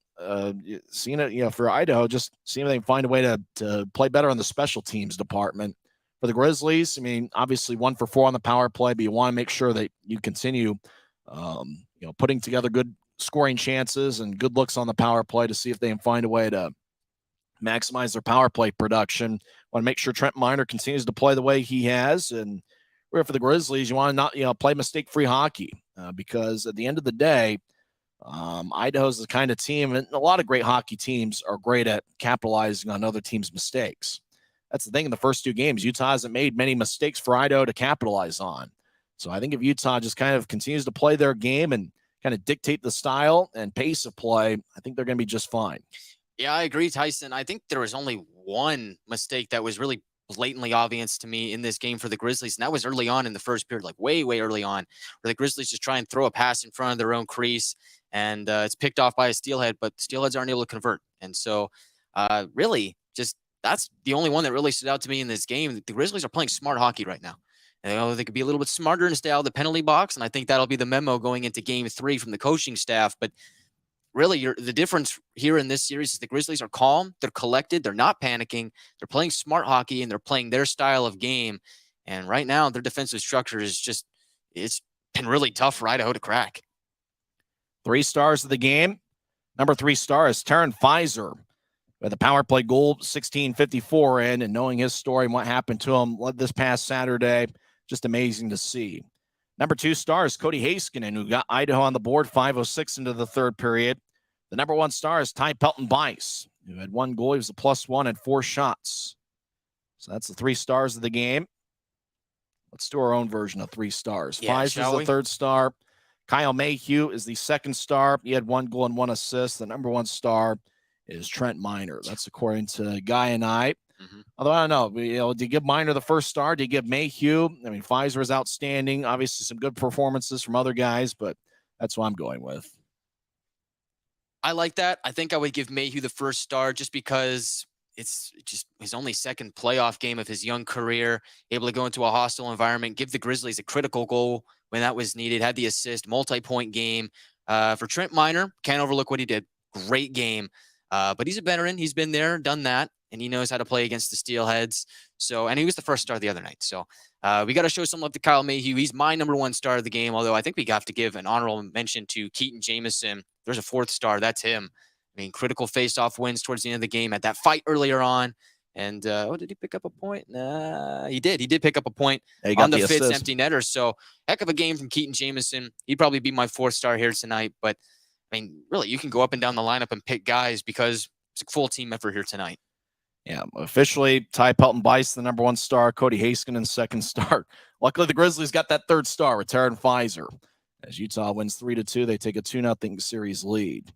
seeing it, you know, for Idaho, just seeing if they can find a way to play better on the special teams department. For the Grizzlies, I mean, obviously 1 for 4 on the power play, but you want to make sure that you continue, you know, putting together good scoring chances and good looks on the power play to see if they can find a way to maximize their power play production. Want to make sure Trent Miner continues to play the way he has. And for the Grizzlies, you want to not, you know, play mistake-free hockey because at the end of the day, Idaho's the kind of team, and a lot of great hockey teams are great at capitalizing on other teams' mistakes. That's the thing in the first 2 games. Utah hasn't made many mistakes for Idaho to capitalize on. So I think if Utah just kind of continues to play their game and kind of dictate the style and pace of play, I think they're going to be just fine. Yeah, I agree, Tyson. I think there was only one mistake that was really blatantly obvious to me in this game for the Grizzlies, and that was early on in the first period, like way, way early on, where the Grizzlies just try and throw a pass in front of their own crease, and it's picked off by a Steelhead, but the Steelheads aren't able to convert. And so really, just that's the only one that really stood out to me in this game. The Grizzlies are playing smart hockey right now. And they could be a little bit smarter and stay out of the penalty box, and I think that'll be the memo going into Game 3 from the coaching staff. But really, the difference here in this series is the Grizzlies are calm, they're collected, they're not panicking, they're playing smart hockey, and they're playing their style of game. And right now, their defensive structure is just, it's been really tough for Idaho to crack. 3 stars of the game. Number 3 star is Taryn Pfizer with a power play goal, 16:54 in, and knowing his story and what happened to him this past Saturday, just amazing to see. Number 2 star is Cody Heiskanen, who got Idaho on the board, 5:06 into the third period. The number 1 star is Ty Pelton-Bice, who had 1 goal. He was a +1 and 4 shots. So that's the 3 stars of the game. Let's do our own version of 3 stars. Yeah, Pfizer's the 3rd star. Kyle Mayhew is the 2nd star. He had 1 goal and 1 assist. The number 1 star is Trent Miner. That's according to Guy and I. Although I don't know, do you give Miner the 1st star? Do you give Mayhew? I mean, Pfizer was outstanding. Obviously, some good performances from other guys, but that's what I'm going with. I like that. I think I would give Mayhew the 1st star just because it's just his only 2nd playoff game of his young career, able to go into a hostile environment, give the Grizzlies a critical goal when that was needed, had the assist, multi-point game. For Trent Miner, can't overlook what he did. Great game. But he's a veteran. He's been there, done that, and he knows how to play against the Steelheads. So, and he was the 1st star the other night. So we got to show some love to Kyle Mayhew. He's my number 1 star of the game, although I think we have to give an honorable mention to Keaton Jamison. There's a 4th star. That's him. I mean, critical face-off wins towards the end of the game, at that fight earlier on. And did he pick up a point? He did. He did pick up a point on the Fitz empty netter. So heck of a game from Keaton Jamison. He'd probably be my 4th star here tonight. But I mean, really, you can go up and down the lineup and pick guys because it's a full team effort here tonight. Yeah, officially, Ty Pelton-Bice, the number 1 star. Cody Heiskanen, 2nd star. Luckily, the Grizzlies got that 3rd star with Taryn Pfizer. As Utah wins 3-2, they take a 2-0 series lead.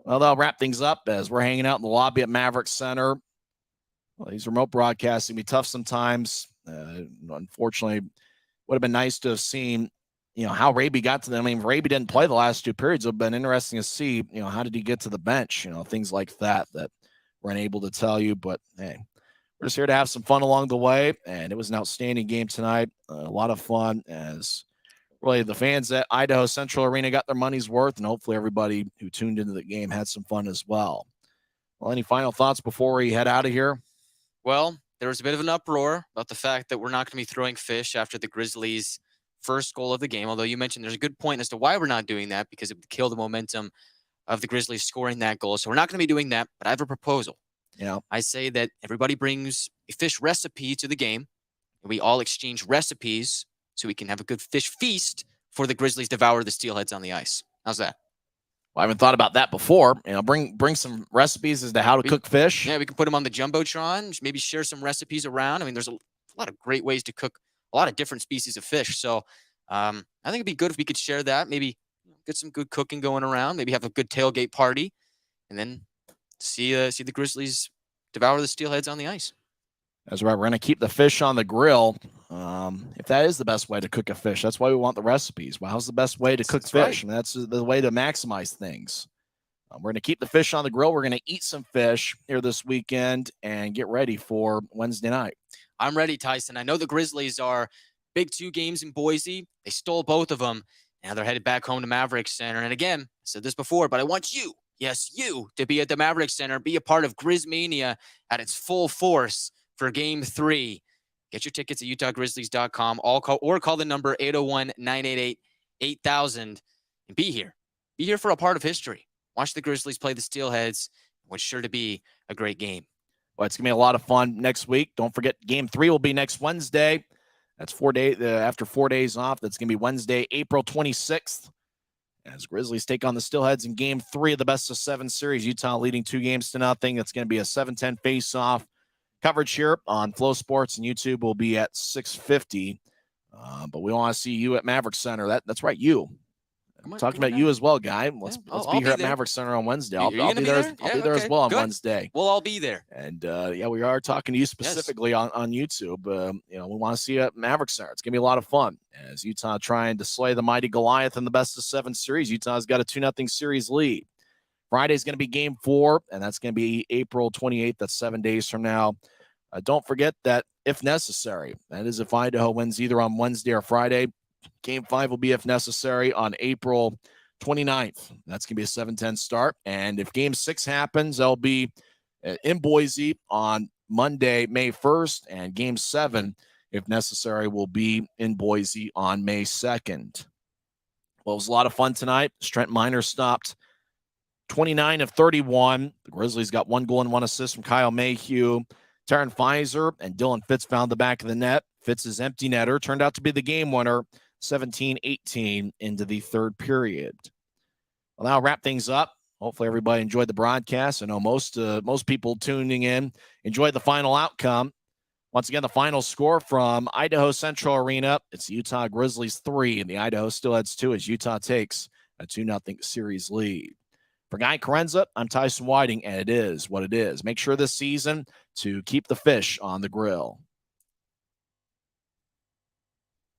Well, that'll wrap things up as we're hanging out in the lobby at Maverik Center. Well, these remote broadcasts can be tough sometimes. Unfortunately, would have been nice to have seen, how Raby got to them. I mean, Raby didn't play the last 2 periods. It would have been interesting to see, how did he get to the bench? Things like that we're unable to tell you. But, hey, we're just here to have some fun along the way. And it was an outstanding game tonight. A lot of fun as really the fans at Idaho Central Arena got their money's worth. And hopefully everybody who tuned into the game had some fun as well. Well, any final thoughts before we head out of here? Well, there was a bit of an uproar about the fact that we're not going to be throwing fish after the Grizzlies' 1st goal of the game. Although you mentioned there's a good point as to why we're not doing that, because it would kill the momentum of the Grizzlies scoring that goal. So we're not going to be doing that, but I have a proposal. I say that everybody brings a fish recipe to the game, and we all exchange recipes so we can have a good fish feast before the Grizzlies devour the Steelheads on the ice. How's that? Well, I haven't thought about that before. Bring some recipes as to how to cook fish. Yeah, we can put them on the Jumbotron, maybe share some recipes around. I mean, there's a lot of great ways to cook a lot of different species of fish. So I think it'd be good if we could share that, maybe get some good cooking going around, maybe have a good tailgate party, and then see the Grizzlies devour the Steelheads on the ice. That's right. We're going to keep the fish on the grill. If that is the best way to cook a fish, that's why we want the recipes. Well, how's the best way to cook fish? Right. I mean, that's the way to maximize things. We're going to keep the fish on the grill. We're going to eat some fish here this weekend and get ready for Wednesday night. I'm ready, Tyson. I know the Grizzlies are big 2 games in Boise. They stole both of them. Now they're headed back home to Maverik Center. And again, I said this before, but I want you, yes, you, to be at the Maverik Center, be a part of Grizzmania at its full force for Game 3. Get your tickets at utahgrizzlies.com or call the number 801-988-8000 and be here. Be here for a part of history. Watch the Grizzlies play the Steelheads. What's sure to be a great game. Well, it's going to be a lot of fun next week. Don't forget, Game 3 will be next Wednesday. That's 4 days after 4 days off. That's going to be Wednesday, April 26th. as Grizzlies take on the Steelheads in Game 3 of the best-of-7 series. Utah leading 2-0. That's going to be a 7:10 face-off. Coverage here on Flow Sports and YouTube will be at 6:50. But we want to see you at Maverik Center. That's right, you. I'm talking about you as well, Guy. Let's be here at Maverik Center on Wednesday. I'll be there. I'll be there as well on Wednesday. We'll all be there. And we are talking to you specifically on YouTube. We want to see you at Maverik Center. It's gonna be a lot of fun as Utah trying to slay the mighty Goliath in the best-of-7 series. Utah's got a 2-0 series lead. Friday's going to be Game 4, and that's going to be April 28th. That's 7 days from now. Don't forget that if necessary, that is if Idaho wins either on Wednesday or Friday, Game 5 will be if necessary on April 29th. That's going to be a 7:10 start. And if Game 6 happens, they'll be in Boise on Monday, May 1st. And Game 7, if necessary, will be in Boise on May 2nd. Well, it was a lot of fun tonight. Trent Miner stopped 29 of 31. The Grizzlies got 1 goal and 1 assist from Kyle Mayhew. Taryn Fizer and Dylan Fitz found the back of the net. Fitz's empty netter turned out to be the game winner, 17-18 into the third period. Well, that'll wrap things up. Hopefully everybody enjoyed the broadcast. I know most people tuning in enjoyed the final outcome. Once again, the final score from Idaho Central Arena. It's Utah Grizzlies 3 and the Idaho Steelheads 2 as Utah takes a 2-0 series lead. For Guy Chiarenza, I'm Tyson Whiting, and it is what it is. Make sure this season to keep the fish on the grill.